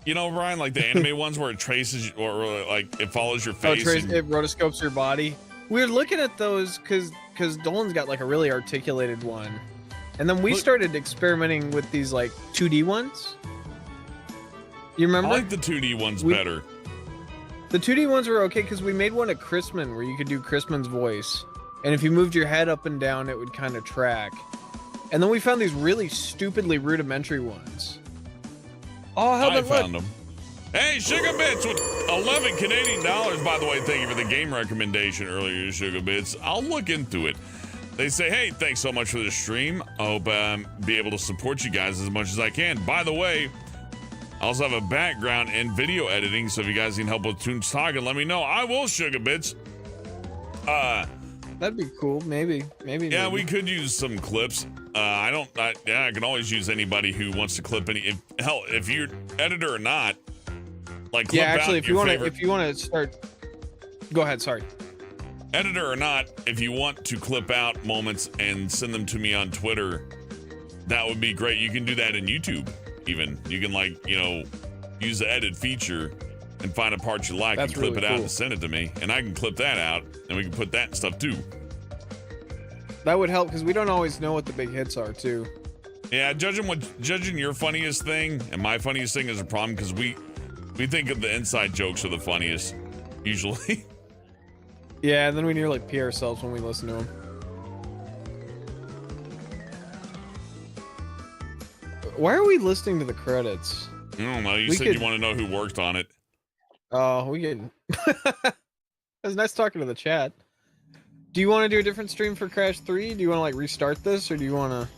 You know, Bryan, like the anime ones where it traces or like it follows your face. It rotoscopes your body. We were looking at those because Dolan's got like a really articulated one, and then we started experimenting with these like 2D ones. You remember? I like the 2D ones better. The 2D ones were okay because we made one at Chrisman where you could do Chrisman's voice. And if you moved your head up and down, it would kind of track. And then we found these really stupidly rudimentary ones. Oh, I found them. Hey, Sugar Bits with 11 Canadian dollars, by the way. Thank you for the game recommendation earlier, Sugar Bits. I'll look into it. They say, hey, thanks so much for the stream. I hope be able to support you guys as much as I can. By the way, I also have a background in video editing, so if you guys need help with Toon's Talking, let me know. I will, Sugar Bits. That'd be cool. Maybe. Yeah, we could use some clips. I can always use anybody who wants to clip any. If you're editor or not, like clip actually, out if you want to start, go ahead. Sorry. Editor or not, if you want to clip out moments and send them to me on Twitter, that would be great. You can do that in YouTube. Even you can use the edit feature and find a part you like and clip really it out cool. and send it to me, and I can clip that out and we can put that and stuff too. That would help because we don't always know what the big hits are too. Yeah, judging your funniest thing and my funniest thing is a problem because we think of the inside jokes are the funniest usually. Yeah, and then we nearly pee ourselves when we listen to them. Why are we listening to the credits? I don't know. You said you want to know who worked on it. Oh, we get. It was nice talking to the chat. Do you want to do a different stream for Crash 3? Do you want to restart this, or do you want to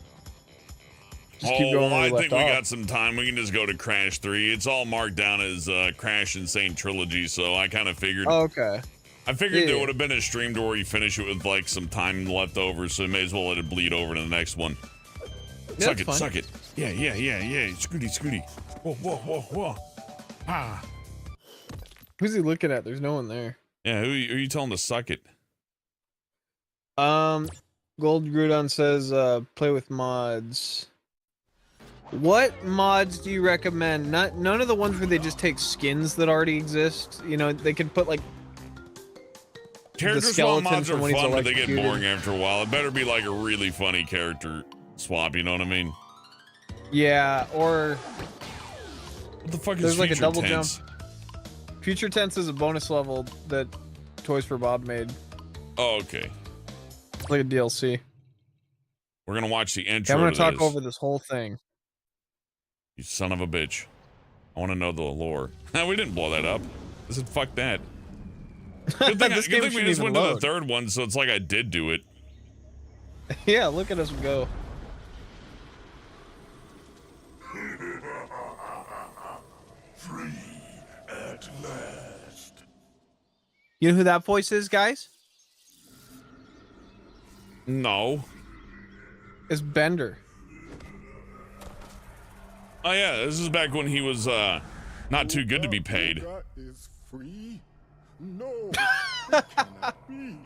just keep going? I think we got some time. We can just go to Crash 3. It's all marked down as Crash and Sane Trilogy, so I kind of figured. Oh, okay. I figured there would have been a stream to where you finish it with some time left over, so you may as well let it bleed over to the next one. Yeah, suck it. Yeah. Scooty. Whoa. Ah. Who's he looking at? There's no one there. Yeah, who are you telling to suck it? Gold Grudon says, play with mods. What mods do you recommend? None of the ones where they just take skins that already exist. They could put Character swap mods are fun, but they get boring after a while. It better be like a really funny character swap, you know what I mean? Yeah, or what the fuck is there's like a double Tense? jump. Future Tense is a bonus level that Toys for Bob made. Oh, okay. It's like a DLC. We're gonna watch the intro. I'm gonna talk over this whole thing. You son of a bitch. I want to know the lore. We didn't blow that up. I said, fuck that. Good thing we just went to the third one, so it's like I did do it. Yeah, look at us go. Free at last. You know who that voice is, guys? No. It's Bender. Oh yeah, this is back when he was not too good to be paid. Is free? No, it cannot be.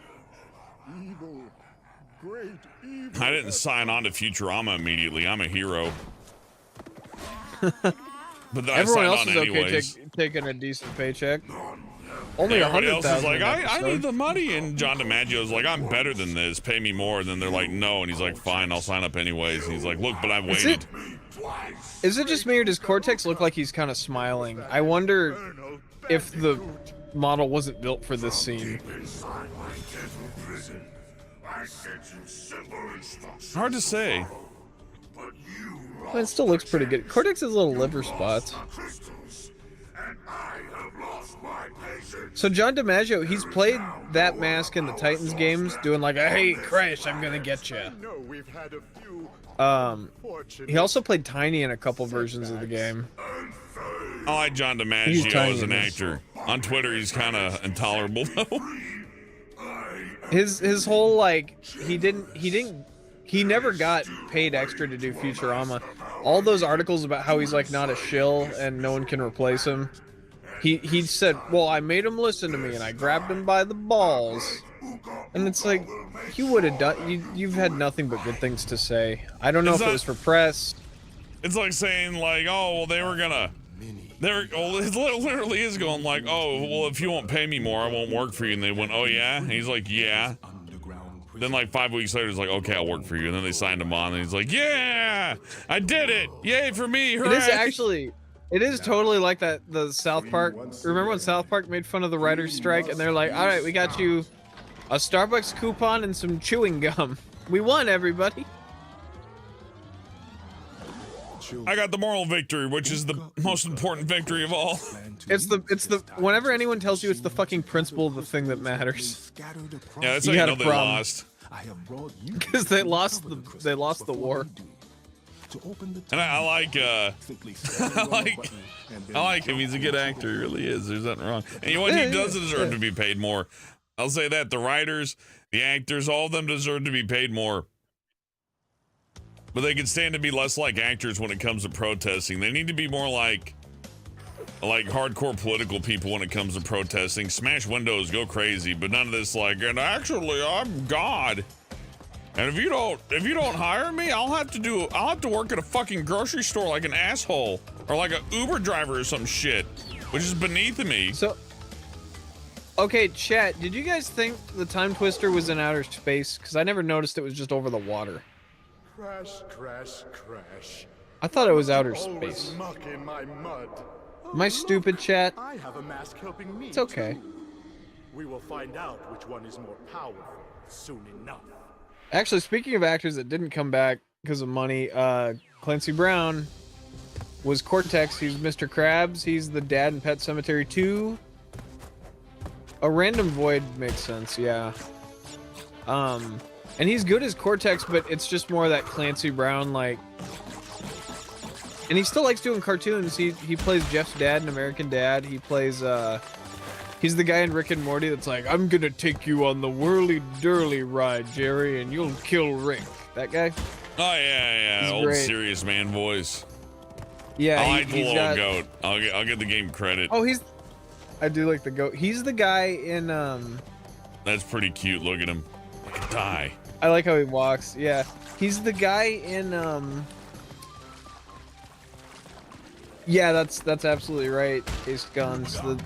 Evil, great evil. I didn't sign on to Futurama immediately. I'm a hero. But then Everyone I else signed on is anyways. okay taking a decent paycheck. Only Everybody else is 100,000. like, I need the money, and John DiMaggio's like, I'm better than this. Pay me more. And then they're like, no, and he's like, fine, I'll sign up anyways. And he's like, look, but I waited. Is it just me, or does Cortex look like he's kind of smiling? I wonder if the model wasn't built for this scene. Hard to say. Well, it still looks pretty good. Cortex's little liver spots. So John DiMaggio, he's played that mask in the Titans games, doing like a "Hey Crash, I'm gonna get you." He also played Tiny in a couple versions of the game. I like John DiMaggio as an actor. On Twitter, he's kind of intolerable though. His whole he never got paid extra to do Futurama. All those articles about how he's like not a shill and no one can replace him. He said, well, I made him listen to me and I grabbed him by the balls. And it's like, you would have done, you've had nothing but good things to say. I don't know if it was for press. It's like saying like, oh, well, it literally is going like, oh, well, if you won't pay me more, I won't work for you. And they went, oh yeah? And he's like, yeah. Then like 5 weeks later, he's like, okay, I'll work for you. And then they signed him on and he's like, yeah, I did it. Yay for me. Hooray. It is actually, It is totally like that. The South Park. Remember when South Park made fun of the writers' strike, and they're like, "All right, we got you a Starbucks coupon and some chewing gum. We won, everybody." I got the moral victory, which is the most important victory of all. It's the whenever anyone tells you it's the fucking principle of the thing that matters. Yeah, that's how you know they lost. Because they lost the war. And I like him. He's a good actor. He really is. There's nothing wrong. And you know what? He does deserve to be paid more. I'll say that. The writers, the actors, all of them deserve to be paid more. But they can stand to be less like actors when it comes to protesting. They need to be more like hardcore political people when it comes to protesting. Smash windows, go crazy, but none of this like, and actually I'm God. And if you don't hire me, I'll have to work at a fucking grocery store like an asshole or like an Uber driver or some shit, which is beneath me. So, okay, chat, did you guys think the Time Twister was in outer space? Because I never noticed it was just over the water. Crash, crash, crash. I thought it was outer space. Muck in my mud. Am I stupid, chat? I have a mask helping me. It's okay. Too. We will find out which one is more powerful soon enough. Actually, speaking of actors that didn't come back because of money, Clancy Brown was Cortex. He's Mr. Krabs. He's the dad in Pet Sematary 2. A Random Void makes sense, yeah. And he's good as Cortex, but it's just more that Clancy Brown, like... And he still likes doing cartoons. He plays Jeff's dad in American Dad. He plays, he's the guy in Rick and Morty that's like, I'm gonna take you on the whirly-durly ride, Jerry, and you'll kill Rick. That guy? Oh, yeah. He's Old great. serious man voice. Yeah, I like the little goat. I'll get the game credit. Oh, I do like the goat. He's the guy in, That's pretty cute. Look at him. I could die. I like how he walks. Yeah. He's the guy in, Yeah, that's absolutely right. Ace Guns. No,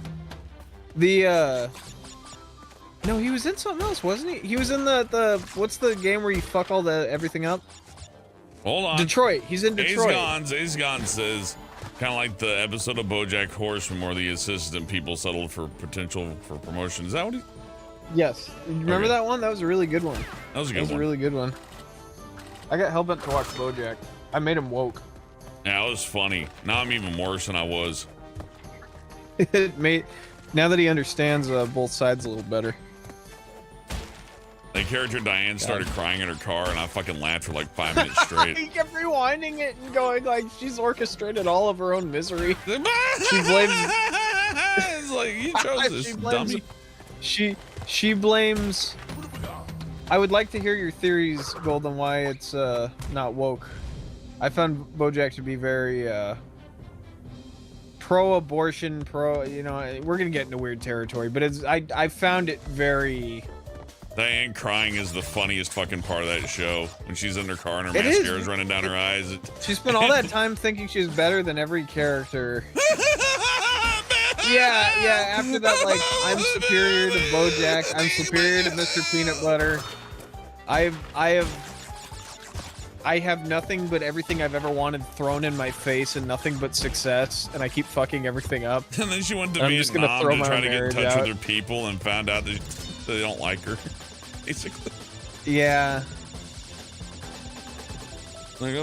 he was in something else, wasn't he? He was in the what's the game where you fuck all the everything up? Hold on. Detroit. He's in Detroit. Ace Gone says, kind of like the episode of BoJack Horseman where the assistant people settled for potential for promotion. Is that what he? Yes. Remember that one? That was a really good one. That was a really good one. I got hellbent to watch BoJack. I made him woke. Yeah, it was funny. Now I'm even worse than I was. Now that he understands both sides a little better. The character Diane started crying in her car, and I fucking laughed for like 5 minutes straight. He kept rewinding it and going like she's orchestrated all of her own misery. She blames. It's like you chose this dummy. She blames. I would like to hear your theories, Golden, why it's not woke. I found BoJack to be very pro-abortion, we're gonna get into weird territory, but I found it very. Diane crying is the funniest fucking part of that show. When she's in her car and her mascara's running down her eyes. She spent all that time thinking she's better than every character. Yeah, after that, like, I'm superior to BoJack, I'm superior to Mr. Peanut Butter. I have nothing but everything I've ever wanted thrown in my face and nothing but success, and I keep fucking everything up. And then she went to Vietnam to try to get in touch with her people and found out that they don't like her, basically. Yeah. Like,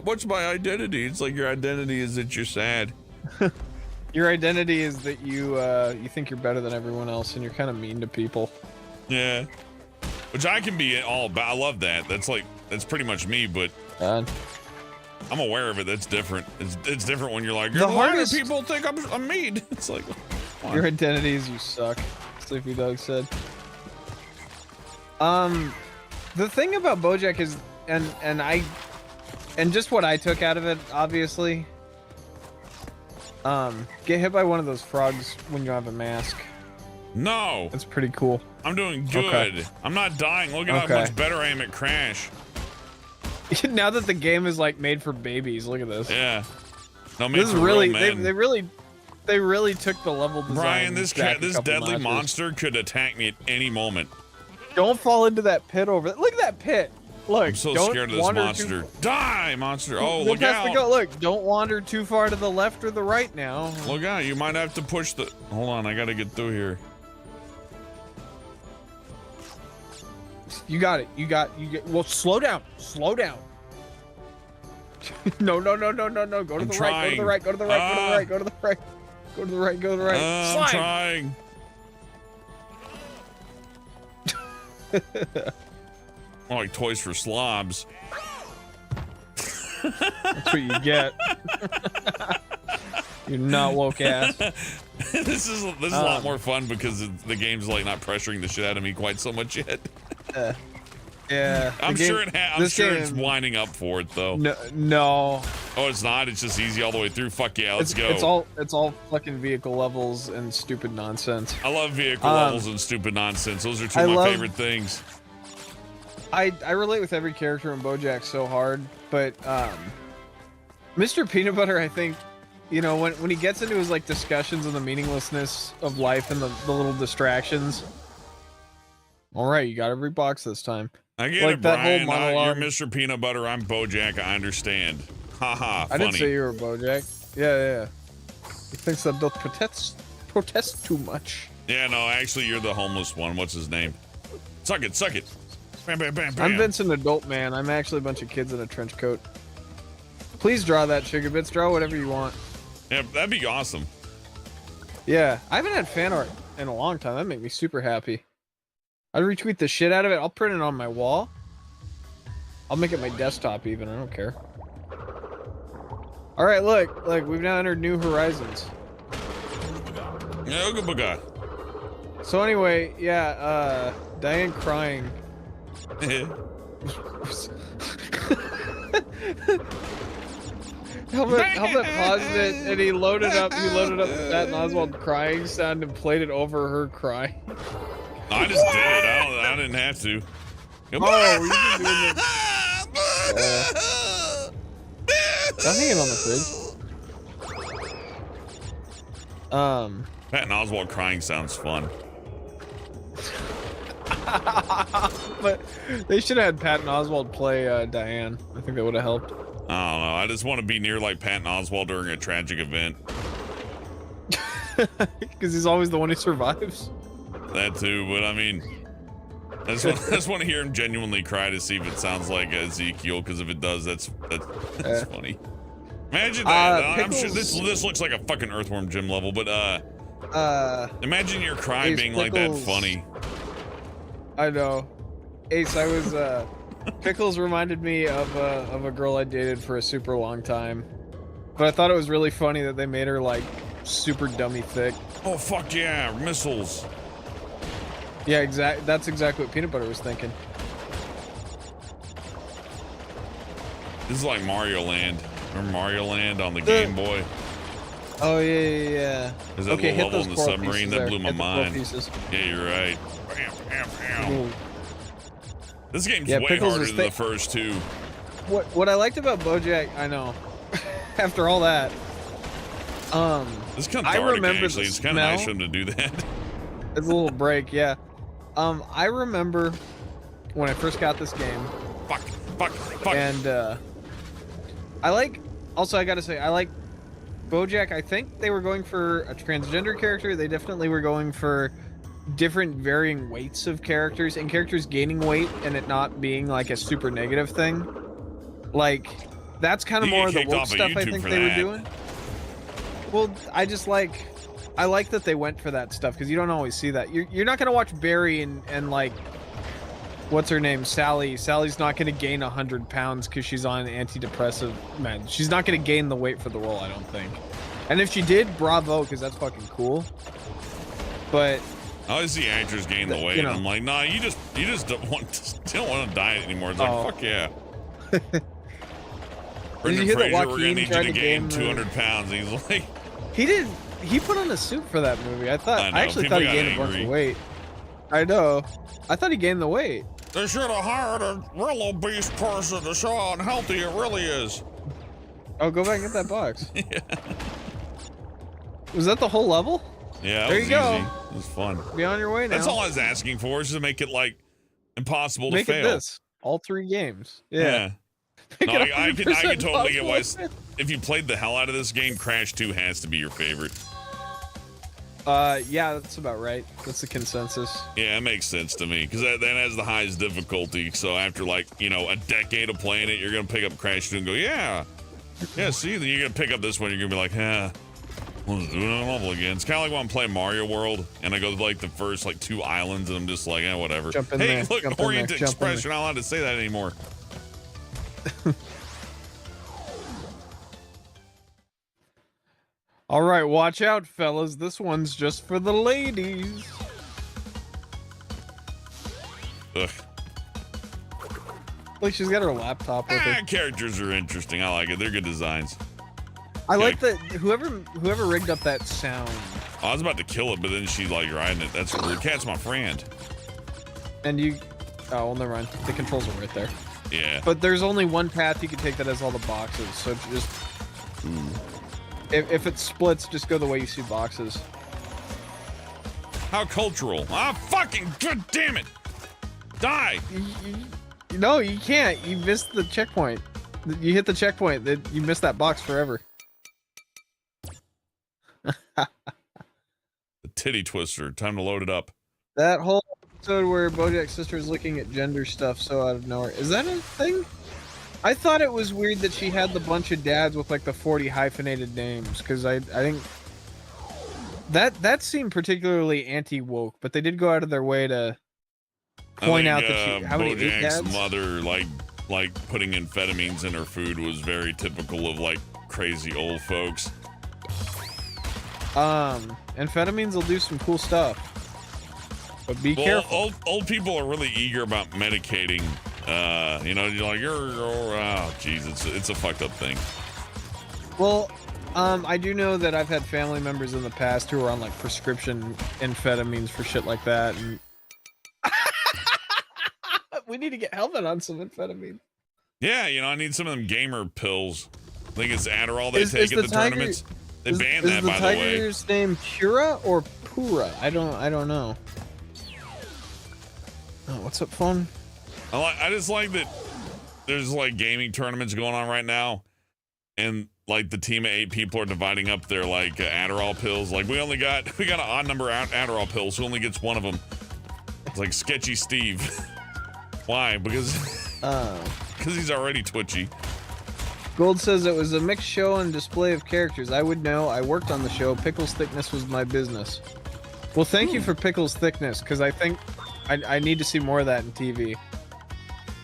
what's my identity? It's like your identity is that you're sad. Your identity is that you think you're better than everyone else, and you're kind of mean to people. Yeah. Which I can be all about. I love that. That's pretty much me, but I'm aware of it. That's different. It's different when you're like, the hardest people think I'm mean. It's like, your identity is you suck, Sleepy Dog said. The thing about BoJack is, and just what I took out of it, obviously, get hit by one of those frogs when you have a mask. No. That's pretty cool. I'm doing good. Okay. I'm not dying. Look at how much better I am at Crash. Now that the game is like made for babies, look at this. Yeah. No, this is really they really took the level design. Brian, this deadly monster could attack me at any moment. Don't fall into that pit over there. Look at that pit. Look, I'm so don't scared of this wander monster. Die, monster! Oh, Look look out! go. Look, don't wander too far to the left or the right now. Look out! You might have to push the. Hold on, I gotta get through here. You got it. You get. Well, slow down. Slow down. No. Go to the right. Go to the right. Go to the right. Go to the right. Go to the right. Go to the right. I'm trying. More like toys for slobs. That's what you get. You're not woke ass. This is a lot more fun because the game's like not pressuring the shit out of me quite so much yet. Yeah. I'm sure it's winding up for it though. No. Oh, it's not. It's just easy all the way through. Fuck yeah, let's go. It's all fucking vehicle levels and stupid nonsense. I love vehicle levels and stupid nonsense. Those are two of my favorite things. I relate with every character in BoJack so hard, but Mr. Peanut Butter, I think, you know, when he gets into his like discussions on the meaninglessness of life and the little distractions. All right, you got every box this time. I get like it, that Bryan. whole monologue. You're Mr. Peanut Butter. I'm BoJack. I understand. Haha. I didn't say you were BoJack. Yeah. He thinks that they'll protest too much. Yeah, no, actually, you're the homeless one. What's his name? Suck it. Bam, bam, bam, bam. I'm Vincent Adult Man. I'm actually a bunch of kids in a trench coat. Please draw that, Sugar Bits. Draw whatever you want. Yeah, that'd be awesome. Yeah, I haven't had fan art in a long time. That'd make me super happy. I'd retweet the shit out of it. I'll print it on my wall. I'll make it my desktop even. I don't care. All right, look, we've now entered new horizons. Yeah, good. So anyway, yeah, Diane crying. Helmet paused it and he loaded up the Patton Oswalt crying sound and played it over her crying. I just did it. I didn't have to. Oh, were you just doing it? Nothing in on the fridge. Patton Oswalt crying sounds fun. But they should have had Patton Oswalt play Diane. I think that would have helped. I don't know. I just want to be near like Patton Oswalt during a tragic event. Because he's always the one who survives. That too, but I mean, I just want to hear him genuinely cry to see if it sounds like Ezekiel. Because if it does, that's funny. Imagine that. I'm sure this looks like a fucking Earthworm Jim level, but imagine your cry Ace being like that funny. I know. Ace, I was Pickles reminded me of a girl I dated for a super long time. But I thought it was really funny that they made her like super dummy thick. Oh fuck yeah, missiles. Yeah, that's exactly what Peanut Butter was thinking. This is like Mario Land. Remember Mario Land on the Game Boy? Oh yeah. Is that little level in the submarine that blew my mind? Yeah, you're right. Bam. This game's way harder than the first two. What I liked about BoJack, I know. After all that, it's cathartic actually. It's kind of nice for him to do that. It's a little break, yeah. I remember when I first got this game. Fuck. And I gotta say, I like BoJack. I think they were going for a transgender character. They definitely were going for different varying weights of characters and characters gaining weight and it not being like a super negative thing. Like, that's kind of more of the woke stuff I think they were doing. Well, I like that they went for that stuff because you don't always see that. You're not gonna watch Barry and like, what's her name, Sally. Sally's not gonna gain 100 pounds because she's on antidepressive. Man, she's not gonna gain the weight for the role, I don't think. And if she did, bravo, because that's fucking cool. But I always see actors gain the weight, and I'm like, nah, you just don't want to diet anymore. It's like, fuck yeah. Brendan Fraser, we're gonna need you to gain 200 pounds. And he's like, he put on a suit for that movie. I actually thought he gained a bunch of weight. I know. I thought he gained the weight. They should have hired a real obese person to show how unhealthy it really is. Oh, go back and get that box. Yeah. Was that the whole level? Yeah, there you go. Easy. It was fun. Be on your way now. That's all I was asking for, is to make it like impossible to fail. It this. All 3 games. Yeah. No, I can totally get why. If you played the hell out of this game, Crash 2 has to be your favorite. Yeah, that's about right. That's the consensus. Yeah, it makes sense to me because that has the highest difficulty. So after like a decade of playing it, you're gonna pick up Crash 2 and go, yeah. See, then you're gonna pick up this one. You're gonna be like, let's do another level again. It's kind of like when I'm playing Mario World and I go to like the first like 2 islands and I'm just like, whatever. Hey, look, Orient Express. You're not allowed to say that anymore. All right, watch out, fellas. This one's just for the ladies. Ugh. Like she's got her laptop with her. Characters are interesting. I like it. They're good designs. I like that whoever rigged up that sound. I was about to kill it, but then she's like riding it. That's cool. Cat's my friend. And you, oh, well, never mind. The controls are right there. Yeah. But there's only one path you can take that has all the boxes. So just, if it splits, just go the way you see boxes. How cultural. Fucking good damn it. Die. No, you can't. You missed the checkpoint. You hit the checkpoint. You missed that box forever. The titty twister. Time to load it up. That whole episode where BoJack's sister is looking at gender stuff so out of nowhere. Is that a thing? I thought it was weird that she had the bunch of dads with like the 40 hyphenated names, because I think that seemed particularly anti-woke, but they did go out of their way to point out that she, how many BoJack's mother like putting amphetamines in her food was very typical of like crazy old folks. Amphetamines will do some cool stuff, but be careful. Old people are really eager about medicating. You're like oh geez, it's a fucked up thing. Well, I do know that I've had family members in the past who are on like prescription amphetamines for shit like that, and we need to get Helmet on some amphetamine. Yeah, I need some of them gamer pills. I think it's Adderall they take at the tournaments. They banned that, by the way. Is the tiger's name Pura or Pura? I don't know. Oh, what's up, phone? I just like that there's like gaming tournaments going on right now, and like the team of 8 people are dividing up their like Adderall pills. Like we got an odd number of Adderall pills. Who only gets one of them? It's like Sketchy Steve. Why? Because he's already twitchy. Gold says it was a mixed show and display of characters. I would know. I worked on the show. Pickles thickness was my business. Well, thank you for Pickles thickness, because I think I need to see more of that in TV.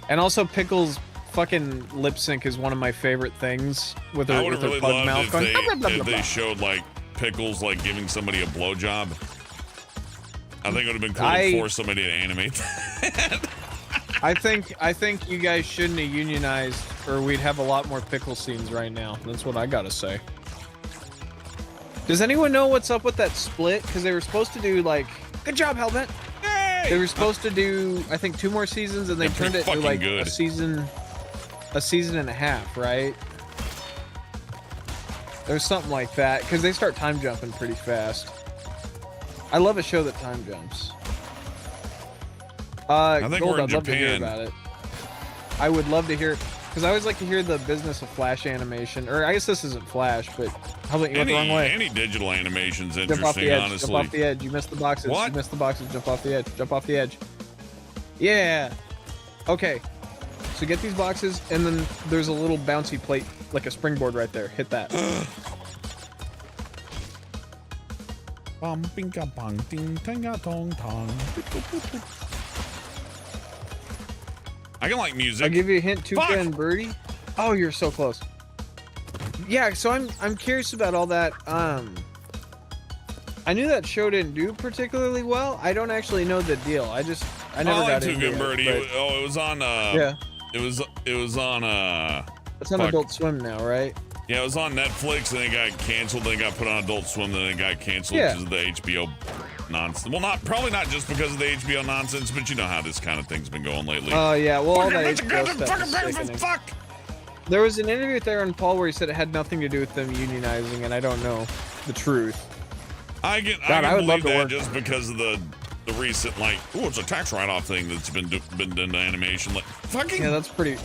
And also, Pickles fucking lip sync is one of my favorite things with her, with her pug mouth. If they showed like Pickles like giving somebody a blowjob. I think it would have been cool to force somebody to animate that. I think you guys shouldn't have unionized, or we'd have a lot more pickle scenes right now. That's what I gotta say. Does anyone know what's up with that split? Because they were supposed to do like, good job, Helmet. Hey! They were supposed to do, I think, 2 more seasons, and they turned it into like a season and a half, right? There's something like that, because they start time jumping pretty fast. I love a show that time jumps. I think Gold, we're in I'd love to hear Japan. about it. I would love to hear, because I always like to hear the business of Flash animation. Or I guess this isn't Flash, but how about you went the wrong way? Any digital animation's Jump off the interesting, edge. honestly. Jump off the edge. You missed the boxes. What? You missed the boxes. Jump off the edge. Jump off the edge. Yeah. Okay. So get these boxes, and then there's a little bouncy plate, like a springboard right there. Hit that. I can like music. I'll give you a hint, Tuca and Birdie. Oh, you're so close. Yeah, so I'm curious about all that. I knew that show didn't do particularly well. I don't actually know the deal. I never got into it. Birdie. But, it was on. Yeah. It was on. It's on Adult Swim now, right? Yeah, it was on Netflix, and then it got canceled. Then it got put on Adult Swim, then it got canceled because of the HBO nonsense. Well, probably not just because of the HBO nonsense, but you know how this kind of thing's been going lately. Oh yeah, well all that HBO stuff is sickening. Fuck. There was an interview with Aaron Paul where he said it had nothing to do with them unionizing, and I don't know the truth. I can believe that just because of the recent like, oh, it's a tax write-off thing that's been done to animation. Like, fucking. Yeah, that's pretty.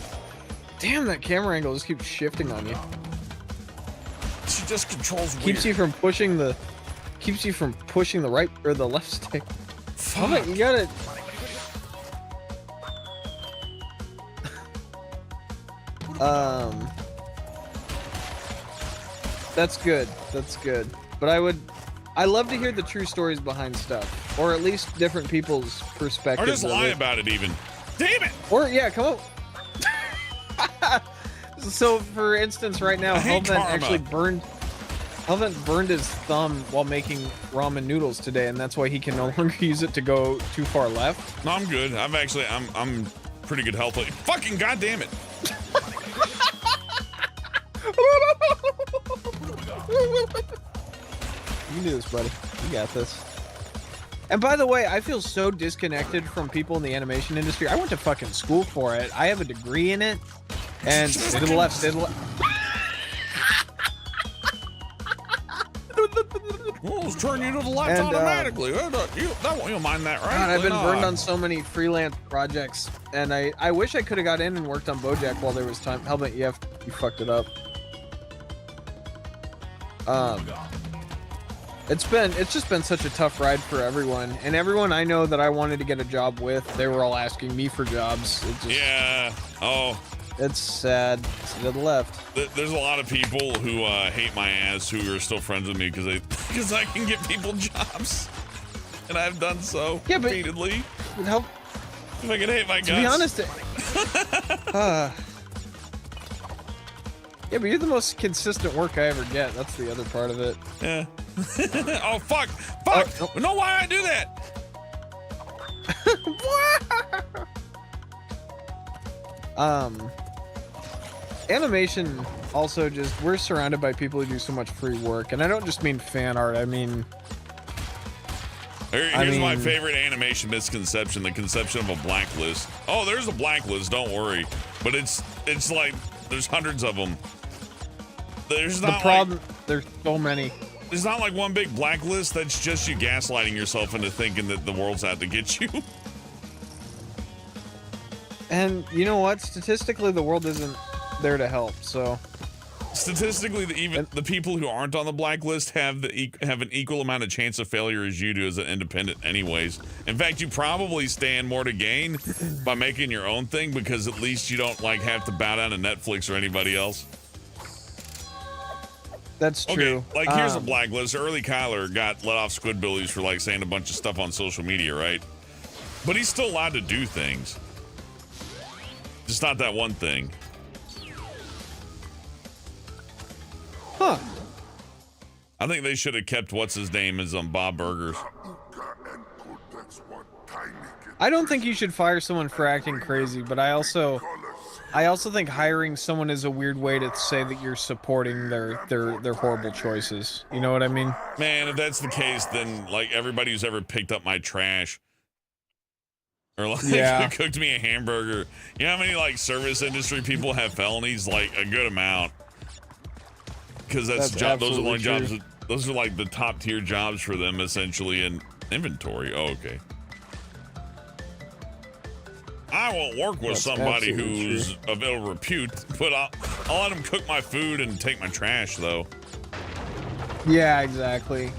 Damn, that camera angle just keeps shifting on you. She just controls. Keeps you from pushing the. Keeps you from pushing the right or the left stick. Fuck. You gotta. That's good. That's good. But I love to hear the true stories behind stuff, or at least different people's perspectives. Or just lie about it, even. Damn it! Or yeah, come on. So, for instance, right now, Hellvent actually burned his thumb while making ramen noodles today, and that's why he can no longer use it to go too far left. No, I'm good. I'm pretty good health. Fucking goddamn it! You can do this, buddy. You got this. And by the way, I feel so disconnected from people in the animation industry. I went to fucking school for it. I have a degree in it. And stay to the left, stay to the left. Well, let's turn you to the left automatically. You'll mind that, right? God, I've been burned on so many freelance projects, and I wish I could have got in and worked on BoJack while there was time. Helmet, you fucked it up. It's just been such a tough ride for everyone, and everyone I know that I wanted to get a job with, they were all asking me for jobs. Yeah. Oh. It's sad. It's to the left. There's a lot of people who hate my ass who are still friends with me because I can get people jobs, and I've done so repeatedly. Help. If I can hate my guts. To be honest, yeah, but you're the most consistent work I ever get. That's the other part of it. Yeah. Oh fuck! Fuck! Oh. Know why I do that? Animation also just, we're surrounded by people who do so much free work, and I don't just mean fan art. I mean, here's my favorite animation misconception: the conception of a blacklist. Oh, there's a blacklist. Don't worry, but it's like there's hundreds of them. There's not the problem. There's so many. It's not like one big blacklist. That's just you gaslighting yourself into thinking that the world's out to get you. And you know what? Statistically, the world isn't there to help. So, statistically, even the people who aren't on the blacklist have an equal amount of chance of failure as you do as an independent, anyways. In fact, you probably stand more to gain by making your own thing because at least you don't like have to bow down to Netflix or anybody else. That's true. Okay, like here's a blacklist. Early Kyler got let off Squidbillies for like saying a bunch of stuff on social media, right? But he's still allowed to do things. Just not that one thing. Huh. I think they should have kept what's his name as Bob Burgers. I don't think you should fire someone for acting crazy, but I also think hiring someone is a weird way to say that you're supporting their horrible choices. You know what I mean? Man, if that's the case, then like everybody who's ever picked up my trash or like cooked me a hamburger, you know how many like service industry people have felonies? Like a good amount. Because that's the job. Those are like jobs. Those are like the top tier jobs for them, essentially, in inventory. Oh, okay. I won't work with somebody who's of ill repute, but I'll let them cook my food and take my trash, though. Yeah, exactly.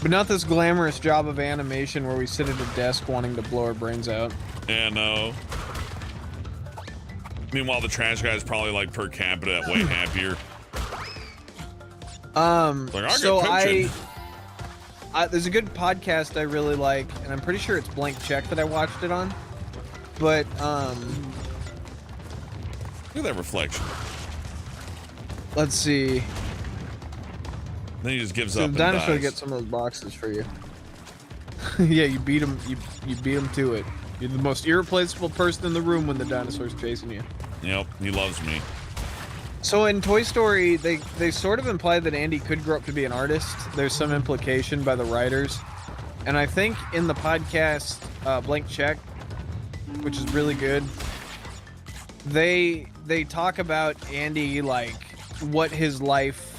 But not this glamorous job of animation where we sit at a desk wanting to blow our brains out. Yeah, no. Meanwhile, the trash guy's probably like per capita way happier. There's a good podcast I really like, and I'm pretty sure it's Blank Check that I watched it on. But look at that reflection. Let's see. Then he just gives up. The dinosaur will get some of those boxes for you. Yeah, you beat him. You beat him to it. You're the most irreplaceable person in the room when the dinosaur's chasing you. Yep, he loves me. So in Toy Story, they sort of imply that Andy could grow up to be an artist. There's some implication by the writers. And I think in the podcast Blank Check, which is really good, they talk about Andy, like what his life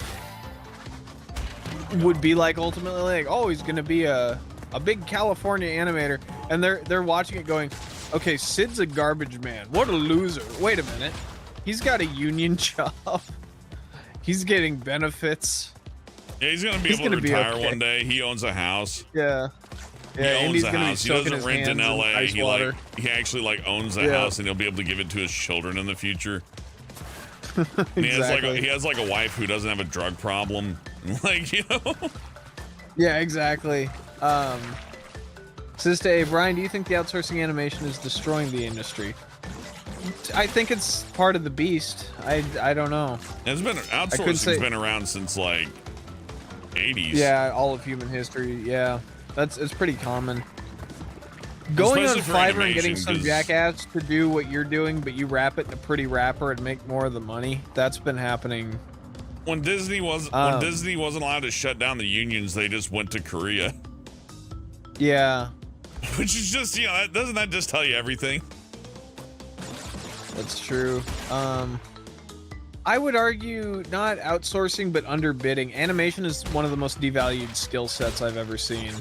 would be like ultimately. Like, oh, he's gonna be a a big California animator, and they're watching it going, okay, Sid's a garbage man. What a loser. Wait a minute. He's got a union job. He's getting benefits. Yeah, he's gonna be able to retire one day. He owns a house. Yeah. Yeah, he owns a house. He doesn't rent in LA. He actually like owns a house, and he'll be able to give it to his children in the future. And he has like a wife who doesn't have a drug problem. Like, you know. Yeah, exactly. Sister A, Brian, do you think the outsourcing animation is destroying the industry? I think it's part of the beast. I don't know. It's been outsourcing's been around since like 80s. Yeah, all of human history. Yeah, it's pretty common. Going on Fiverr and getting some jackass to do what you're doing, but you wrap it in a pretty wrapper and make more of the money. That's been happening. When Disney wasn't allowed to shut down the unions, they just went to Korea. Yeah. Which is just, you know, doesn't that just tell you everything? That's true. I would argue not outsourcing, but underbidding. Animation is one of the most devalued skill sets I've ever seen.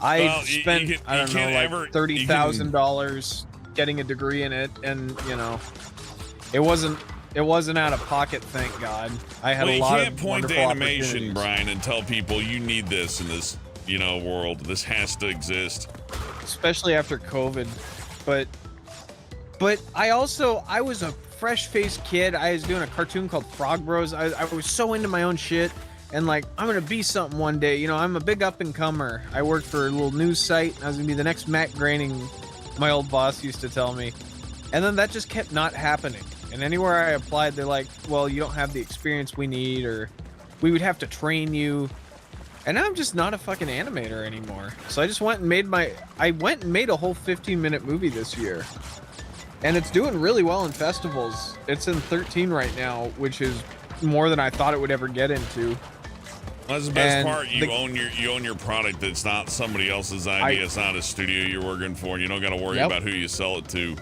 I spent, I don't know, like $30,000 getting a degree in it, and you know, it wasn't out of pocket, thank God. I had a lot of You can't point to animation, Brian, and tell people you need this in this, you know, world. This has to exist, especially after COVID. But I was a fresh-faced kid. I was doing a cartoon called Frog Bros. I was so into my own shit. And like, I'm gonna be something one day. You know, I'm a big up-and-comer. I worked for a little news site. I was gonna be the next Matt Groening, my old boss used to tell me. And then that just kept not happening. And anywhere I applied, they're like, well, you don't have the experience we need, or we would have to train you. And now I'm just not a fucking animator anymore. So I just went and made a whole 15-minute movie this year. And it's doing really well in festivals. It's in 13 right now, which is more than I thought it would ever get into. That's the best part. You own your product. It's not somebody else's idea. It's not a studio you're working for. You don't got to worry about who you sell it to.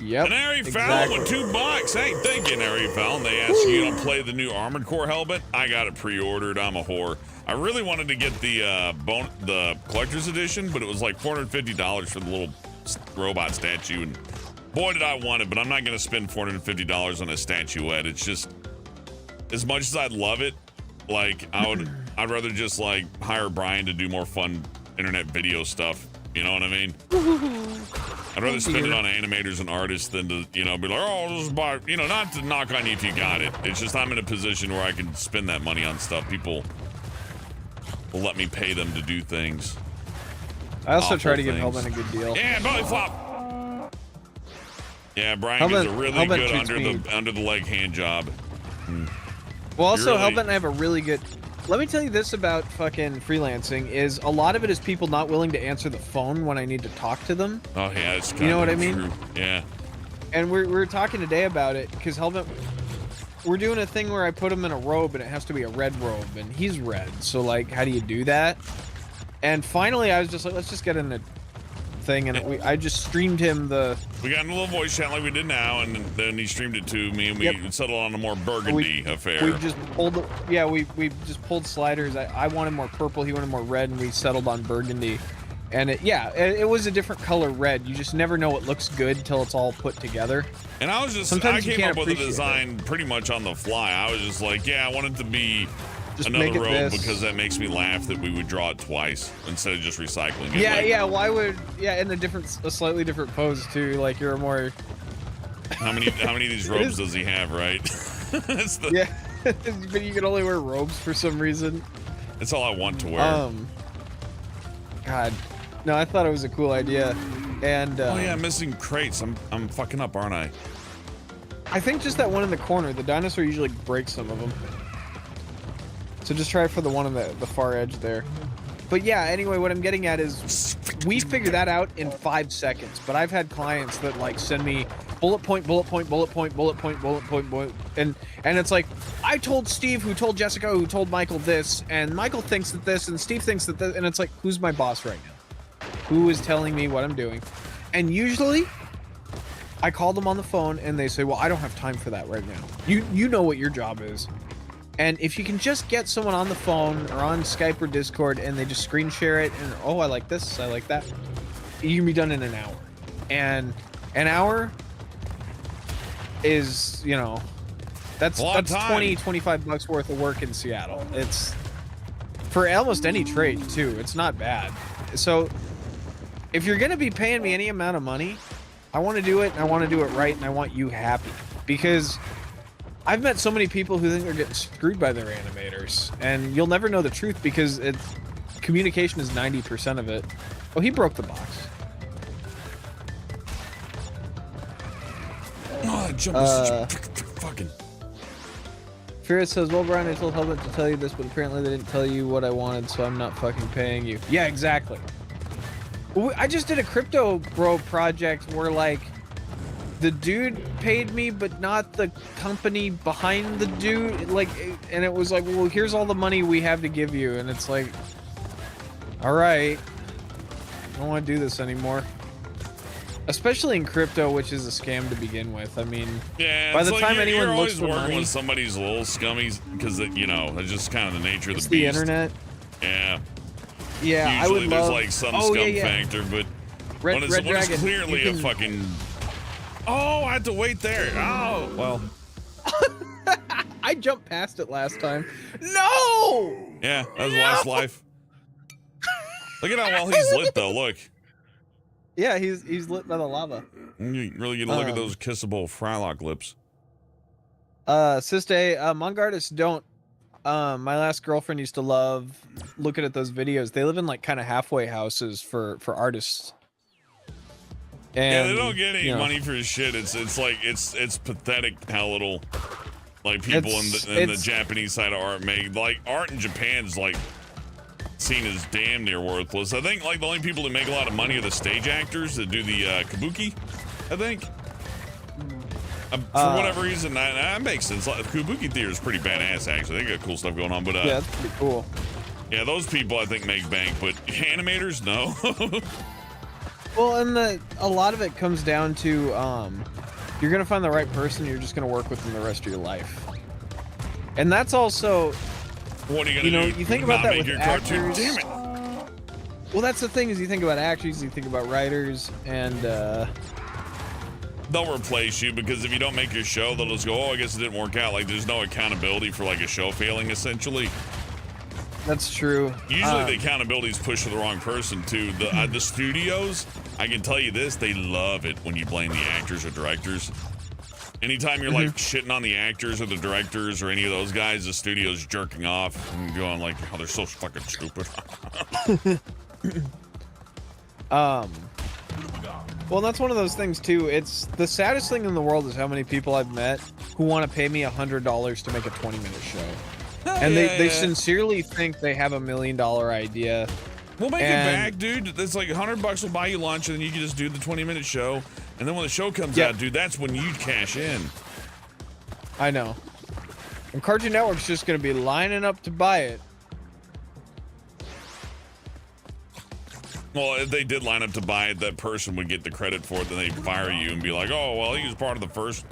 Yep. And Ari Fallon with $2. Hey, thank you, Ari Fallon. They asked you to play the new Armored Core helmet. I got it pre-ordered. I'm a whore. I really wanted to get the collector's edition, but it was like $450 for the little robot statue, and boy did I want it. But I'm not going to spend $450 on a statuette. It's just, as much as I'd love it, like I'd rather just like hire Bryan to do more fun internet video stuff. You know what I mean? I'd rather spend it on animators and artists than to, you know, be like, oh, this is buy, you know, not to knock on you if you got it. It's just I'm in a position where I can spend that money on stuff. People will let me pay them to do things. I also try to give Hellman a good deal. Yeah, belly flop. Yeah, Bryan gives a really good under the leg hand job. Well, also, Hellman and I have a really good. Let me tell you this about fucking freelancing: is a lot of it is people not willing to answer the phone when I need to talk to them. Oh yeah, it's kind you know of what I mean? True. Yeah. And we're talking today about it because Hellman, we're doing a thing where I put him in a robe and it has to be a red robe, and he's red. So like, how do you do that? And finally, I was just like, let's just get in the thing, and I just streamed him We got in a little voice chat like we did now, and then he streamed it to me, and we settled on a more burgundy affair. We just pulled, we just pulled sliders. I wanted more purple, he wanted more red, and we settled on burgundy. And it was a different color red. You just never know what looks good till it's all put together. And I was just, I came up with a design pretty much on the fly. I was just like, yeah, I want it to be just another robe because that makes me laugh that we would draw it twice instead of just recycling it. Yeah, why would, in a slightly different pose too, like you're a more... How many of these robes does he have, right? Yeah, but you can only wear robes for some reason. That's all I want to wear. God. No, I thought it was a cool idea. And oh yeah, I'm missing crates. I'm fucking up, aren't I? I think just that one in the corner. The dinosaur usually breaks some of them. So just try for the one on the far edge there. But yeah, anyway, what I'm getting at is we figured that out in 5 seconds. But I've had clients that like send me bullet point, bullet point, bullet point, bullet point, bullet point, bullet, and it's like, I told Steve, who told Jessica, who told Michael this, and Michael thinks that this, and Steve thinks that this, and it's like, who's my boss right now? Who is telling me what I'm doing? And usually, I call them on the phone, and they say, well, I don't have time for that right now. You know what your job is. And if you can just get someone on the phone or on Skype or Discord and they just screen share it and, oh, I like this, I like that, you can be done in an hour. And an hour is, you know, that's $20-25 worth of work in Seattle. It's for almost any trade too. It's not bad. So if you're going to be paying me any amount of money, I want to do it, and I want to do it right, and I want you happy. Because I've met so many people who think they're getting screwed by their animators, and you'll never know the truth because communication is 90% of it. Oh, he broke the box. Oh, that jump was such fucking... Furious says, well, Bryan, I told Helmet to tell you this, but apparently they didn't tell you what I wanted, so I'm not fucking paying you. Yeah, exactly. I just did a crypto bro project where, like, the dude paid me, but not the company behind the dude. Like, and it was like, well, here's all the money we have to give you. And it's like, all right, I don't want to do this anymore. Especially in crypto, which is a scam to begin with. I mean, yeah, by the time anyone looks for working money, with somebody's little scummies because you know it's just kind of the nature of the beast. The internet. Yeah. Yeah, usually I would there's love... like some scum factor, but when it's clearly a fucking... Oh, I had to wait there. Oh, well. I jumped past it last time. No! Yeah, that was last life. Look at how well he's lit, though. Look. Yeah, he's lit by the lava. You really get to look at those kissable Frylock lips. Siste, manga artists don't. My last girlfriend used to love looking at those videos. They live in like kind of halfway houses for artists. And, yeah, they don't get any money for shit. It's like it's pathetic how little like people in the Japanese side of art make. Like art in Japan's like seen as damn near worthless. I think like the only people that make a lot of money are the stage actors that do the kabuki. I think. For whatever reason, that makes sense. Like, Kabuki theater is pretty badass, actually. They got cool stuff going on, but yeah, that's pretty cool. Yeah, those people I think make bank, but animators, no. Well, and a lot of it comes down to you're gonna find the right person. You're just gonna work with them the rest of your life, and that's also. What are you gonna do? You think about that with your actors. Cartoon? Damn it. Well, that's the thing is you think about actors, you think about writers, and. They'll replace you because if you don't make your show, they'll just go, oh, I guess it didn't work out. Like, there's no accountability for, like, a show failing, essentially. That's true. Usually the accountability is pushed to the wrong person, too. The studios, I can tell you this, they love it when you blame the actors or directors. Anytime you're, like, shitting on the actors or the directors or any of those guys, the studio's jerking off and going, like, oh, they're so fucking stupid. Well, that's one of those things too. It's the saddest thing in the world is how many people I've met who want to pay me $100 to make a 20-minute show, and they sincerely think they have $1 million idea. We'll make it back, dude. It's like $100 will buy you lunch, and then you can just do the 20-minute show. And then when the show comes out, dude, that's when you cash in. I know. And Cartoon Network's just gonna be lining up to buy it. Well, if they did line up to buy it, that person would get the credit for it. Then they'd fire you and be like, "Oh, well, he was part of the first."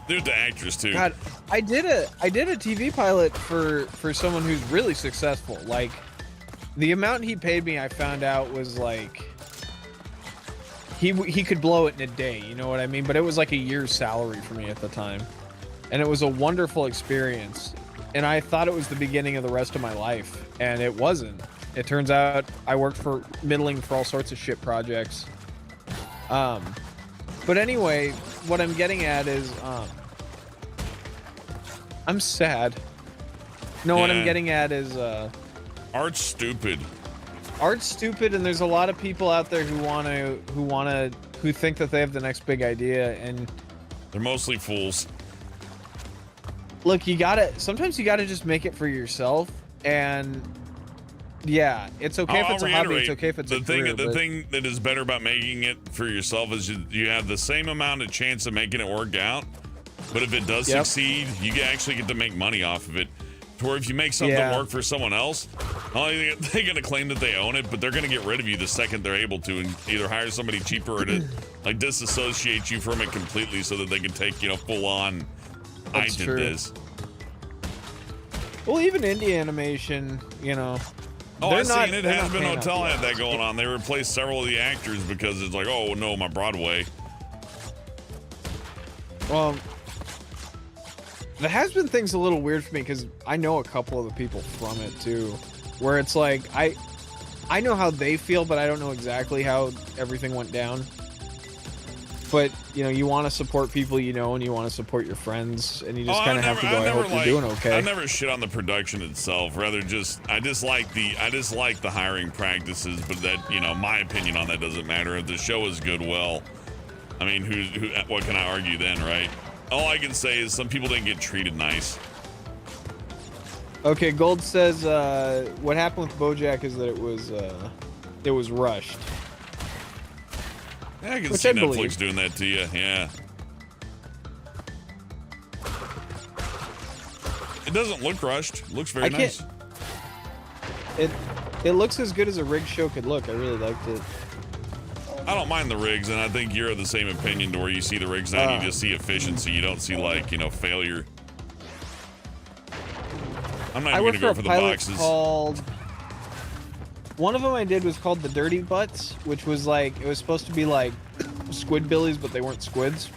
They're the actress too. God, I did a TV pilot for someone who's really successful. Like, the amount he paid me, I found out was like he could blow it in a day. You know what I mean? But it was like a year's salary for me at the time, and it was a wonderful experience. And I thought it was the beginning of the rest of my life, and it wasn't. It turns out I worked for middling for all sorts of shit projects. But anyway, what I'm getting at is, I'm sad. No, what I'm getting at is, art's stupid. Art's stupid, and there's a lot of people out there who think that they have the next big idea, and they're mostly fools. Look, sometimes you gotta just make it for yourself, and yeah, it's okay if it's a hobby. It's okay if it's a career. The thing that is better about making it for yourself is you have the same amount of chance of making it work out. But if it does succeed, you actually get to make money off of it. To where if you make something work for someone else, not only are they going to claim that they own it, but they're going to get rid of you the second they're able to, and either hire somebody cheaper or to like disassociate you from it completely, so that they can take full on. I did this. Well, even indie animation, you know. Oh, I seen it. Hazbin Hotel had that going on. They replaced several of the actors because it's like, oh no, my Broadway. Well, the Hazbin thing's a little weird for me because I know a couple of the people from it too, where it's like I know how they feel, but I don't know exactly how everything went down. But you know, you want to support people you know, and you want to support your friends, and you just kind of have to go. I hope you're doing okay. I never shit on the production itself. Rather, just I dislike the hiring practices. But that, you know, my opinion on that doesn't matter. If the show is good, well, I mean, what can I argue then, right? All I can say is some people didn't get treated nice. Okay, Gold says what happened with BoJack is that it was rushed. Yeah, I can see Netflix doing that to you. Yeah. It doesn't look rushed. It looks very nice. It looks as good as a rigged show could look. I really liked it. I don't mind the rigs, and I think you're of the same opinion to where you see the rigs now and you just see efficiency. You don't see, like, you know, failure. I'm not even going to go for the boxes. One of them I did was called the Dirty Butts, which was like, it was supposed to be like Squidbillies, but they weren't squids.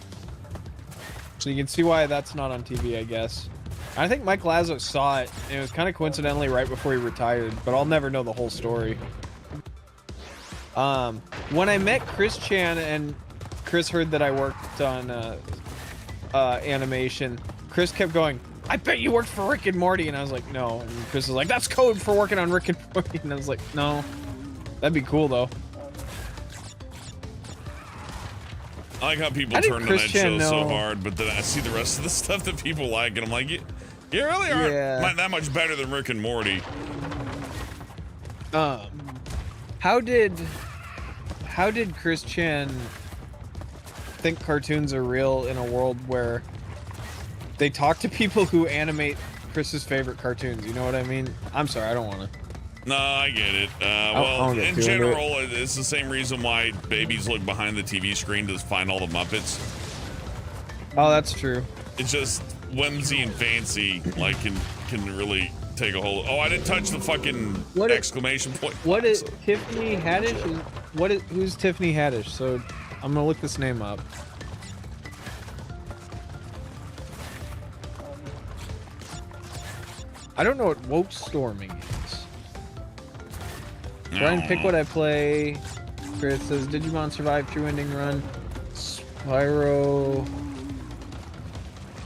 So you can see why that's not on TV, I guess. I think Mike Lazo saw it, and it was kind of coincidentally right before he retired, but I'll never know the whole story. When I met Chris Chan and Chris heard that I worked on animation, Chris kept going, I bet you worked for Rick and Morty, and I was like, no. And Chris was like, that's code for working on Rick and Morty, and I was like, no. That'd be cool though. I like how people turn to that show so hard, but then I see the rest of the stuff that people like, and I'm like, you really aren't that much better than Rick and Morty. How did Chris Chan think cartoons are real in a world where they talk to people who animate Chris's favorite cartoons? You know what I mean? I'm sorry, I don't want to. No, I get it. Well, in general, it's the same reason why babies look behind the TV screen to find all the Muppets. Oh, that's true. It's just whimsy and fancy, like, can really take a hold. Oh, I didn't touch the fucking exclamation point. What is Tiffany Haddish? Who's Tiffany Haddish? So I'm gonna look this name up. I don't know what woke storming is. Bryan, pick what I play. Chris says Digimon survived true ending run. Spyro.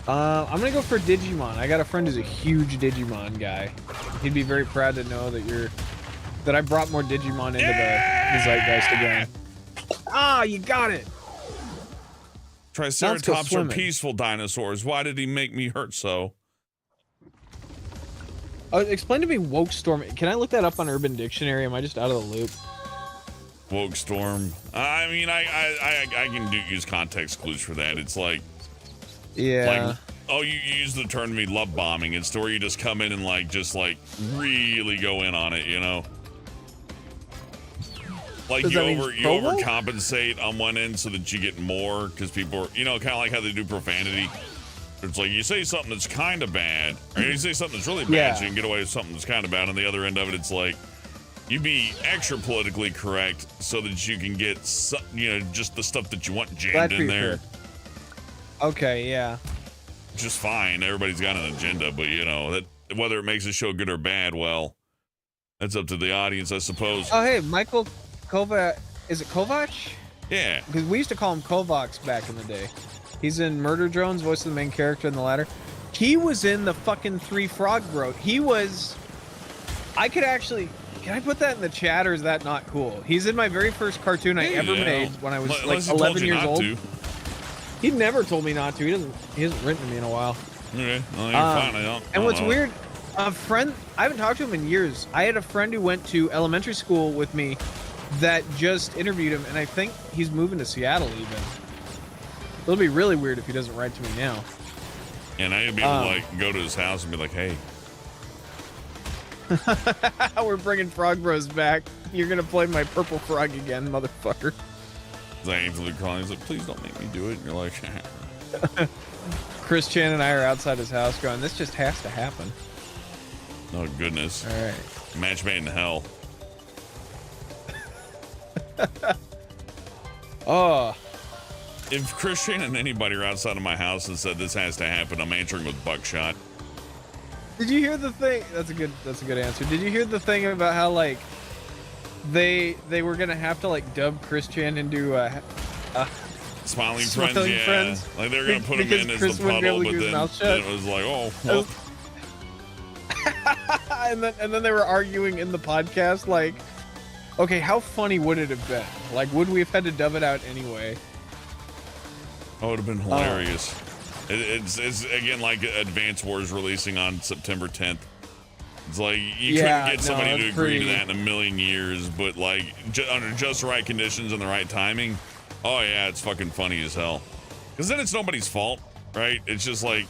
I'm gonna go for Digimon. I got a friend who's a huge Digimon guy. He'd be very proud to know that I brought more Digimon into the zeitgeist again. Ah, you got it. Triceratops are peaceful dinosaurs. Why did he make me hurt so? Explain to me woke storm. Can I look that up on Urban Dictionary? Am I just out of the loop? Woke storm. I mean, I can use context clues for that. It's like, yeah. Like, you use the term to me love bombing. It's where you just come in and just really go in on it, you know? Like you overcompensate on one end so that you get more because people are, you know, kind of like how they do profanity. It's like you say something that's kind of bad, or you say something that's really bad, so you can get away with something that's kind of bad. On the other end of it, it's like you be extra politically correct so that you can get, you know, just the stuff that you want jammed in there. Okay, yeah. Just fine. Everybody's got an agenda, but you know that whether it makes a show good or bad, well, that's up to the audience, I suppose. Oh, hey, Michael Kovac. Is it Kovac? Yeah. Because we used to call him Kovacs back in the day. He's in Murder Drones, voice of the main character in the ladder. He was in the fucking Three Frog Bro. He was... I could actually... Can I put that in the chat, or is that not cool? He's in my very first cartoon I ever made when I was like 11 years old. He never told me not to. He hasn't written to me in a while. Okay. Well, you're fine. I don't and what's know. weird, a friend... I haven't talked to him in years. I had a friend who went to elementary school with me that just interviewed him, and I think he's moving to Seattle even. It'll be really weird if he doesn't write to me now. And I'd be able to go to his house and be like, hey. We're bringing Frog Bros back. You're going to play my purple frog again, motherfucker. I aim for the calling. He's like, please don't make me do it. And you're like, Chris Chan and I are outside his house going, this just has to happen. Oh goodness. All right. Match made in hell. Oh. If Christian and anybody are outside of my house and said this has to happen, I'm answering with buckshot. Did you hear the thing? That's a good answer. Did you hear the thing about how like they were gonna have to like dub Christian into Smiling friends, friends? Like they're gonna put him in as Chris the puddle, but then it it was like, oh, well. and then they were arguing in the podcast like, okay, how funny would it have been? Like, would we have had to dub it out anyway? Oh, it would have been hilarious. It's again like Advance Wars releasing on September 10th. It's like you couldn't get somebody to agree to that in a million years, but like under just the right conditions and the right timing, oh yeah, it's fucking funny as hell. Because then it's nobody's fault, right? It's just like,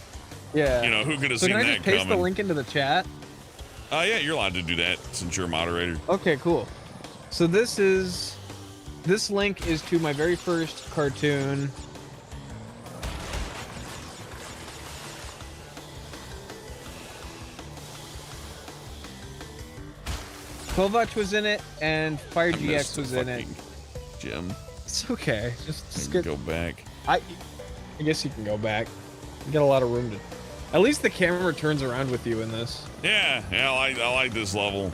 yeah, you know, who could have seen that coming? Can I just paste the link into the chat? Yeah, you're allowed to do that since you're a moderator. Okay, cool. So this link is to my very first cartoon. Kovac was in it, and Fire GX was in it. Jim. It's okay. Just go back. I guess you can go back. You got a lot of room to. At least the camera turns around with you in this. Yeah, I like this level.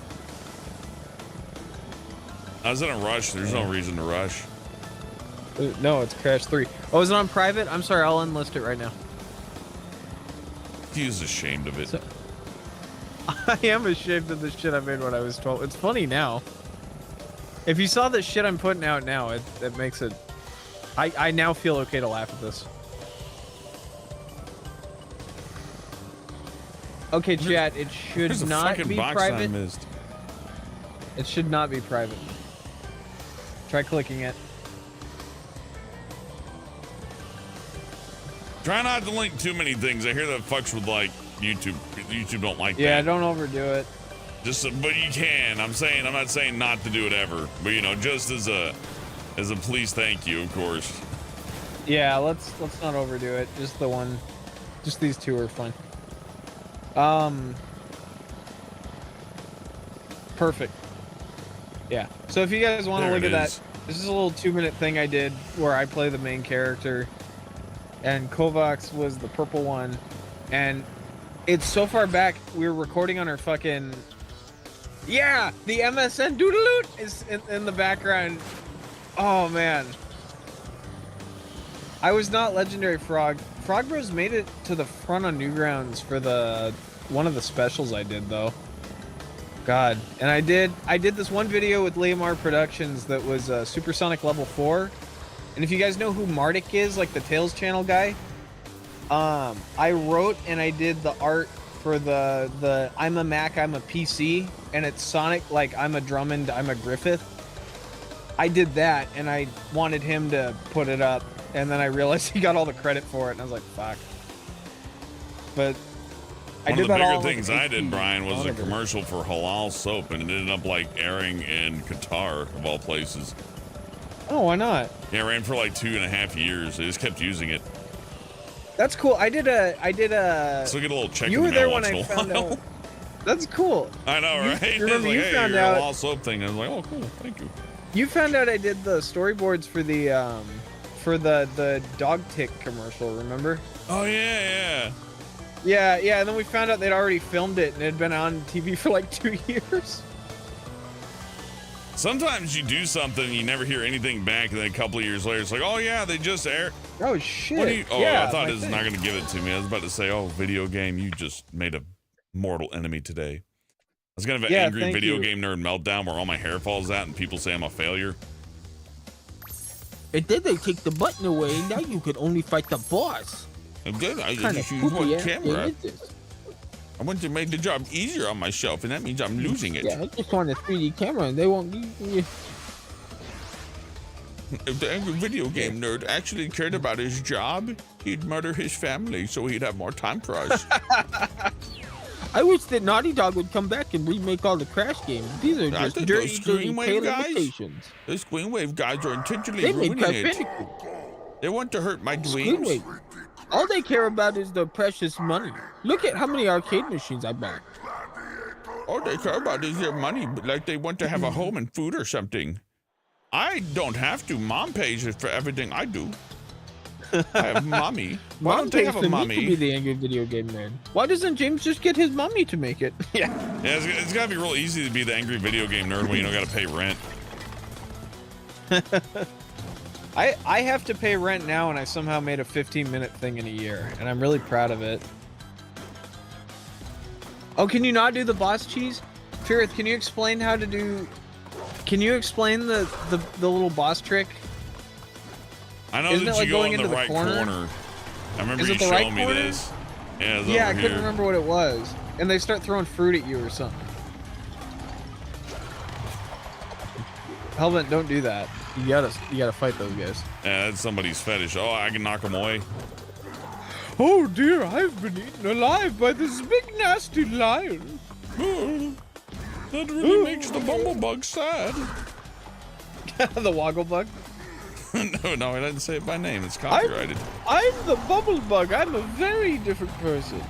I was in a rush. There's no reason to rush. No, it's Crash 3. Oh, is it on private? I'm sorry, I'll unlist it right now. He was ashamed of it. So, I am ashamed of the shit I made when I was 12. It's funny now. If you saw the shit I'm putting out now, it makes it... I now feel okay to laugh at this. Okay, chat, it should not be private. It should not be private. Try clicking it. Try not to link too many things. I hear that fucks with like YouTube. YouTube don't like that. Yeah, don't overdo it. But you can. I'm not saying not to do it ever. But you know, just as a please, thank you, of course. Yeah, let's not overdo it. Just the one. Just these two are fine. Perfect. Yeah. So if you guys want to look at that, this is a little 2-minute thing I did where I play the main character, and Kovacs was the purple one, and it's so far back. We were recording on our fucking. Yeah, the MSN doodaloot is in the background. Oh man. I was not Legendary Frog. Frog Bros made it to the front on Newgrounds for one of the specials I did though. God, and I did this one video with Leomar Productions that was Supersonic Level 4. And if you guys know who Mardik is, like the Tales channel guy, I wrote and I did the art for the I'm a Mac, I'm a PC, and it's Sonic like I'm a Drummond, I'm a Griffith. I did that and I wanted him to put it up, and then I realized he got all the credit for it, and I was like, fuck. But one of the bigger things I did, Brian, was a commercial for halal soap, and it ended up like airing in Qatar of all places. Oh, why not? Yeah, it ran for like 2.5 years. They just kept using it. That's cool. I did a. So get a little check. You were there when I found out. That's cool. I know, right? You remember like, you hey, found your out halal soap thing. I was like, oh, cool, thank you. You found out I did the storyboards for the dog tick commercial. Remember? Oh yeah. Yeah, and then we found out they'd already filmed it and it had been on TV for like 2 years. Sometimes you do something, you never hear anything back, and then a couple of years later, it's like, oh yeah, they just aired. Oh shit! I thought it was not going to give it to me. I was about to say, oh, video game, you just made a mortal enemy today. I was going to have an angry video game nerd meltdown where all my hair falls out and people say I'm a failure. And then they take the button away, and now you can only fight the boss. I'm good. I just use one camera. I want to make the job easier on myself, and that means I'm losing it. Yeah, I just want a 3D camera, and they won't. If the angry video game nerd actually cared about his job, he'd murder his family so he'd have more time for us. I wish that Naughty Dog would come back and remake all the Crash games. These are just dirty imitations. The Screenwave guys are intentionally ruining it. Bandicoot. They want to hurt my dreams. Screenwave. All they care about is the precious money. Look at how many arcade machines I bought. all they care about is their money, like they want to have a home and food or something. I don't have to. Mom pays for everything I do. I have mommy. Why don't they have a mommy? To be the angry video game nerd. Why doesn't James just get his mommy to make it? Yeah, it's gotta be real easy to be the angry video game nerd when you don't gotta pay rent. I have to pay rent now, and I somehow made a 15-minute thing in a year, and I'm really proud of it. Oh, can you not do the boss cheese? Firth, can you explain how to do... Can you explain the little boss trick? I know that you go in the right corner. I remember you showing me this. Yeah, I couldn't remember what it was. And they start throwing fruit at you or something. Helmet, don't do that. You gotta fight those guys. Yeah, that's somebody's fetish. Oh, I can knock them away. Oh dear, I've been eaten alive by this big nasty lion. That really makes the bumblebug sad. The wogglebug? No, I didn't say it by name. It's copyrighted. I'm the bumblebug. I'm a very different person.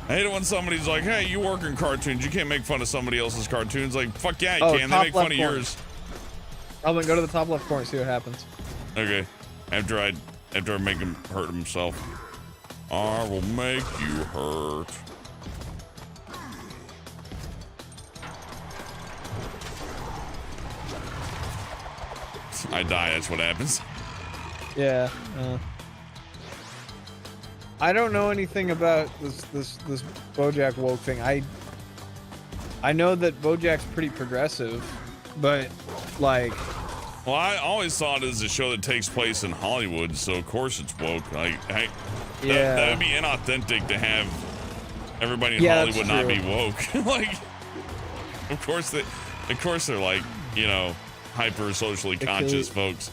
I hate it when somebody's like, hey, you work in cartoons. You can't make fun of somebody else's cartoons. Like, fuck yeah, you can. They make fun of yours. Alvin, go to the top left corner, see what happens. Okay. After I make him hurt himself. I will make you hurt. I die, that's what happens. Yeah. I don't know anything about this BoJack woke thing. I know that BoJack's pretty progressive, but like... Well, I always thought it was a show that takes place in Hollywood, so of course it's woke. That would be inauthentic to have everybody in Hollywood not be woke. Like, of course they're like, you know, hyper socially conscious folks.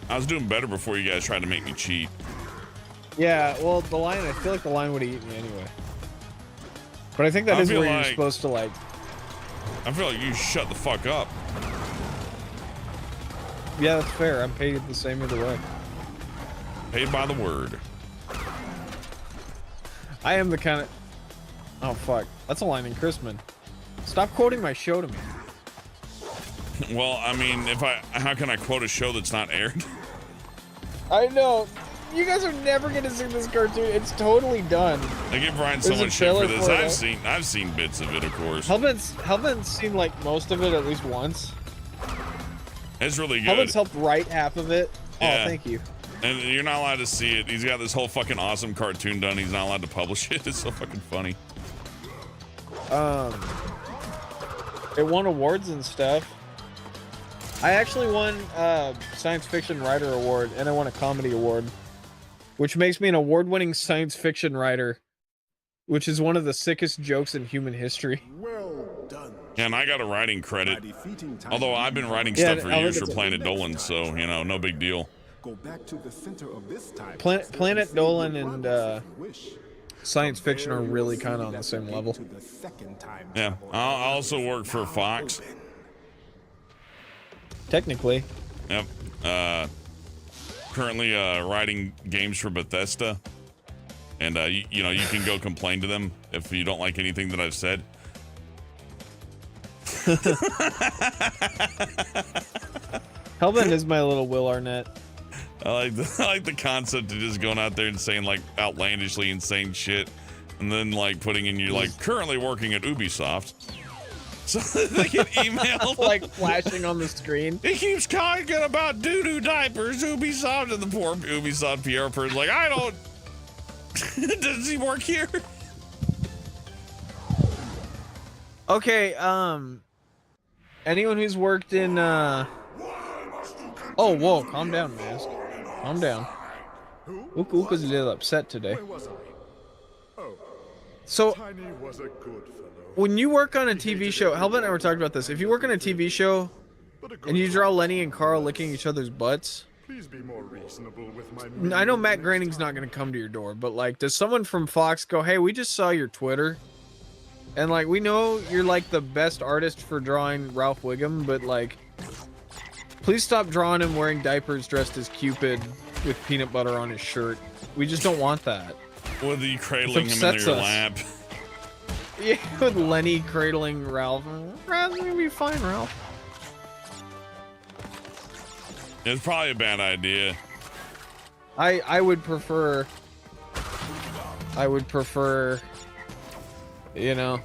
I was doing better before you guys tried to make me cheat. Yeah, well, the lion, I feel like the lion would have eaten me anyway. But I think that is where you're supposed to, like... I feel like you shut the fuck up. Yeah, that's fair. I'm paid the same either way. Paid by the word. I am the kind of... Oh, fuck. That's a line in Chrisman. Stop quoting my show to me. Well, I mean, how can I quote a show that's not aired? I know. You guys are never gonna see this cartoon. It's totally done. I give Bryan so much shit for this. I've seen bits of it, of course. Hellman's seen like most of it at least once. It's really good. Hellman's helped write half of it. Yeah. Oh, thank you. And you're not allowed to see it. He's got this whole fucking awesome cartoon done. He's not allowed to publish it. It's so fucking funny. It won awards and stuff. I actually won Science Fiction Writer Award, and I won a Comedy Award, which makes me an award-winning science fiction writer, which is one of the sickest jokes in human history. Well done. And I got a writing credit, although I've been writing stuff for years for Planet Dolan, so, you know, no big deal. Go back to the center of this time. Planet Dolan and science fiction are really kind of on the same level. Yeah, I also work for Fox. Technically. Yep. Currently writing games for Bethesda. And, you know, you can go complain to them if you don't like anything that I've said. Hellbent is my little Will Arnett. I like the concept of just going out there and saying, like, outlandishly insane shit. And then, like, putting in, you're, like, currently working at Ubisoft. So they get emailed. Like flashing on the screen. He keeps talking about doo-doo diapers, Ubisoft, and the poor Ubisoft PR person like, I don't... Does he work here? Okay, anyone who's worked in, Oh, whoa, calm down, Mask. Calm down. Uka's a little upset today. So... Tiny was a good fellow. When you work on a TV show, Hellbent and I were talking about this. If you work on a TV show and you draw Lenny and Carl licking each other's butts, please be more reasonable with my... I know Matt Groening's not going to come to your door, but like, does someone from Fox go, hey, we just saw your Twitter, and like, we know you're like the best artist for drawing Ralph Wiggum, but like, please stop drawing him wearing diapers dressed as Cupid with peanut butter on his shirt. We just don't want that. With you cradling him in your lap. Yeah, with Lenny cradling Ralph. Ralph's gonna be fine, Ralph. It's probably a bad idea. I would prefer. You know,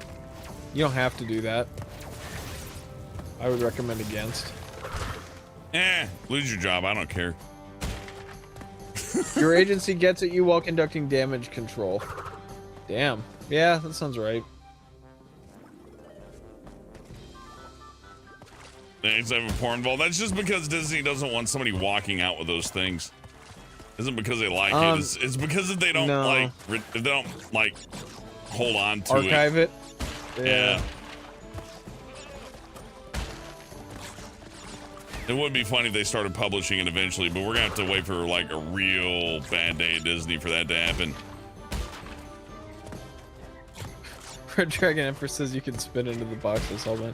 you don't have to do that. I would recommend against. Lose your job. I don't care. Your agency gets at you while conducting damage control. Damn. Yeah, that sounds right. Thanks, I have a porn ball. That's just because Disney doesn't want somebody walking out with those things. It isn't because they like it. It's because if they don't hold on to archive it. Yeah. It would be funny if they started publishing it eventually, but we're gonna have to wait for like a real bad day at Disney for that to happen. Red Dragon Emperor says you can spin into the boxes all that.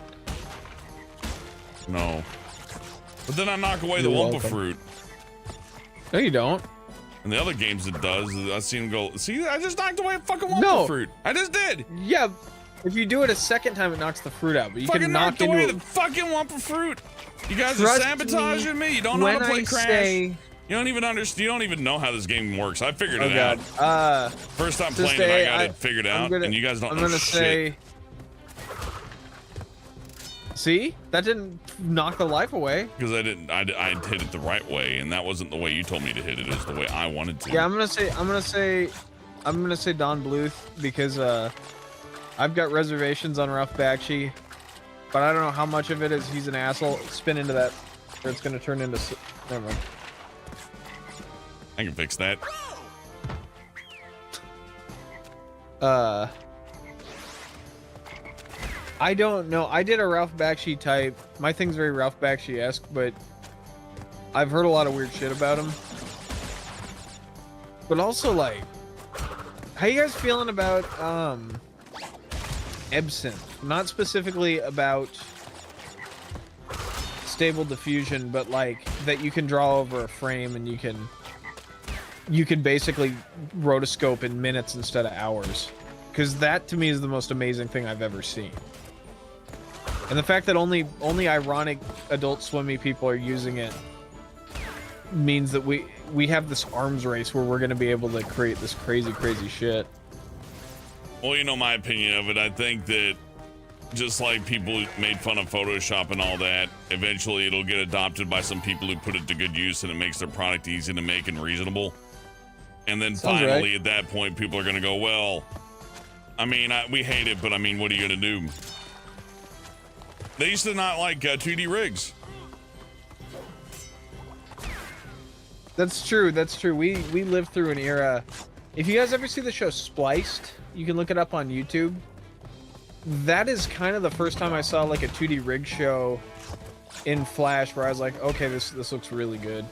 No. But then I knock away the Wumpa fruit. No, you don't. And the other games it does, I see him go, see, I just knocked away a fucking Wumpa fruit. I just did. Yeah, if you do it a second time, it knocks the fruit out. But you can knock away into the fucking Wumpa fruit. You guys are sabotaging me. You don't know how to play Crash. You don't even understand. You don't even know how this game works. I figured it out. First time playing it, I got it figured out, and you guys don't know shit. See, that didn't knock the life away. Because I didn't. I hit it the right way, and that wasn't the way you told me to hit it. It was the way I wanted to. Yeah, I'm gonna say Don Bluth because I've got reservations on Ralph Bakshi, but I don't know how much of it is he's an asshole. Spin into that, or it's gonna turn into. Never mind. I can fix that. I don't know. I did a Ralph Bakshi type. My thing's very Ralph Bakshi-esque, but I've heard a lot of weird shit about him. But also, like, how you guys feeling about Absinthe? Not specifically about Stable Diffusion, but like that you can draw over a frame and you can basically rotoscope in minutes instead of hours. Because that to me is the most amazing thing I've ever seen. And the fact that only ironic Adult Swimmy people are using it means that we have this arms race where we're going to be able to create this crazy shit. Well, you know my opinion of it. I think that just like people made fun of Photoshop and all that, eventually it'll get adopted by some people who put it to good use and it makes their product easy to make and reasonable. And then finally, at that point, people are going to go, well, I mean, we hate it, but I mean, what are you going to do? They used to not like 2D rigs. That's true. That's true. We lived through an era. If you guys ever see the show Spliced, you can look it up on YouTube. That is kind of the first time I saw like a 2D rig show in Flash where I was like, okay, this looks really good.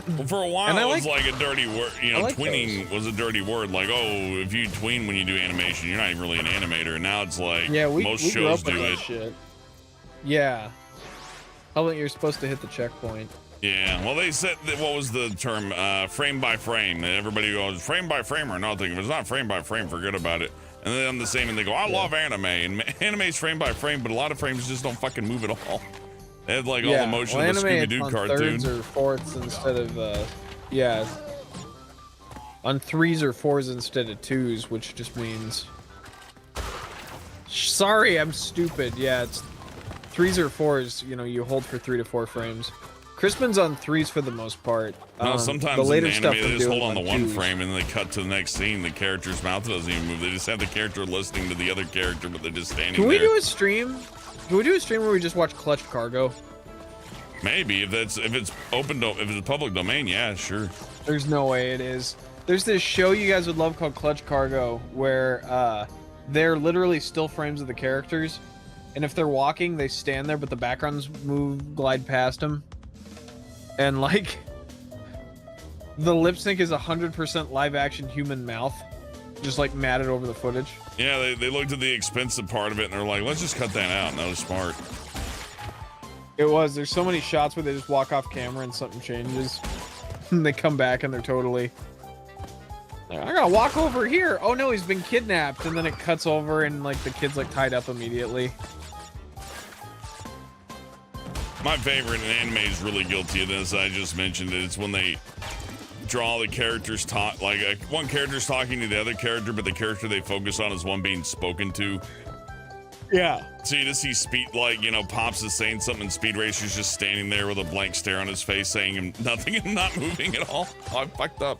Well, for a while, it was like a dirty word. You know, tweening was a dirty word. Like, oh, if you tween when you do animation, you're not even really an animator. And now it's like, most shows do it. Shit. Yeah. How about you're supposed to hit the checkpoint? Yeah. Well, they said that, what was the term? Frame by frame. Everybody goes frame by frame or nothing. If it's not frame by frame, forget about it. And then the same, and they go, I love anime, and anime's frame by frame, but a lot of frames just don't fucking move at all. They had like all the motion of the Scooby-Doo cartoon. Thirds or fourths instead of, on 3s or 4s instead of 2s, which just means. Sorry, I'm stupid. Yeah, it's 3s or 4s. You know, you hold for 3 to 4 frames. Crispin's on 3s for the most part. No, sometimes the later in the anime, they just hold on the 1 frame and then they cut to the next scene. The character's mouth doesn't even move. They just have the character listening to the other character, but they're just standing there. Can we do a stream? Can we do a stream where we just watch Clutch Cargo? Maybe if it's open if it's public domain, yeah, sure. There's no way it is. There's this show you guys would love called Clutch Cargo where they're literally still frames of the characters, and if they're walking, they stand there, but the backgrounds glide past them, and like the lip sync is 100% live action human mouth, just like matted over the footage. Yeah, they looked at the expensive part of it and they're like, let's just cut that out. And that was smart. It was. There's so many shots where they just walk off camera and something changes. And they come back and they're totally... I gotta walk over here. Oh no, he's been kidnapped, and then it cuts over, and like the kid's like tied up immediately. My favorite in anime is really guilty of this. I just mentioned it. It's when they draw the characters talk, like one character's talking to the other character, but the character they focus on is one being spoken to. Yeah. So you just see Speed, like, you know, Pops is saying something, and Speed Racer's just standing there with a blank stare on his face, saying nothing and not moving at all. Oh, I fucked up.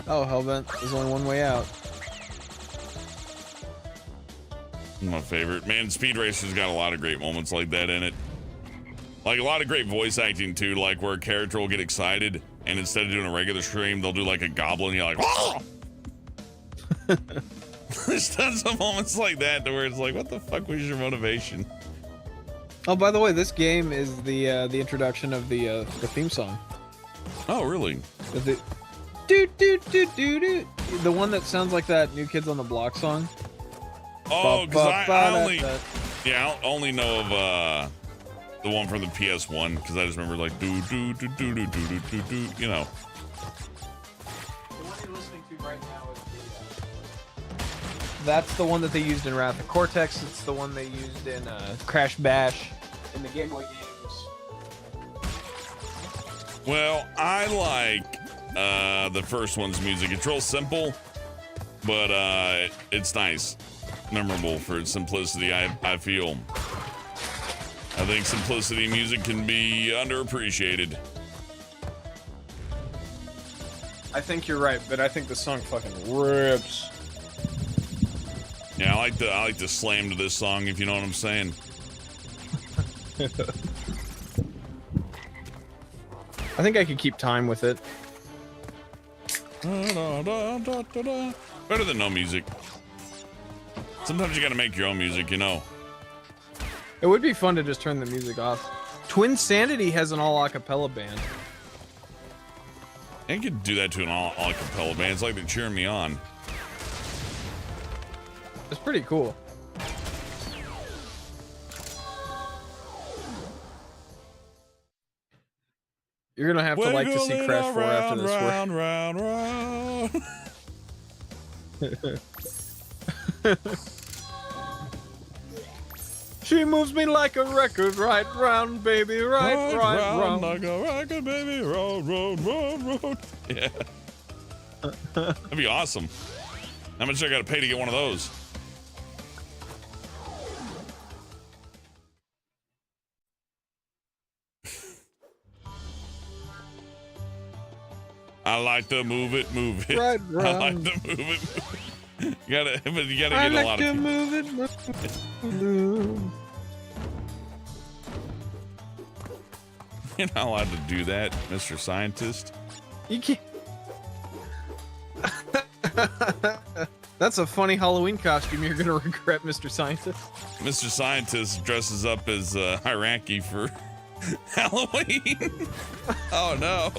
Oh, Hellbent. There's only one way out. My favorite. Man, Speed Racer's got a lot of great moments like that in it. Like, a lot of great voice acting, too, like where a character will get excited, and instead of doing a regular scream, they'll do like a goblin, and you're like, oh! There's tons of moments like that where it's like, what the fuck was your motivation? Oh, by the way, this game is the introduction of the theme song. Oh, really? The one that sounds like that New Kids on the Block song. Oh, because I only know of the one from the PS1, because I just remember like do, you know. The one you're listening to right now is that's the one that they used in Wrath of Cortex. It's the one they used in Crash Bash in the Game Boy games. Well, I like the first one's music. It's real simple, but it's nice, memorable for its simplicity. I feel. I think simplicity music can be underappreciated. I think you're right, but I think the song fucking rips. Yeah, I like the slam to this song, if you know what I'm saying. I think I could keep time with it. Better than no music. Sometimes you gotta make your own music, you know. It would be fun to just turn the music off. Twin Sanity has an all acapella band. I could do that to an all acapella band. It's like they're cheering me on. It's pretty cool. You're gonna have to like to see Crash 4 after this one. She moves me like a record, right round, baby, right round. Like a record, baby, road. Yeah. That'd be awesome. How much I gotta pay to get one of those? I like to move it. Right, I like to move it. You gotta get a lot of people. Move it. You're not allowed to do that, Mr. Scientist. You can't. That's a funny Halloween costume you're gonna regret, Mr. Scientist. Mr. Scientist dresses up as Iraqi for Halloween. Oh no.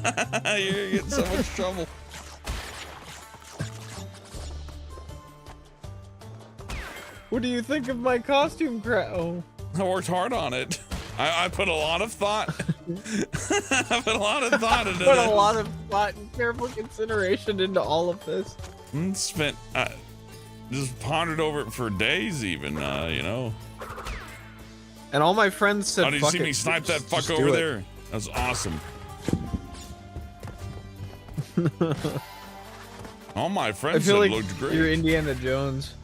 You're getting so much trouble. What do you think of my costume, Oh. I worked hard on it. I put a lot of thought. I put a lot of thought into Put a lot of thought and careful consideration into all of this. Spent just pondered over it for days, even. You know. And all my friends said, "Oh, did you see me snipe that fuck over there? That was awesome." All my friends said it looked great. You're Indiana Jones.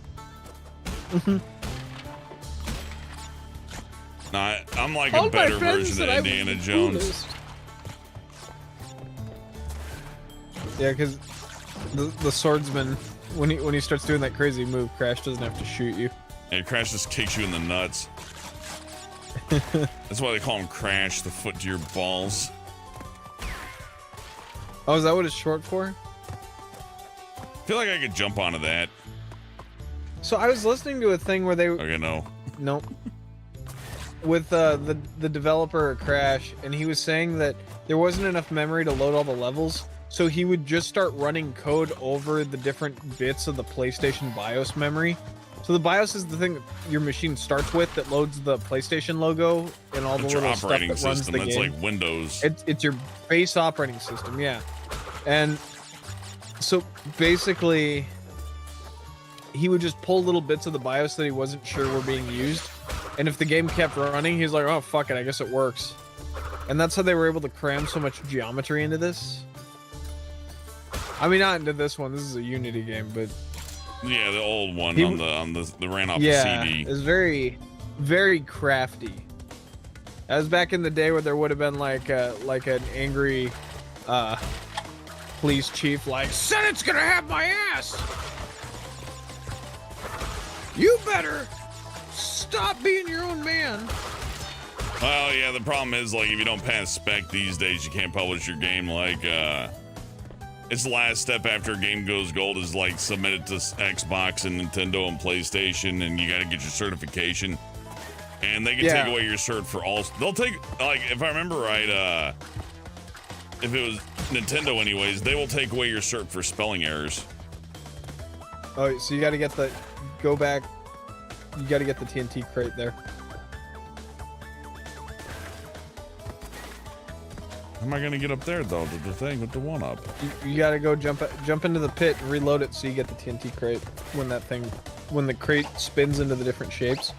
Nah, I'm like a better version of Indiana Jones. Yeah, because the swordsman, when he starts doing that crazy move, Crash doesn't have to shoot you. And Crash just kicks you in the nuts. That's why they call him Crash, the foot to your balls. Oh, is that what it's short for? I feel like I could jump onto that. So I was listening to a thing where they... Okay, no. Nope. With the developer of Crash, and he was saying that there wasn't enough memory to load all the levels, so he would just start running code over the different bits of the PlayStation BIOS memory, So the BIOS is the thing that your machine starts with that loads the PlayStation logo and all the little stuff that runs the game. It's like Windows. It's your base operating system, yeah. And so basically, he would just pull little bits of the BIOS that he wasn't sure were being used. And if the game kept running, he's like, oh, fuck it, I guess it works. And that's how they were able to cram so much geometry into this. I mean, not into this one. This is a Unity game, but... Yeah, the old one on the ran off the CD. It's very, very crafty. That was back in the day where there would have been like an angry police chief, like, Senate's gonna have my ass. You better stop being your own man. Well, yeah, the problem is, like, if you don't pass spec these days, you can't publish your game. Like, it's the last step after a game goes gold is, like, submit it to Xbox and Nintendo and PlayStation, and you gotta get your certification. And they can take away your cert for all. They'll take, like, if I remember right, if it was Nintendo anyways, they will take away your cert for spelling errors. Oh, so you gotta get the, go back, you gotta get the TNT crate there. How am I gonna get up there though? To the thing with the one up. You gotta go jump into the pit and reload it so you get the TNT crate when that thing, when the crate spins into the different shapes.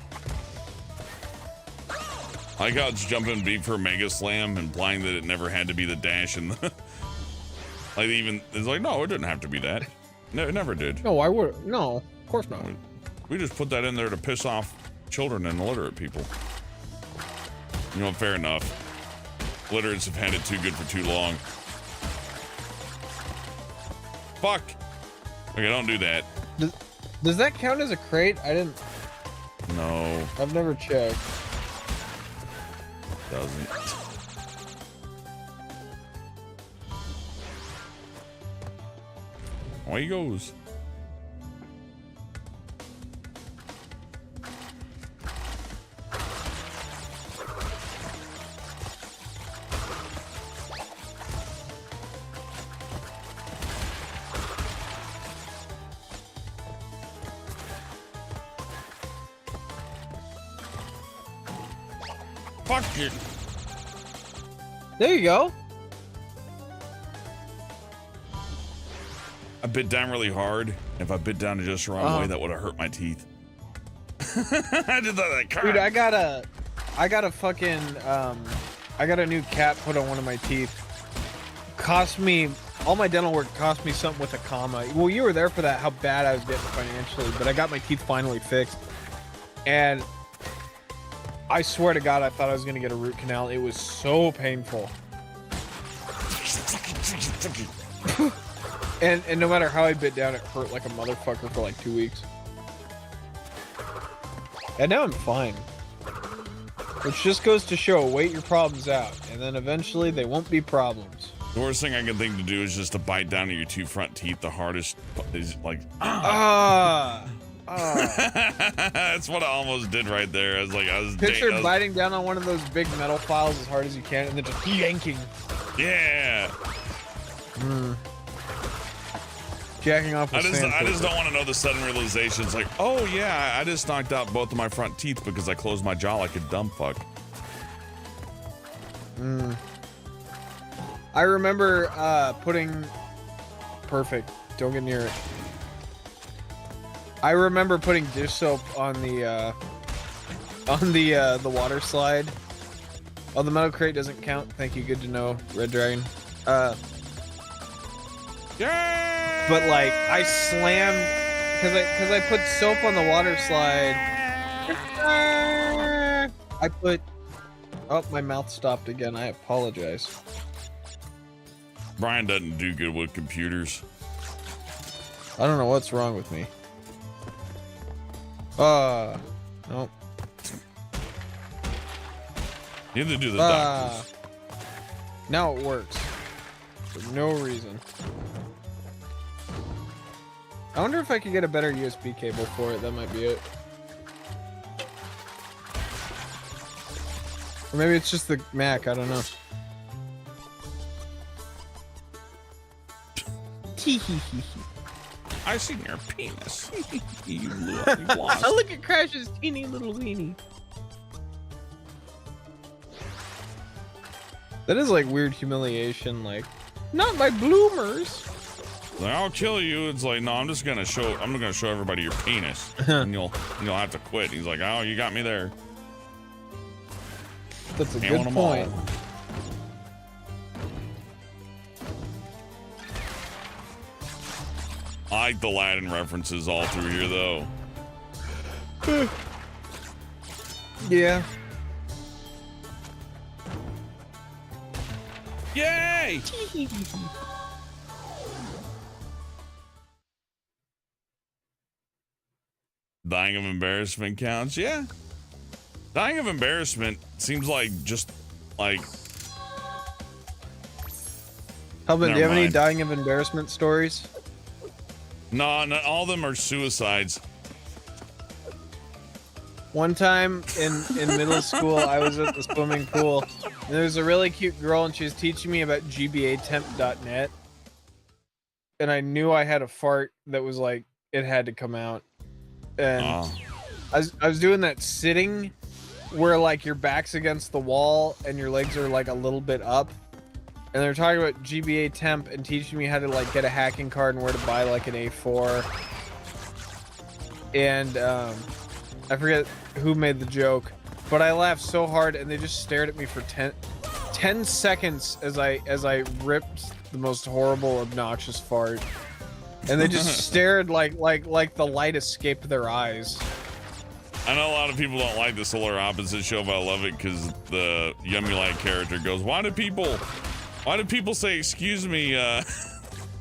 I got jumping B for Mega Slam, implying that it never had to be the dash and the, like even it's like no, it didn't have to be that. No, it never did. No, I would no, of course not. We just put that in there to piss off children and illiterate people. You know, fair enough. Illiterates have had it too good for too long. Fuck. Okay, don't do that. Does that count as a crate? I didn't. No. I've never checked. Doesn't. Away he goes. Fuck you. There you go. I bit down really hard. If I bit down just the wrong way, that would have hurt my teeth. I did that. Dude, I got a fucking, I got a new cap put on one of my teeth. Cost me, all my dental work cost me something with a comma. Well, you were there for that, how bad I was getting financially, but I got my teeth finally fixed. And I swear to God, I thought I was gonna get a root canal. It was so painful. and no matter how I bit down, it hurt like a motherfucker for like 2 weeks. And now I'm fine. Which just goes to show, wait your problems out, and then eventually they won't be problems. The worst thing I can think to do is just to bite down at your two front teeth. The hardest is like, that's what I almost did right there. I was like, Picture biting down on one of those big metal files as hard as you can, and then just yanking. Yeah. Jacking off with I just don't want to know the sudden realization. It's like, oh yeah, I just knocked out both of my front teeth because I closed my jaw like a dumb fuck. I remember putting... Perfect. Don't get near it. I remember putting dish soap on the water slide. Oh, the metal crate doesn't count. Thank you. Good to know, Red Dragon. Yeah. But like, I slammed because I put soap on the water slide. I put. Oh, my mouth stopped again. I apologize. Bryan doesn't do good with computers. I don't know what's wrong with me. Nope. You have to do the doctors. Now it works. For no reason. I wonder if I could get a better USB cable for it. That might be it. Or maybe it's just the Mac. I don't know. I seen your penis. You Look at Crash's teeny little weenie. That is like weird humiliation. Like, not my bloomers. Like, I'll kill you. It's like, no, I'm gonna show everybody your penis, and you'll have to quit. He's like, oh, you got me there. That's a good point. I like the Aladdin references all through here, though. Yeah. Yay! Dying of embarrassment counts, yeah. Dying of embarrassment seems like just like. Hellman, do you have any dying of embarrassment stories? No, not all of them are suicides. One time in middle school, I was at the swimming pool, and there was a really cute girl, and she was teaching me about GBAtemp.net, and I knew I had a fart that was like, it had to come out. And I was doing that sitting where like your back's against the wall and your legs are like a little bit up. And they're talking about GBA temp and teaching me how to like get a hacking card and where to buy like an A4. And I forget who made the joke, but I laughed so hard and they just stared at me for 10 seconds as I ripped the most horrible, obnoxious fart. And they just stared like the light escaped their eyes. I know a lot of people don't like the Solar Opposite show, but I love it because the Yummy Light character goes, why do people say excuse me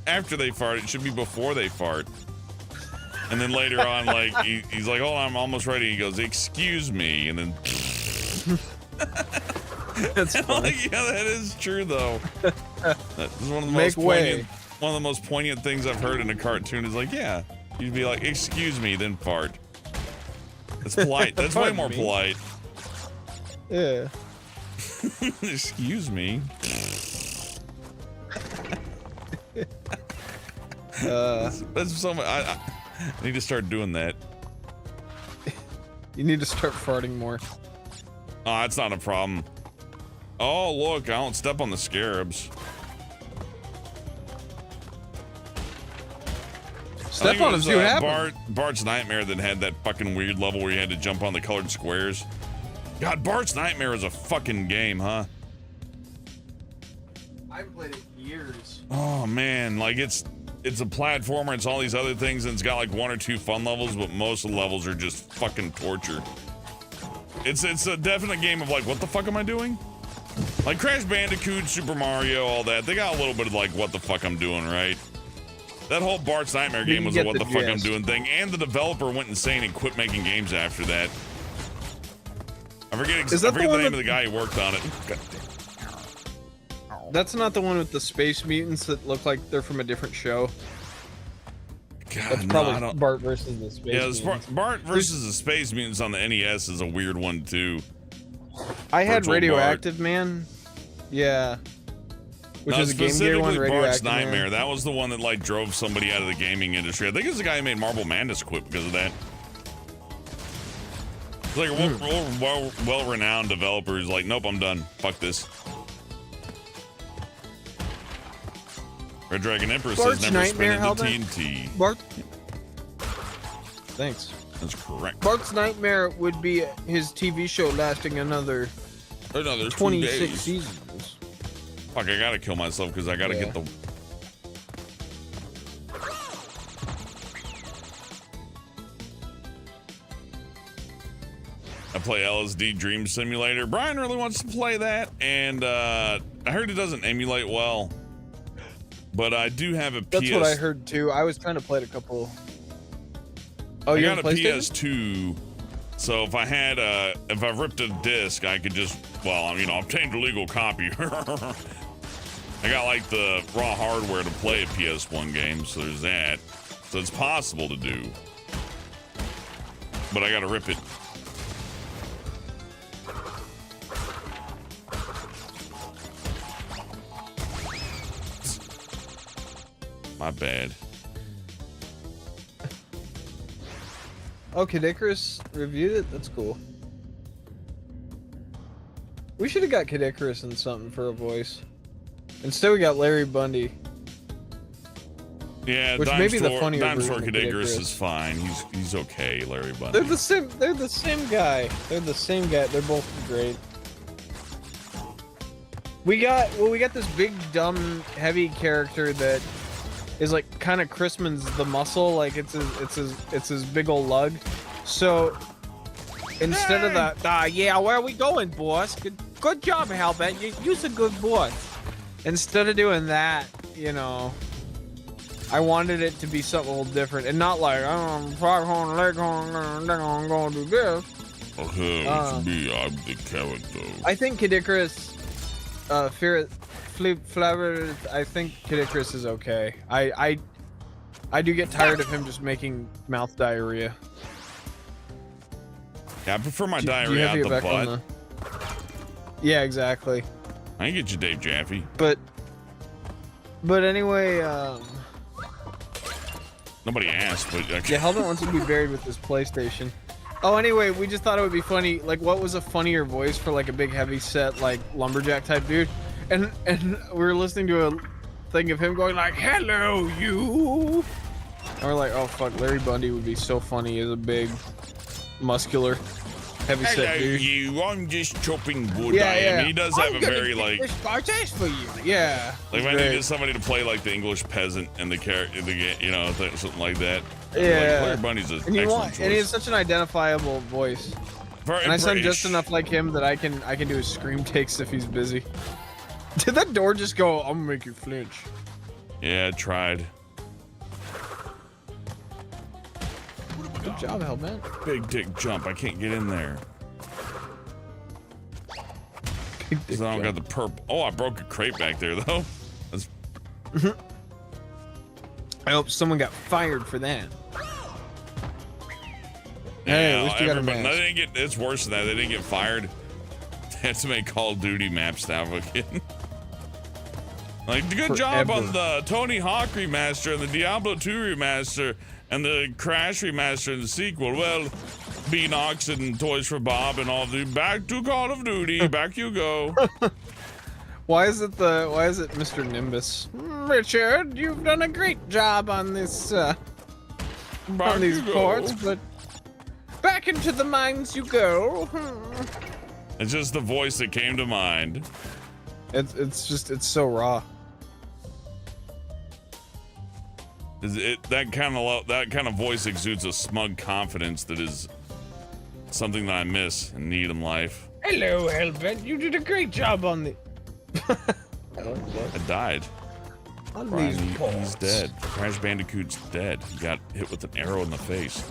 after they fart? It should be before they fart. And then later on, like he's like, oh, I'm almost ready. He goes, excuse me, and then that's funny. Like, yeah, that is true though. That's one of the most poignant things I've heard in a cartoon is like, yeah, you'd be like, excuse me, then fart. That's polite. That's way more polite. Yeah. Excuse me. That's so much. I need to start doing that. You need to start farting more. Oh, that's not a problem. Oh, look, I don't step on the scarabs. Step on them, see what happens. Bart's Nightmare that had that fucking weird level where you had to jump on the colored squares. God, Bart's Nightmare is a fucking game, huh? I've played it years. Oh man, like it's a platformer, it's all these other things, and it's got like 1 or 2 fun levels, but most of the levels are just fucking torture. It's a definite game of like, what the fuck am I doing? Like Crash Bandicoot, Super Mario, all that, they got a little bit of like, what the fuck I'm doing, right? That whole Bart's Nightmare game was a what the fuck I'm doing thing, and the developer went insane and quit making games after that. I forget the name of the guy who worked on it. That's not the one with the space mutants that look like they're from a different show. God, that's probably Bart versus the space mutants. Yeah, Bart versus the space mutants on the NES is a weird one too. I had Radioactive Bart. Man. Yeah. Which is a Game Gear one, Bart's Nightmare. Man. That was the one that like drove somebody out of the gaming industry. I think it's the guy who made Marble Madness quit because of that. It's like a well-renowned developer who's like, nope, I'm done. Fuck this. Red Dragon Emperor says never spin into TNT. Bart. Thanks. That's correct. Bart's Nightmare would be his TV show lasting another 26 seasons. Fuck, I gotta kill myself because I gotta get the... I play LSD Dream Simulator. Brian really wants to play that, and I heard it doesn't emulate well. But I do have a PS... That's what I heard too. I was trying to play it a couple... Oh, I got a PS2, so if I ripped a disc, I could just, well, you know, obtained a legal copy. I got like the raw hardware to play a PS1 game, so there's that. So it's possible to do. But I gotta rip it. My bad. Oh, Kid Icarus reviewed it? That's cool. We should have got Kid Icarus in something for a voice. Instead, we got Larry Bundy. Yeah, which may be the funnier Dinosaur version Kid of Icarus is fine. He's okay, Larry Bundy. They're the same. They're the same guy. They're the same guy. They're both great. We got this big dumb heavy character that is like kind of Chrisman's the muscle, like it's his big old lug. So instead of that, yeah, where are we going, boss? Good job, Halbert. You're a good boss. Instead of doing that, you know, I wanted it to be something a little different and not like I'm foghorn leghorn, I'm gonna do this. Okay, it's me. I'm the character. I think Kid Icarus, Flavor. I think Kid Icarus is okay. I do get tired of him just making mouth diarrhea. Yeah, I prefer my diarrhea out the butt. Yeah, exactly. I can get you, Dave Jaffe. But anyway, nobody asked, but okay. Yeah, Helmet wants to be buried with his PlayStation. Oh, anyway, we just thought it would be funny. Like, what was a funnier voice for like a big heavy set, like lumberjack type dude? And we were listening to a thing of him going like, "Hello, you," and we're like, "Oh fuck, Larry Bundy would be so funny as a big, muscular, heavy set dude." You, I'm just chopping wood. Yeah. He does have a very like. This for you. Yeah. Like if I needed somebody to play like the English peasant and the character, you know, something like that. Yeah. Like, Larry Bundy's an excellent choice. And he has such an identifiable voice. And I sound just enough like him that I can do his scream takes if he's busy. Did that door just go, "I'm gonna make you flinch"? Yeah, I tried. Good job, Hellman. Big dick jump. I can't get in there. Big dick I don't got the purple. Oh, I broke a crate back there though. That's... I hope someone got fired for that. Yeah, hey, at least you got a mask. They didn't get. It's worse than that. They didn't get fired. They had to make Call of Duty maps now again. Like, good job on the Tony Hawk remaster and the Diablo 2 remaster and the Crash remaster and the sequel. Well, Beanox and Toys for Bob and all the back to Call of Duty. Back you go. Why is it Mr. Nimbus? Richard, you've done a great job on this on these ports, but back into the mines you go. It's just the voice that came to mind. It's so raw. That kind of voice exudes a smug confidence that is something that I miss and need in life. Hello, Hellbent. You did a great job on the. I died. Bryan, he's dead. Crash Bandicoot's dead. He got hit with an arrow in the face.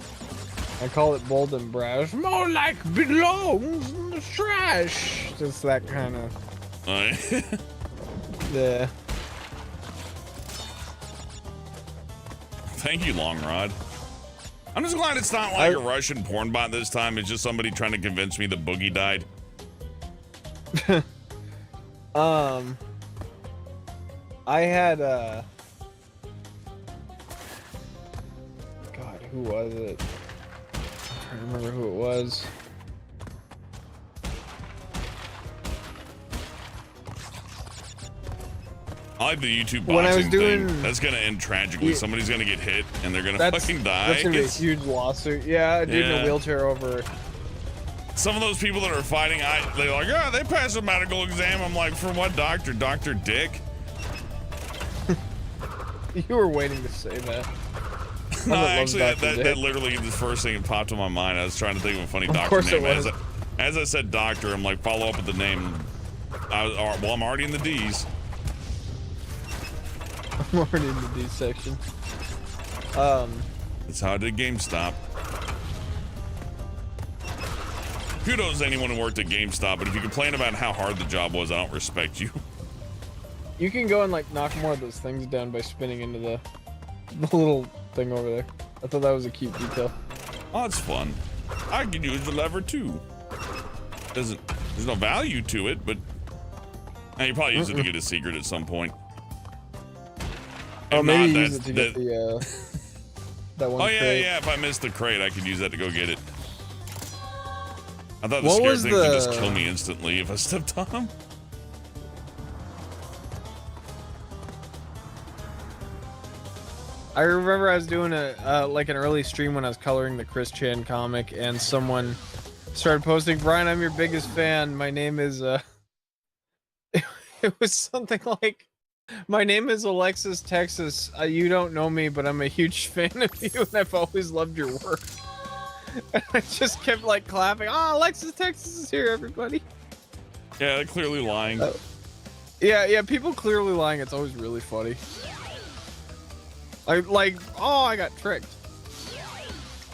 I call it bold and brash. More like belongs in the trash. Just that kind of. Yeah. Thank you, Long Rod. I'm just glad it's not like a Russian porn bot this time. It's just somebody trying to convince me the Boogie died. I had God, who was it? I'm trying to remember who it was. I like the YouTube boxing thing. That's gonna end tragically. Somebody's gonna get hit and they're gonna fucking die. That's gonna be a huge lawsuit. Yeah, a dude in a wheelchair over. Some of those people that are fighting, they're like, yeah, they passed a medical exam. I'm like, for what doctor? Dr. Dick? You were waiting to say that. No, actually, that literally the first thing that popped in my mind. I was trying to think of a funny doctor name. As I said doctor, I'm like, follow up with the name. Well, I'm already in the D's. I'm already in the D section. That's how I did GameStop. Kudos to anyone who worked at GameStop, but if you complain about how hard the job was, I don't respect you. You can go and like knock more of those things down by spinning into the little thing over there. I thought that was a cute detail. Oh, it's fun. I can use the lever too. There's no value to it, but you probably use it to get a secret at some point. Oh, maybe use it to get the That one. Oh yeah, crate. yeah. If I missed the crate, I could use that to go get it. I thought the What scared was thing could just kill me instantly if I stepped on him. I remember I was doing a like an early stream when I was coloring the Chris Chan comic, and someone started posting, "Bryan, I'm your biggest fan. My name is it was something like, my name is Alexis Texas. You don't know me, but I'm a huge fan of you, and I've always loved your work." And I just kept like clapping. Oh, Alexis Texas is here, everybody. Yeah, they're clearly lying. Yeah, people clearly lying. It's always really funny. Like, oh, I got tricked.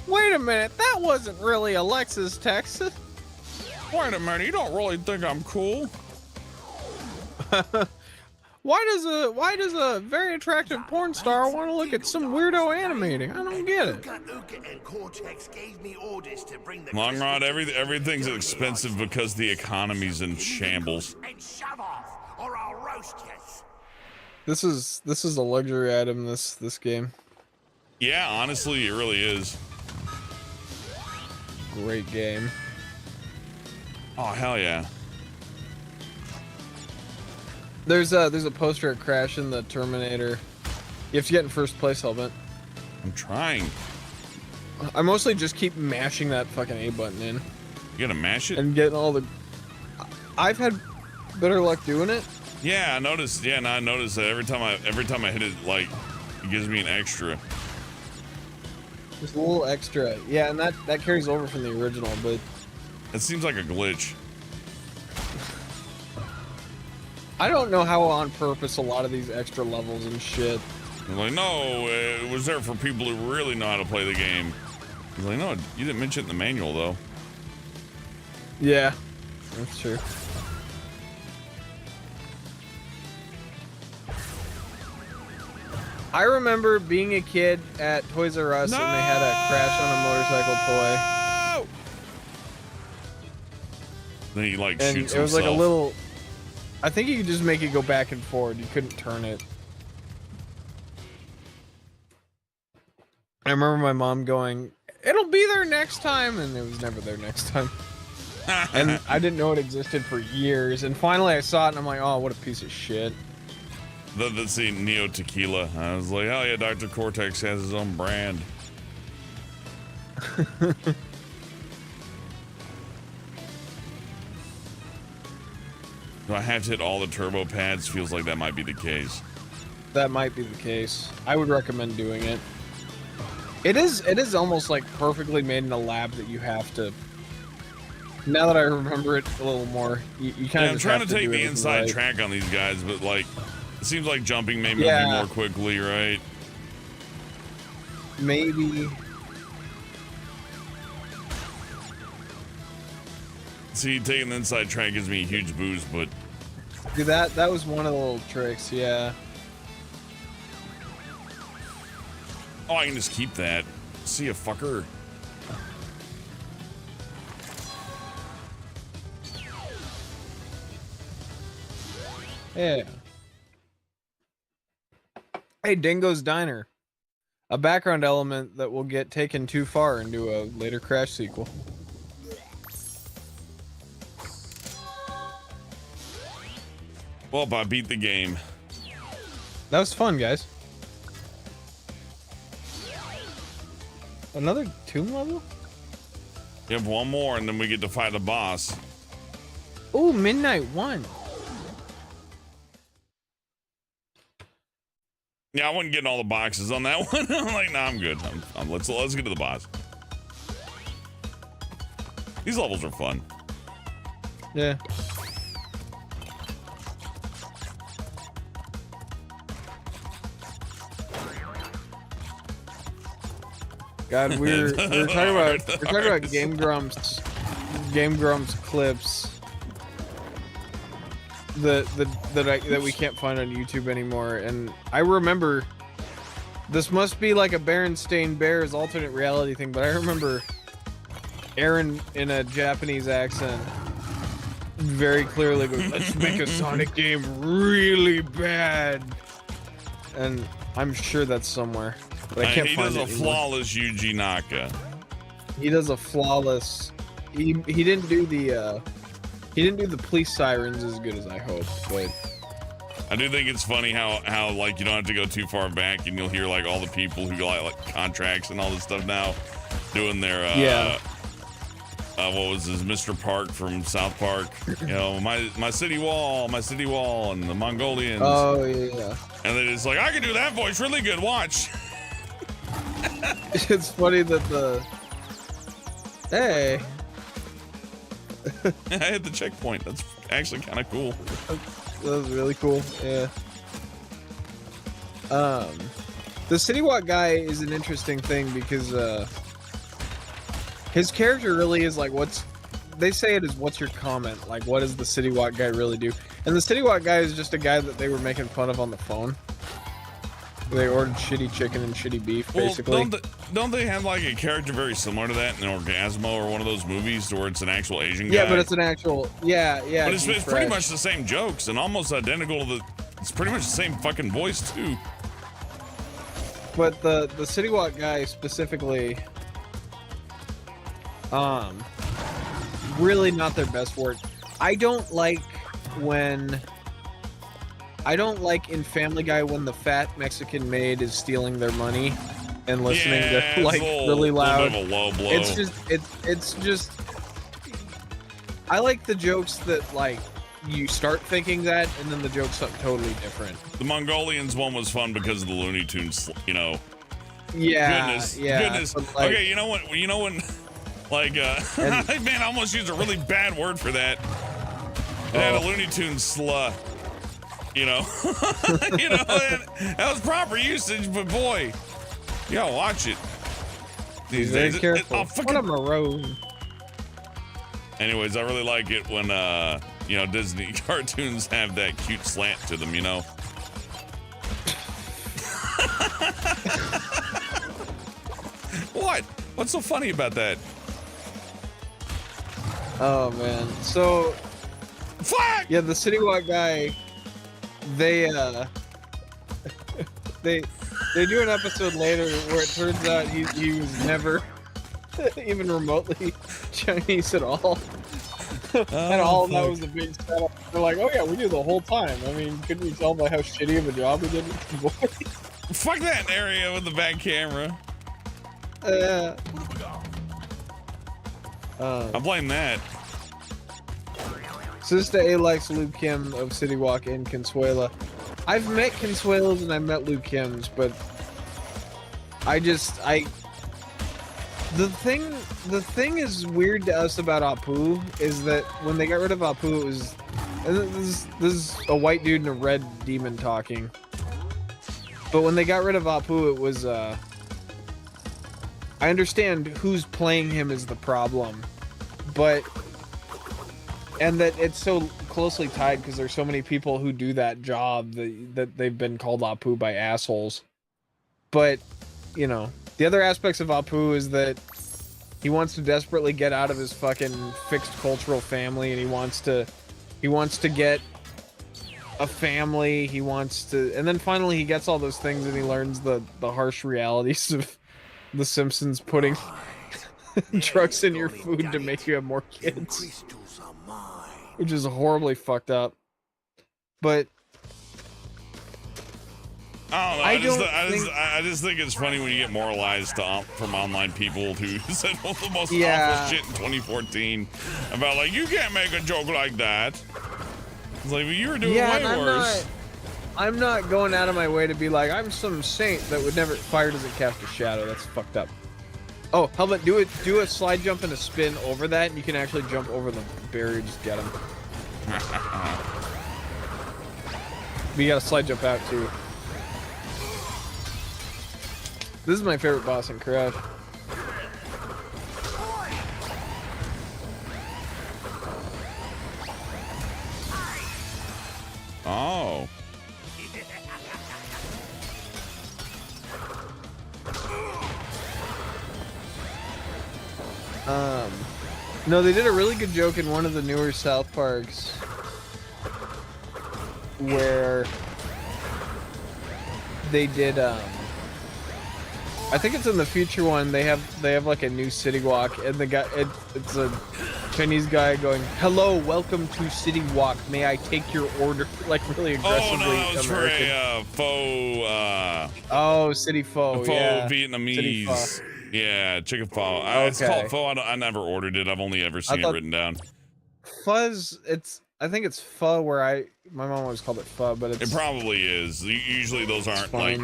Wait a minute, that wasn't really Alexis Texas. Wait a minute, you don't really think I'm cool? Why does a very attractive porn star want to look at some weirdo animating? I don't get it. Long Rod, everything's expensive because the economy's in shambles. This is a luxury item, this game. Yeah, honestly, it really is. Great game. Oh hell yeah. There's a poster of Crash in the Terminator. You have to get in first place helmet. I'm trying. I mostly just keep mashing that fucking A button in. You gotta mash it? And getting all the... I've had better luck doing it. Yeah, I noticed. Yeah, and I noticed that every time I hit it, like, it gives me an extra. Just a little extra. Yeah, and that carries over from the original, but... It seems like a glitch. I don't know how on purpose a lot of these extra levels and shit. I'm like, no, it was there for people who really know how to play the game. He's like, no, you didn't mention it in the manual, though. Yeah, that's true. I remember being a kid at Toys R Us and they had a Crash on a motorcycle toy. Then he like And shoots it was himself. like a little... I think you could just make it go back and forward. You couldn't turn it. I remember my mom going, "It'll be there next time," and it was never there next time. And I didn't know it existed for years, and finally I saw it and I'm like, oh, what a piece of shit. That's the Neo Tequila. I was like, oh yeah, Dr. Cortex has his own brand. Do I have to hit all the turbo pads? Feels like that might be the case. That might be the case. I would recommend doing it. It is almost like perfectly made in a lab that you have to. Now that I remember it a little more, you kind of. I'm trying to take the inside track on these guys, but like, it seems like jumping may move me more quickly, right? Maybe. See, taking the inside track gives me a huge boost, but Dude, that was one of the little tricks, yeah. oh, I can just keep that. See ya, fucker. Yeah. Hey, Dingo's Diner. A background element that will get taken too far into a later Crash sequel. Well, I beat the game. That was fun, guys. Another tomb level? You have one more, and then we get to fight a boss. Ooh, Midnight 1. Yeah, I wasn't getting all the boxes on that one. I'm like, nah, I'm good. Let's get to the boss. These levels are fun. Yeah. God, we're talking about Game Grumps clips that we can't find on YouTube anymore, and I remember this must be like a Berenstain Bears alternate reality thing, but I remember Aaron in a Japanese accent very clearly goes, "Let's make a Sonic game really bad," and I'm sure that's somewhere. But I can't he find does a flawless Yuji Naka. He does a flawless. He didn't do the police sirens as good as I hoped, but I do think it's funny how like you don't have to go too far back and you'll hear like all the people who like contracts and all this stuff now doing their what was this, Mr. Park from South Park? You know, my city wall, and the Mongolians. Oh yeah. And then it's like, I can do that voice really good. Watch. It's funny that hey. I hit the checkpoint. That's actually kind of cool. That was really cool. Yeah. The City Walk guy is an interesting thing because his character really is like they say it is what's your comment? Like, what does the City Walk guy really do? And the City Walk guy is just a guy that they were making fun of on the phone. They ordered shitty chicken and shitty beef, basically. Don't they have like a character very similar to that in Orgasmo or one of those movies where it's an actual Asian guy? Yeah, but it's an actual, yeah. But it's pretty much the same jokes and almost identical to it's pretty much the same fucking voice too. But the City Walk guy specifically, really not their best work. I don't like in Family Guy when the fat Mexican maid is stealing their money and listening to like really loud. Of a low blow. It's just I like the jokes that like you start thinking that and then the joke's something totally different. The Mongolians one was fun because of the Looney Tunes, you know. Yeah. Goodness. Like, okay, you know when like man, I almost used a really bad word for that. It had a Looney Tunes sluh. You know, that was proper usage, but boy, you gotta watch it. These days, careful. What a maroon. Anyways, I really like it when Disney cartoons have that cute slant to them. You know. What? What's so funny about that? Oh man, so fuck. Yeah, the City Walk guy. They do an episode later where it turns out he was never even remotely Chinese at all. And all that was a big setup. They're like, oh yeah, we do the whole time. I mean, couldn't you tell by how shitty of a job we did with the voice? Fuck that area with the back camera. I blame that. Sister A likes Luke Kim of City Walk and Consuela. I've met Consuelas and I've met Luke Kims, but the thing is weird to us about Apu is that when they got rid of Apu, it was, and this is a white dude and a red demon talking. But when they got rid of Apu, it was I understand who's playing him is the problem, and that it's so closely tied because there's so many people who do that job that they've been called Apu by assholes. But, you know, the other aspects of Apu is that he wants to desperately get out of his fucking fixed cultural family, and he wants to get a family, and then finally he gets all those things and he learns the harsh realities of The Simpsons putting drugs in your food to make you have more kids. Which is horribly fucked up. But I don't know. I just think it's funny when you get moralized from online people who said all the most awful shit in 2014 about like, you can't make a joke like that. It's like, well, you were doing way worse. I'm not going out of my way to be like, I'm some saint that would never. Fire doesn't cast a shadow. That's fucked up. Oh, how about do a slide jump and a spin over that, and you can actually jump over the barrier, just get him. But you gotta slide jump out too. This is my favorite boss in Crash. Oh. No, they did a really good joke in one of the newer South Parks where they did I think it's in the future one. They have like a new city walk, and the guy it's a Chinese guy going, "Hello, welcome to City Walk. May I take your order?" Like really aggressively. Oh no, that was American. for a faux. City pho. Faux Yeah. Vietnamese. Yeah, chicken pho. It's called pho. I never ordered it. I've only ever seen it written down. Fuzz. I think it's pho where my mom always called it pho, but it probably is. Usually those aren't like.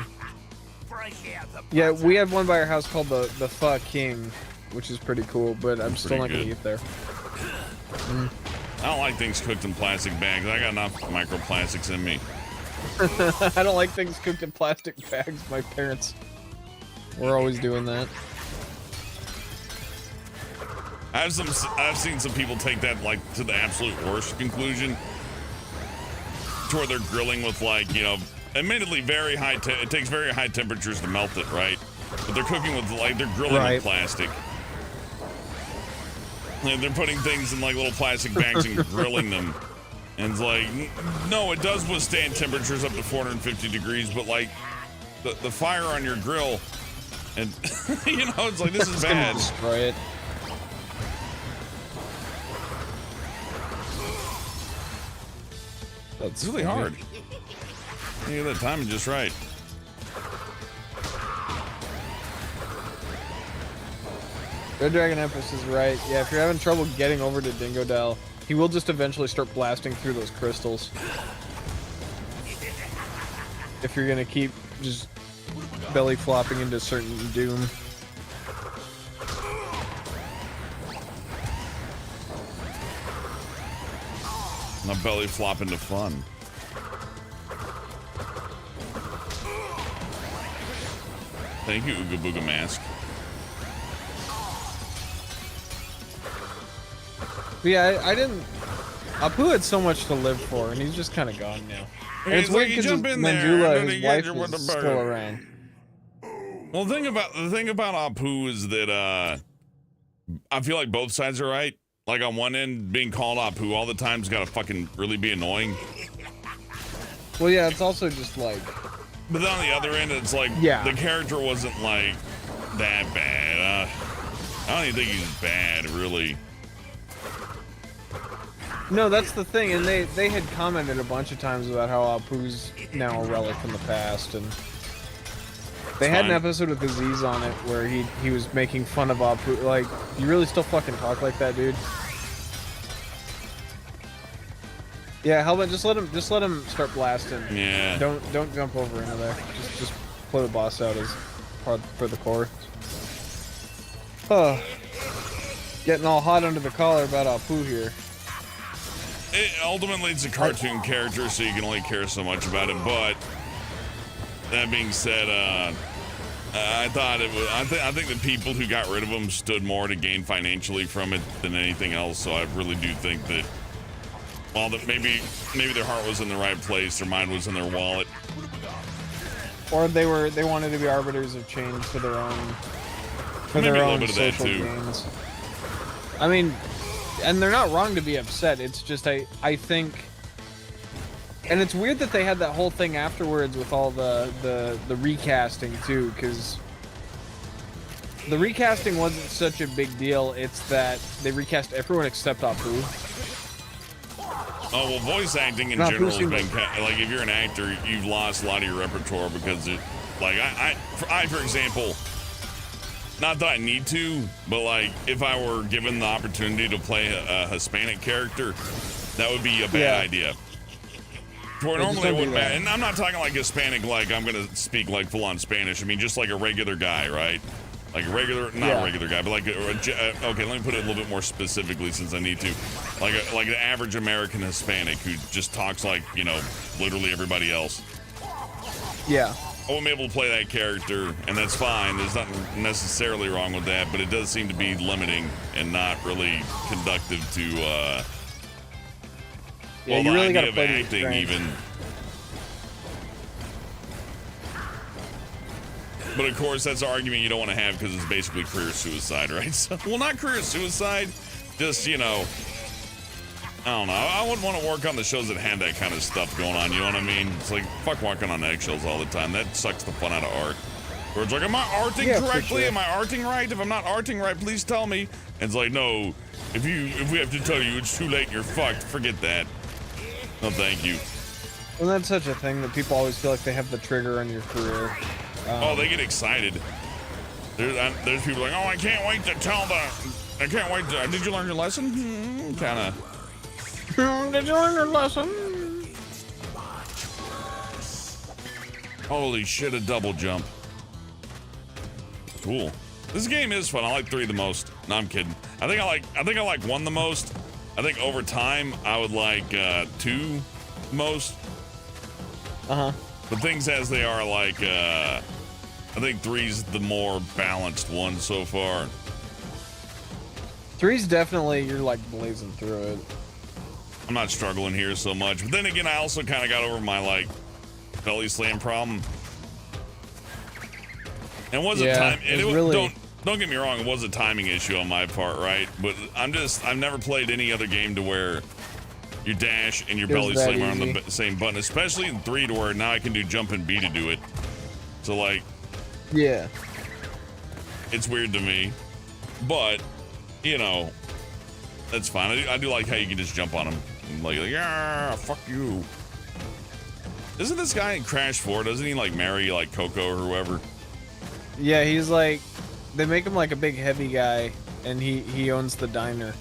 Yeah, we have one by our house called the Pho King, which is pretty cool, but I'm still not gonna eat there. I don't like things cooked in plastic bags. I got enough microplastics in me. I don't like things cooked in plastic bags. My parents were always doing that. I've seen some people take that like to the absolute worst conclusion, to where they're grilling with like, you know, admittedly very high. It takes very high temperatures to melt it, right? But they're cooking with like they're grilling with plastic. And they're putting things in like little plastic bags and grilling them. And it's like, no, it does withstand temperatures up to 450 degrees, but like the fire on your grill, and you know, it's like, this is bad. Destroy it. It's really hard. You get that timing just right. Red Dragon Empress is right. Yeah, if you're having trouble getting over to Dingodile, he will just eventually start blasting through those crystals. If you're gonna keep just belly flopping into certain doom. My belly flop into fun. Thank you, Ooga Booga Mask. But yeah, I didn't. Apu had so much to live for, and he's just kind of gone now. And it's weird because Mandula, his wife, is still around. Well, the thing about Apu is that I feel like both sides are right. Like on one end, being called Apu all the time's got to fucking really be annoying. Well, yeah, it's also just like. But then on the other end, it's like the character wasn't like that bad. I don't even think he's bad, really. No, that's the thing, and they had commented a bunch of times about how Apu's now a relic from the past, and they had an episode with Aziz on it where he was making fun of Apu. Like, you really still fucking talk like that, dude? Yeah, Hellbent, just let him start blasting. Yeah. Don't jump over into there. Just play the boss out as part for the core. Oh, getting all hot under the collar about Apu here. Ultimately, it's a cartoon character, so you can only care so much about it. But that being said, I thought it was. I think the people who got rid of him stood more to gain financially from it than anything else. So I really do think that, while that maybe their heart was in the right place, their mind was in their wallet, or they wanted to be arbiters of change for their own social gains. I mean. And they're not wrong to be upset. It's just I think, and it's weird that they had that whole thing afterwards with all the recasting too, because the recasting wasn't such a big deal. It's that they recast everyone except Apu. Oh well, voice acting in general has been like, if you're an actor, you've lost a lot of your repertoire because it, like I for example. Not that I need to, but like if I were given the opportunity to play a Hispanic character, that would be a bad idea. For normally it wouldn't matter. And I'm not talking like Hispanic, like I'm gonna speak like full-on Spanish. I mean just like a regular guy, right? Like a regular, not a regular guy, but like okay, let me put it a little bit more specifically since I need to. Like an average American Hispanic who just talks like, you know, literally everybody else. Yeah. I'm able to play that character, and that's fine. There's nothing necessarily wrong with that, but it does seem to be limiting and not really conductive to, you the really idea of acting even. But of course, that's an argument you don't want to have because it's basically career suicide, right? So, well, not career suicide, just, you know, I don't know. I wouldn't want to work on the shows that had that kind of stuff going on. You know what I mean? It's like, fuck walking on eggshells all the time. That sucks the fun out of art. Where it's like, am I arting correctly? Am I arting right? If I'm not arting right, please tell me. And it's like, no, if we have to tell you it's too late and you're fucked, forget that. No, thank you. Well, that's such a thing that people always feel like they have the trigger on your career. Oh, they get excited. There's people like, oh, I can't wait to tell I can't wait to, did you learn your lesson? Kinda. Did you learn your lesson? Holy shit, a double jump. Cool. This game is fun. I like 3 the most. No, I'm kidding. I think I like 1 the most. I think over time I would like 2 most. Uh-huh. But things as they are, like I think 3's the more balanced one so far. 3's definitely, you're like blazing through it. I'm not struggling here so much. But then again, I also kind of got over my like belly slam problem. And was a time, and really... don't get me wrong, it was a timing issue on my part, right? But I've never played any other game to where your dash and your belly slam are on the same button, especially in 3 to where now I can do jump and B to do it. So like, yeah, it's weird to me, but you know, that's fine. I do like how you can just jump on them, like yeah, fuck you. Isn't this guy in Crash 4? Doesn't he like marry like Coco or whoever? Yeah, he's like, they make him like a big heavy guy, and he owns the diner,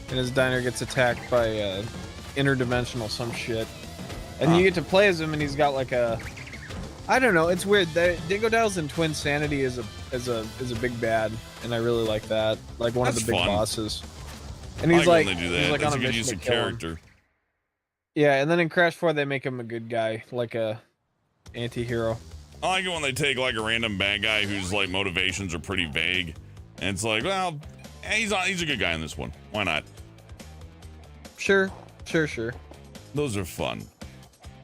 and his diner gets attacked by interdimensional some shit, and you get to play as him, and he's got like a, I don't know, it's weird. Dingo Dials in Twin Sanity is a big bad, and I really like that, like one of the big bosses. And he's like, he's like on a mission to kill him. Yeah, and then in Crash 4 they make him a good guy, like a anti-hero. I like it when they take like a random bad guy whose like motivations are pretty vague, and it's like, well, he's a good guy in this one. Why not? Sure. Those are fun.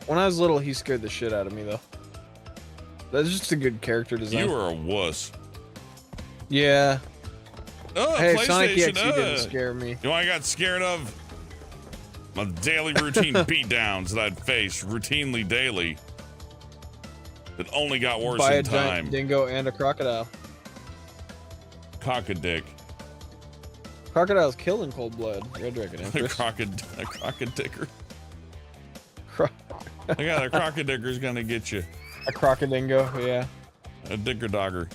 When I was little, he scared the shit out of me, though. That's just a good character design. You were a wuss. Yeah. Oh, hey, Sonic EXE didn't scare me. You know what I got scared of? My daily routine beatdowns that I'd face routinely daily. That only got worse by in a time. Giant dingo and a crocodile. Cock-a-dick. Crocodiles kill in cold blood. Red Dragon a crocodicker. I got a crocodicker's gonna get you. A crocodingo, yeah. A dicker dogger.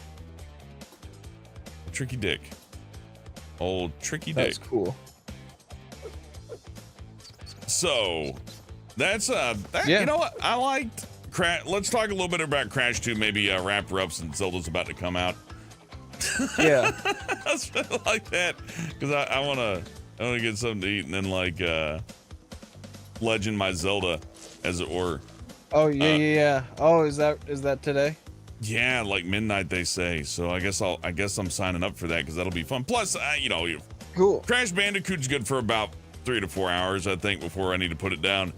A tricky dick. Old tricky dick. That's cool. So, that's yeah. You know what? I liked let's talk a little bit about Crash 2, maybe wrap her up since Zelda's about to come out. Yeah. I like that because I wanna get something to eat and then like legend my Zelda, as it were. Oh yeah. Oh, is that today? Yeah, like midnight they say. So I guess I'm signing up for that because that'll be fun. Plus, you know, cool. Crash Bandicoot's good for about 3 to 4 hours, I think, before I need to put it down.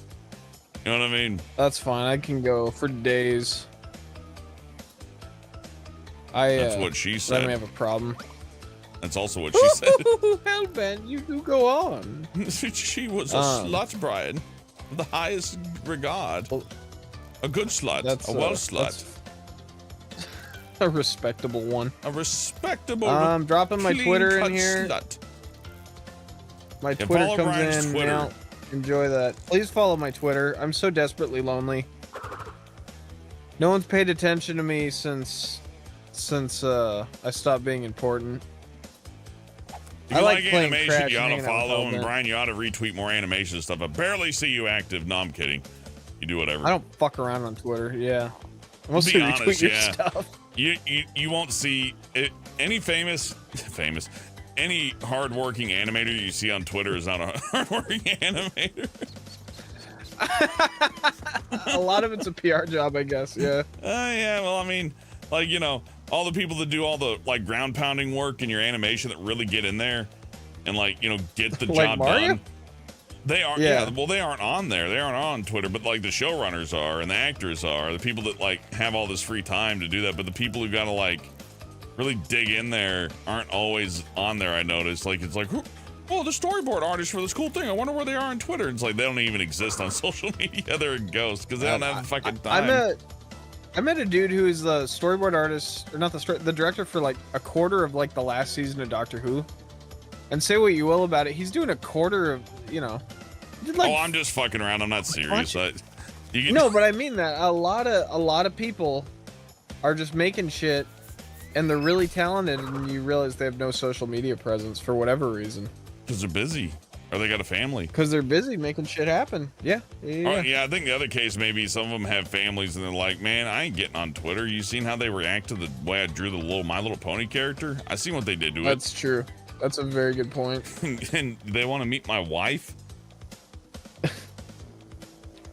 You know what I mean? That's fine. I can go for days. That's what she said. I may have a problem. That's also what she said. Hellbent, you do go on. She was a slut, Bryan. The highest regard. A good slut. A well slut. A respectable one. A respectable. I'm dropping my Twitter in here. Slut. My Twitter comes Bryan's in Twitter. now. Enjoy that. Please follow my Twitter. I'm so desperately lonely. No one's paid attention to me since I stopped being important. If you like animation, you ought to follow him. Bryan, you ought to retweet more animation stuff. I barely see you active. No, I'm kidding. You do whatever. I don't fuck around on Twitter. Yeah. I mostly be honest, retweet your stuff. You won't see it, any any hardworking animator you see on Twitter is not a hardworking animator. A lot of it's a PR job, I guess. Yeah. Yeah. Well, I mean, like, you know, all the people that do all the like ground pounding work in your animation that really get in there and like, you know, get the like job Mario? done. They are, yeah. Well, they aren't on there. They aren't on Twitter, but like the showrunners are and the actors are, the people that like have all this free time to do that. But the people who gotta like really dig in there aren't always on there. I noticed. Like it's like, oh, the storyboard artist for this cool thing. I wonder where they are on Twitter. It's like they don't even exist on social media. They're a ghost because they don't have fucking time. I met a dude who is the storyboard artist, or not the director for like a quarter of like the last season of Doctor Who. And say what you will about it, he's doing a quarter of, like, I'm just fucking around. I'm not serious. No, but I mean that a lot of people are just making shit, and they're really talented, and you realize they have no social media presence for whatever reason. Because they're busy. Or they got a family. Because they're busy making shit happen. Yeah. I think the other case, maybe some of them have families and they're like, man, I ain't getting on Twitter. You seen how they react to the way I drew the little My Little Pony character? I seen what they did to it. That's true. That's a very good point. And they want to meet my wife?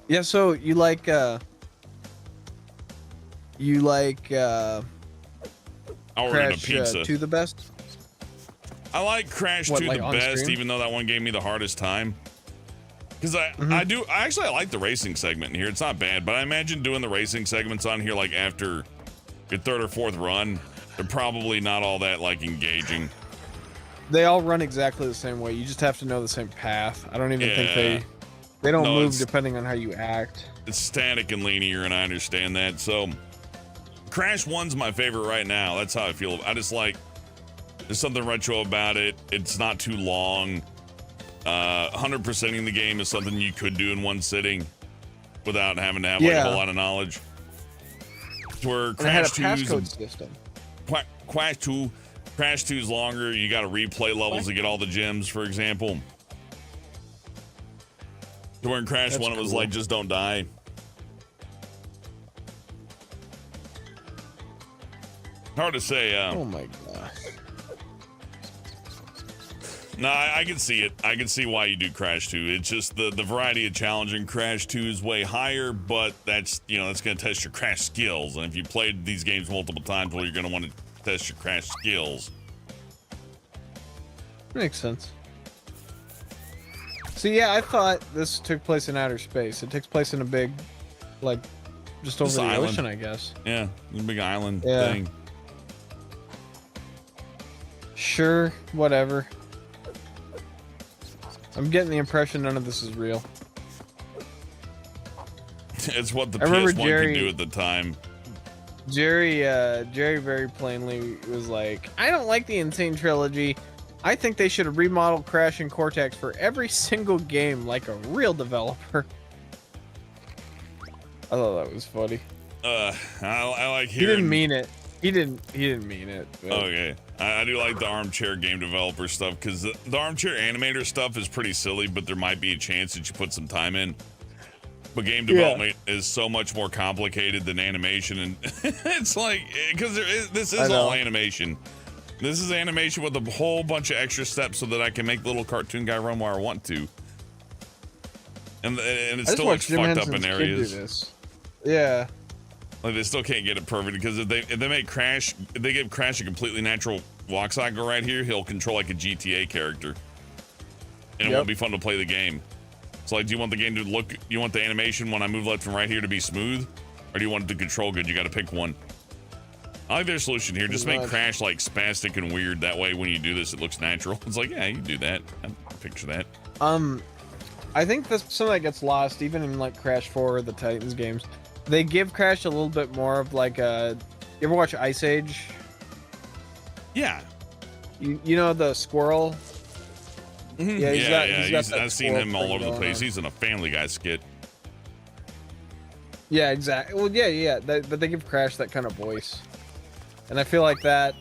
Yeah, so you like Crash pizza. 2 the best? I like Crash 2 the best, stream? even though that one gave me the hardest time. Because I like the racing segment in here. It's not bad, but I imagine doing the racing segments on here like after your 3rd or 4th run, they're probably not all that like engaging. They all run exactly the same way. You just have to know the same path. I don't even think they don't move depending on how you act. It's static and linear, and I understand that. So Crash 1's my favorite right now. That's how I feel. I just like, there's something retro about it. It's not too long. 100%ing the game is something you could do in one sitting without having to have like a whole lot of knowledge. Where Crash 2 passcode system. Crash 2 is longer. You got to replay levels to get all the gems, for example. Where in Crash 1 it was like, just don't die. Hard to say. Oh my god. No, I can see it. I can see why you do Crash 2. It's just the variety of challenge in Crash 2 is way higher, but that's going to test your Crash skills. And if you played these games multiple times, well, you're going to want to test your Crash skills. Makes sense. So yeah, I thought this took place in outer space. It takes place in a big, like, just over the ocean, I guess. Yeah, a big island thing. Sure, whatever. I'm getting the impression none of this is real. It's what the PS1 could do at the time. Jerry very plainly was like, I don't like the Insane Trilogy. I think they should have remodeled Crash and Cortex for every single game like a real developer. I thought that was funny. I like hearing... He didn't mean it. He didn't mean it. But... Okay. I do like the armchair game developer stuff, because the armchair animator stuff is pretty silly, but there might be a chance that you put some time in. But game development is so much more complicated than animation, and it's like, because this is all animation. This is animation with a whole bunch of extra steps so that I can make the little cartoon guy run where I want to. And it still looks fucked up in areas. Yeah. Like, they still can't get it perfect, because if they make Crash, if they give Crash a completely natural walk cycle right here, he'll control like a GTA character. And it won't be fun to play the game. So like, do you want the game to look, you want the animation when I move left and right here to be smooth? Or do you want it to control good? You gotta pick one. I like their solution here. Just make Crash like spastic and weird. That way when you do this, it looks natural. It's like, yeah, you can do that. I picture that. I think that's something that gets lost even in like Crash 4 or the Titans games. They give Crash a little bit more of like a... You ever watch Ice Age? Yeah. You know the squirrel? Mm-hmm. Yeah, I've seen him all over the place. He's in a Family Guy skit. Yeah, exactly. Well, yeah. But they give Crash that kind of voice. And I feel like that...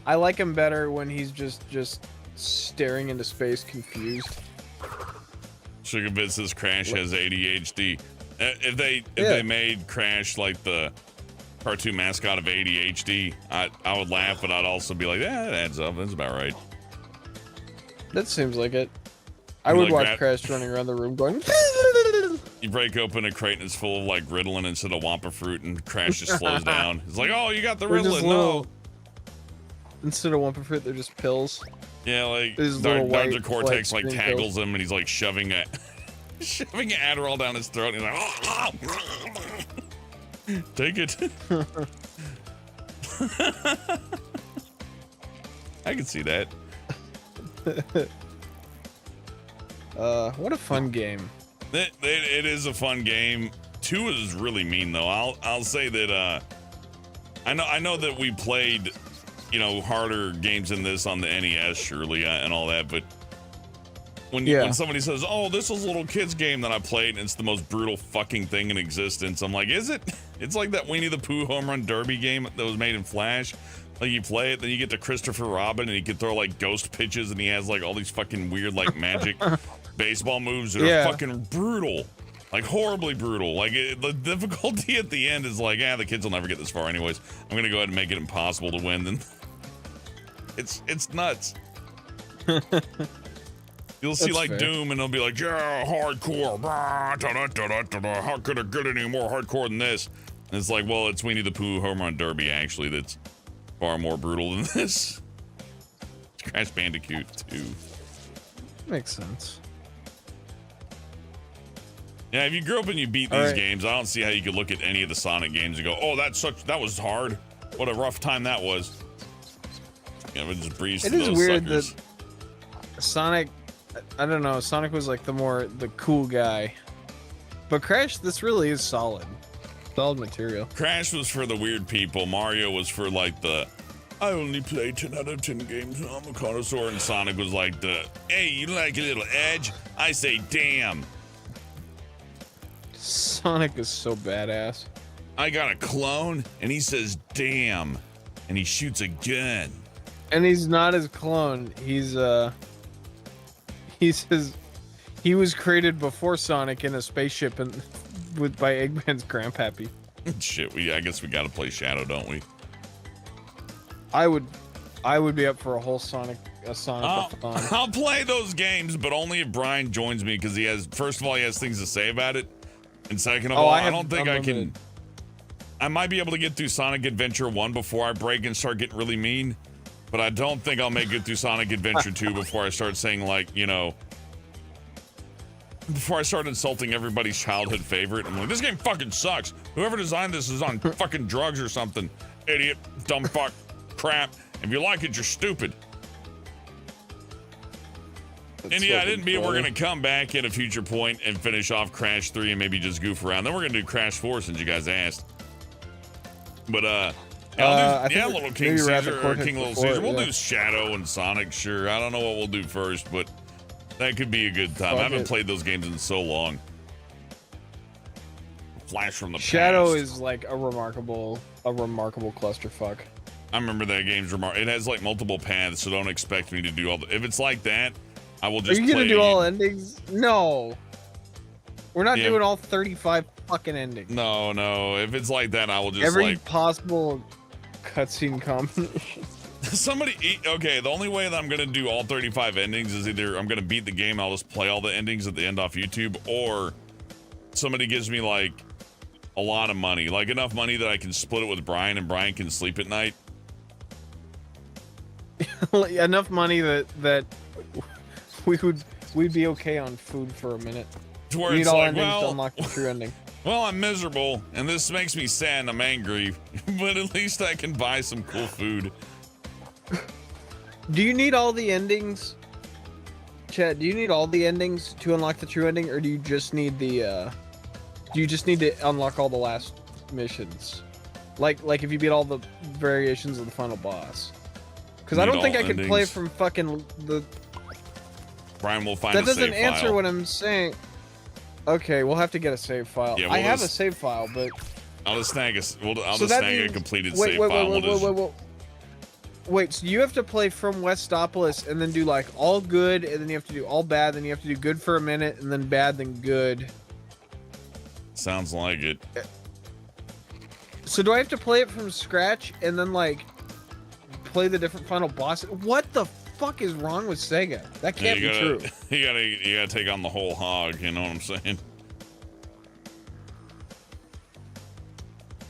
I like him better when he's just staring into space confused. Sugar Bit says Crash has ADHD. If they made Crash like the cartoon mascot of ADHD, I would laugh, but I'd also be like, yeah, that adds up. That's about right. That seems like it. I would watch Crash running around the room going... You break open a crate and it's full of like Ritalin instead of Wampa fruit, and Crash just slows down. It's like, oh, you got the Ritalin. No. Instead of Wampa fruit, they're just pills. Yeah, like Dr. Cortex like tackles him and he's like shoving Adderall down his throat. And he's like, take it. I can see that. What a fun game. It is a fun game. 2 is really mean though. I'll say that I know that we played, you know, harder games than this on the NES, surely, and all that, but when somebody says, "Oh, this is a little kid's game that I played," and it's the most brutal fucking thing in existence, I'm like, is it? It's like that Winnie the Pooh Home Run Derby game that was made in Flash. Like, you play it, then you get to Christopher Robin, and he can throw like ghost pitches, and he has like all these fucking weird like magic baseball moves that are fucking brutal, like horribly brutal. Like the difficulty at the end is like, the kids will never get this far anyways. I'm gonna go ahead and make it impossible to win. Then it's nuts. You'll see like fair. Doom, and they'll be like, yeah, hardcore. Blah, da, da, da, da, da. How could it get any more hardcore than this? And it's like, well, it's Winnie the Pooh Home Run Derby, actually, that's far more brutal than this. It's Crash Bandicoot 2. Makes sense. Yeah, if you grew up and you beat these games, I don't see how you could look at any of the Sonic games and go, oh, that was hard. What a rough time that was. Yeah, we just breeze through those suckers. It is weird that Sonic, I don't know, Sonic was like the cool guy. But Crash, this really is solid material. Crash was for the weird people. Mario was for like I only play 10 out of 10 games and I'm a connoisseur. And Sonic was like hey, you like a little edge? I say, damn. Sonic is so badass. I got a clone and he says, damn. And he shoots a gun. And he's not his clone. He says he was created before Sonic in a spaceship and by Eggman's grandpappy. Shit, I guess we gotta play Shadow, don't we? I would be up for a whole Sonic I'll play those games, but only if Bryan joins me, because first of all, he has things to say about it, and second of all, I don't think I can. I might be able to get through Sonic Adventure 1 before I break and start getting really mean, but I don't think I'll make it through Sonic Adventure 2 before I start saying, like, you know, before I start insulting everybody's childhood favorite. I'm like, this game fucking sucks. Whoever designed this is on fucking drugs or something. Idiot, dumb fuck, crap. If you like it, you're stupid. And yeah, I didn't mean we're going to come back at a future point and finish off Crash 3 and maybe just goof around. Then we're going to do Crash 4 since you guys asked. But, Little King Caesar or King Little Caesar. We'll do Shadow and Sonic, sure. I don't know what we'll do first, but that could be a good time. I haven't played those games in so long. Flash from the Shadow past. is like a remarkable clusterfuck. I remember that game's It has like multiple paths, so don't expect me to do all the. If it's like that, I will just. Are you gonna do all endings? No. We're not doing all 35 fucking endings. No. If it's like that, I will just every possible cutscene combination. Okay, the only way that I'm gonna do all 35 endings is either I'm gonna beat the game, I'll just play all the endings at the end off YouTube, or somebody gives me like a lot of money, like enough money that I can split it with Bryan and Bryan can sleep at night. Enough money that we'd be okay on food for a minute. To where it's like, well, to unlock the true ending. Well, I'm miserable and this makes me sad and I'm angry, but at least I can buy some cool food. Do you need all the endings, Chad? Do you need all the endings to unlock the true ending, or do you just need the? Do you just need to unlock all the last missions, like if you beat all the variations of the final boss? Because I don't think I could play from fucking the. Bryan will find. That doesn't answer what I'm saying. Okay, we'll have to get a save file. Yeah, I have a save file, but I'll just snag a completed save file. Wait, so you have to play from Westopolis and then do like all good, and then you have to do all bad, then you have to do good for a minute, and then bad, then good. Sounds like it. So do I have to play it from scratch and then like play the different final bosses? What the fuck is wrong with Sega? That can't be true. You gotta take on the whole hog, you know what I'm saying?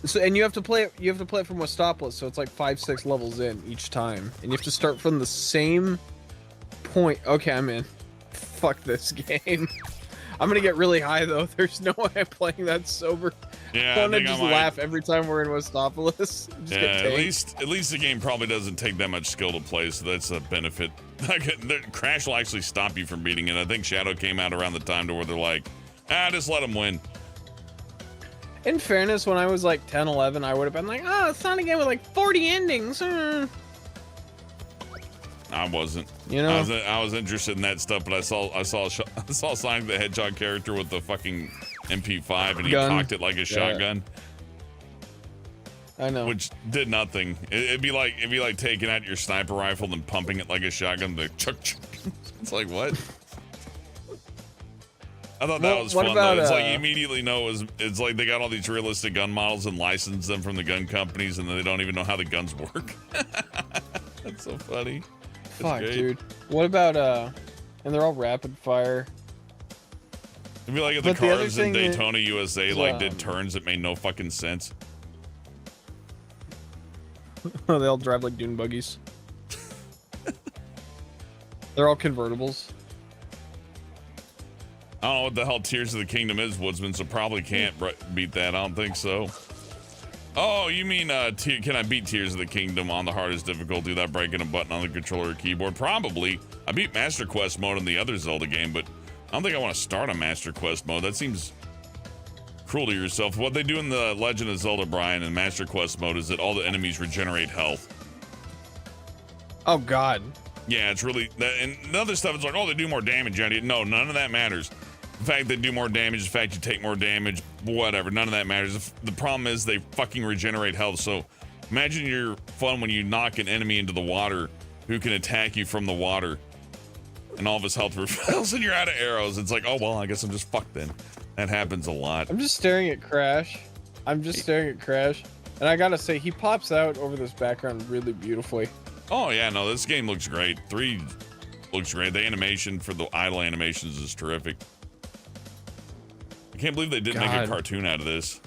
So, and you have to play it from Westopolis, so it's like 5-6 levels in each time, and you have to start from the same point. Okay, I'm in. Fuck this game. I'm gonna get really high though. There's no way I'm playing that sober. Yeah, I just laugh every time we're in Westopolis. At least the game probably doesn't take that much skill to play, so that's a benefit. Crash will actually stop you from beating it. I think Shadow came out around the time to where they're like, just let him win. In fairness, when I was like 10, 11, I would have been like, oh, it's not a game with like 40 endings. I wasn't. You know, I was interested in that stuff, but I saw Sonic the Hedgehog character with the fucking MP5, and he cocked it like a shotgun. I know. Which did nothing. It'd be like taking out your sniper rifle and pumping it like a shotgun. The chuck. It's like, what? I thought that was fun though. It's like you immediately know it's like they got all these realistic gun models and license them from the gun companies, and then they don't even know how the guns work. That's so funny. Fuck, dude. What about and they're all rapid fire. It'd be like if the cars in Daytona, USA, like did turns that made no fucking sense. They all drive like dune buggies. They're all convertibles. I don't know what the hell Tears of the Kingdom is, Woodsman, so probably can't beat that. I don't think so. Oh, you mean, can I beat Tears of the Kingdom on the hardest difficulty without breaking a button on the controller or keyboard? Probably. I beat Master Quest mode in the other Zelda game, but I don't think I want to start a Master Quest mode. That seems cruel to yourself. What they do in the Legend of Zelda, Bryan, in Master Quest mode is that all the enemies regenerate health. Oh, God. Yeah, it's really... And the other stuff is like, oh, they do more damage. No, none of that matters. The fact they do more damage, the fact you take more damage, whatever, none of that matters. The problem is they fucking regenerate health. So imagine your fun when you knock an enemy into the water who can attack you from the water and all of his health refills and you're out of arrows. It's like, oh, well, I guess I'm just fucked then. That happens a lot. I'm just staring at Crash. And I gotta say, he pops out over this background really beautifully. Oh, yeah, no, this game looks great. 3 looks great. The animation for the idle animations is terrific. I can't believe they didn't make a cartoon out of this.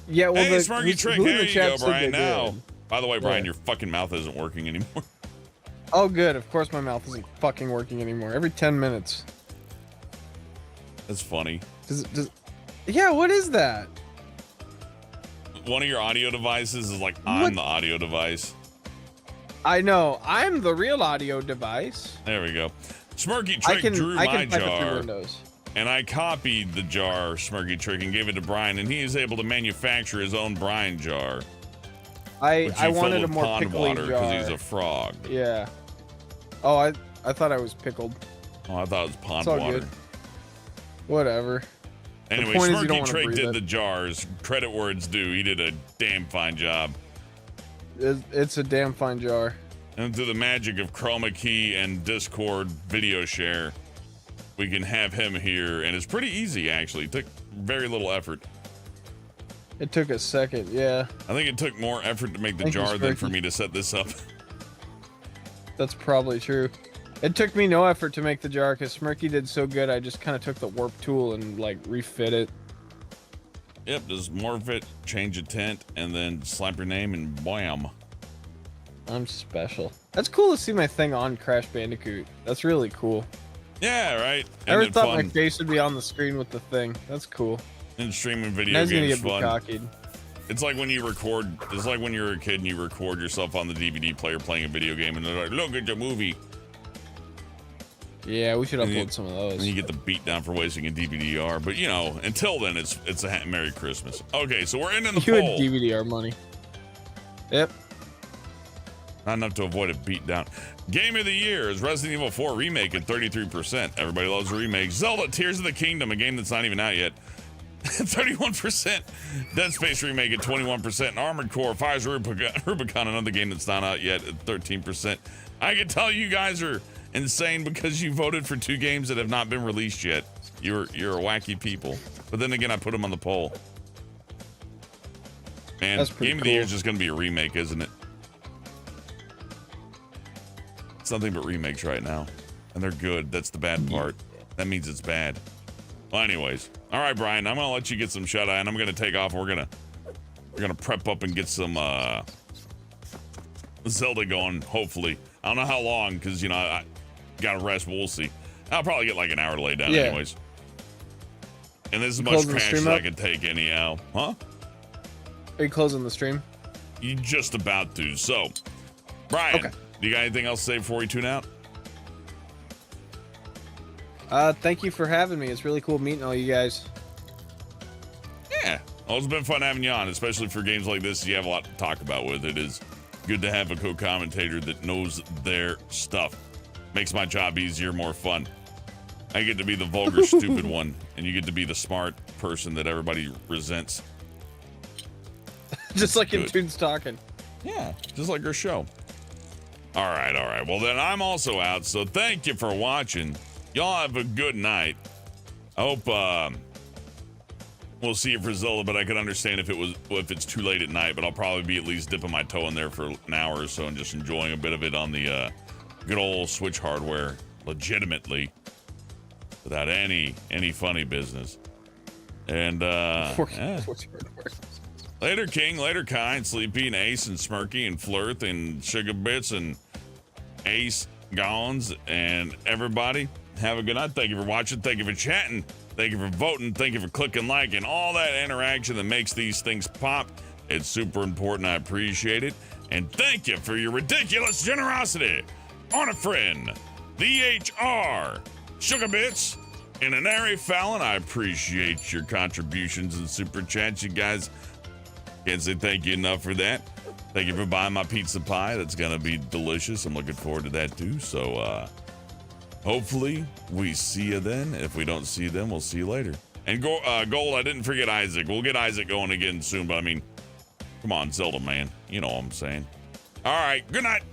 Yeah, well, hey, Smirky Trick, there you go, Bryan, now. By the way, Bryan, your fucking mouth isn't working anymore. Oh, good. Of course my mouth isn't fucking working anymore. Every 10 minutes. That's funny. Yeah, what is that? One of your audio devices is like, I'm the audio device. I know. I'm the real audio device. There we go. Smirky Trick drew my jar. Windows. And I copied the jar, Smirky Trick, and gave it to Bryan, and he is able to manufacture his own Bryan jar. I wanted a more pickly jar because he's a frog. Yeah. Oh, I thought I was pickled. Oh, I thought it was pond it's all water. Good. Whatever. Anyway, Smirky Trick did the jars. Credit where it's due. He did a damn fine job. It's a damn fine jar. And through the magic of Chroma Key and Discord video share, we can have him here. And it's pretty easy, actually. It took very little effort. It took a second, yeah. I think it took more effort to make the jar than for me to set this up. That's probably true. It took me no effort to make the jar because Smirky did so good. I just kind of took the warp tool and like refit it. Yep, just morph it, change a tint, and then slap your name and bam. I'm special. That's cool to see my thing on Crash Bandicoot. That's really cool. Yeah, right. I never thought my face would be on the screen with the thing. That's cool. And streaming video games fun. Cocky. It's like when you record. It's like when you're a kid and you record yourself on the DVD player playing a video game, and they're like, "Look at your movie." Yeah, we should upload some of those. And you get the beat down for wasting a DVD-R. But you know, until then, it's a Merry Christmas. Okay, so we're in the poll. You had DVD-R money. Yep. Not enough to avoid a beat down. Game of the year is Resident Evil 4 Remake at 33%. Everybody loves a remake. Zelda Tears of the Kingdom, a game that's not even out yet. 31%. Dead Space Remake at 21%. And Armored Core Fires Rubicon, another game that's not out yet, at 13%. I can tell you guys are insane because you voted for 2 games that have not been released yet. You're a wacky people. But then again, I put them on the poll. Man, Game of the Year is just going to be a remake, isn't it? It's nothing but remakes right now. And they're good. That's the bad part. That means it's bad. Well, anyways. All right, Bryan, I'm going to let you get some shut-eye, and I'm going to take off. We're going to prep up and get some Zelda going, hopefully. I don't know how long, because, you know, I got to rest, but we'll see. I'll probably get like an hour laid down anyways. And this is as much crash as I can take anyhow. Huh? Are you closing the stream? You just about to. So, Bryan, do you got anything else to say before we tune out? Thank you for having me. It's really cool meeting all you guys. Yeah, Well, it's been fun having you on, especially for games like this. You have a lot to talk about with. It is good to have a co-commentator that knows their stuff. Makes my job easier, more fun. I get to be the vulgar, stupid one, and you get to be the smart person that everybody resents. Just like in Tunes Talking. Yeah, just like our show. All right. Well, then I'm also out, so thank you for watching. Y'all have a good night. I hope we'll see you for Zelda, but I could understand if it's too late at night, but I'll probably be at least dipping my toe in there for an hour or so and just enjoying a bit of it on the good old Switch hardware, legitimately, without any funny business. And later King, later Kind, Sleepy, and Ace, and Smirky, and Flirth, and Sugar Bits, and Ace, Gons, and everybody. Have a good night. Thank you for watching. Thank you for chatting. Thank you for voting. Thank you for clicking like and all that interaction that makes these things pop. It's super important. I appreciate it. And thank you for your ridiculous generosity on a friend, the HR, Sugar Bits, and an Ari Fallon. I appreciate your contributions and super chats, you guys. Can't say thank you enough for that. Thank you for buying my pizza pie. That's gonna be delicious. I'm looking forward to that too. So hopefully we see you then. If we don't see you then, we'll see you later. And Gold, I didn't forget Isaac. We'll get Isaac going again soon, but I mean, come on, Zelda man. You know what I'm saying. All right, good night.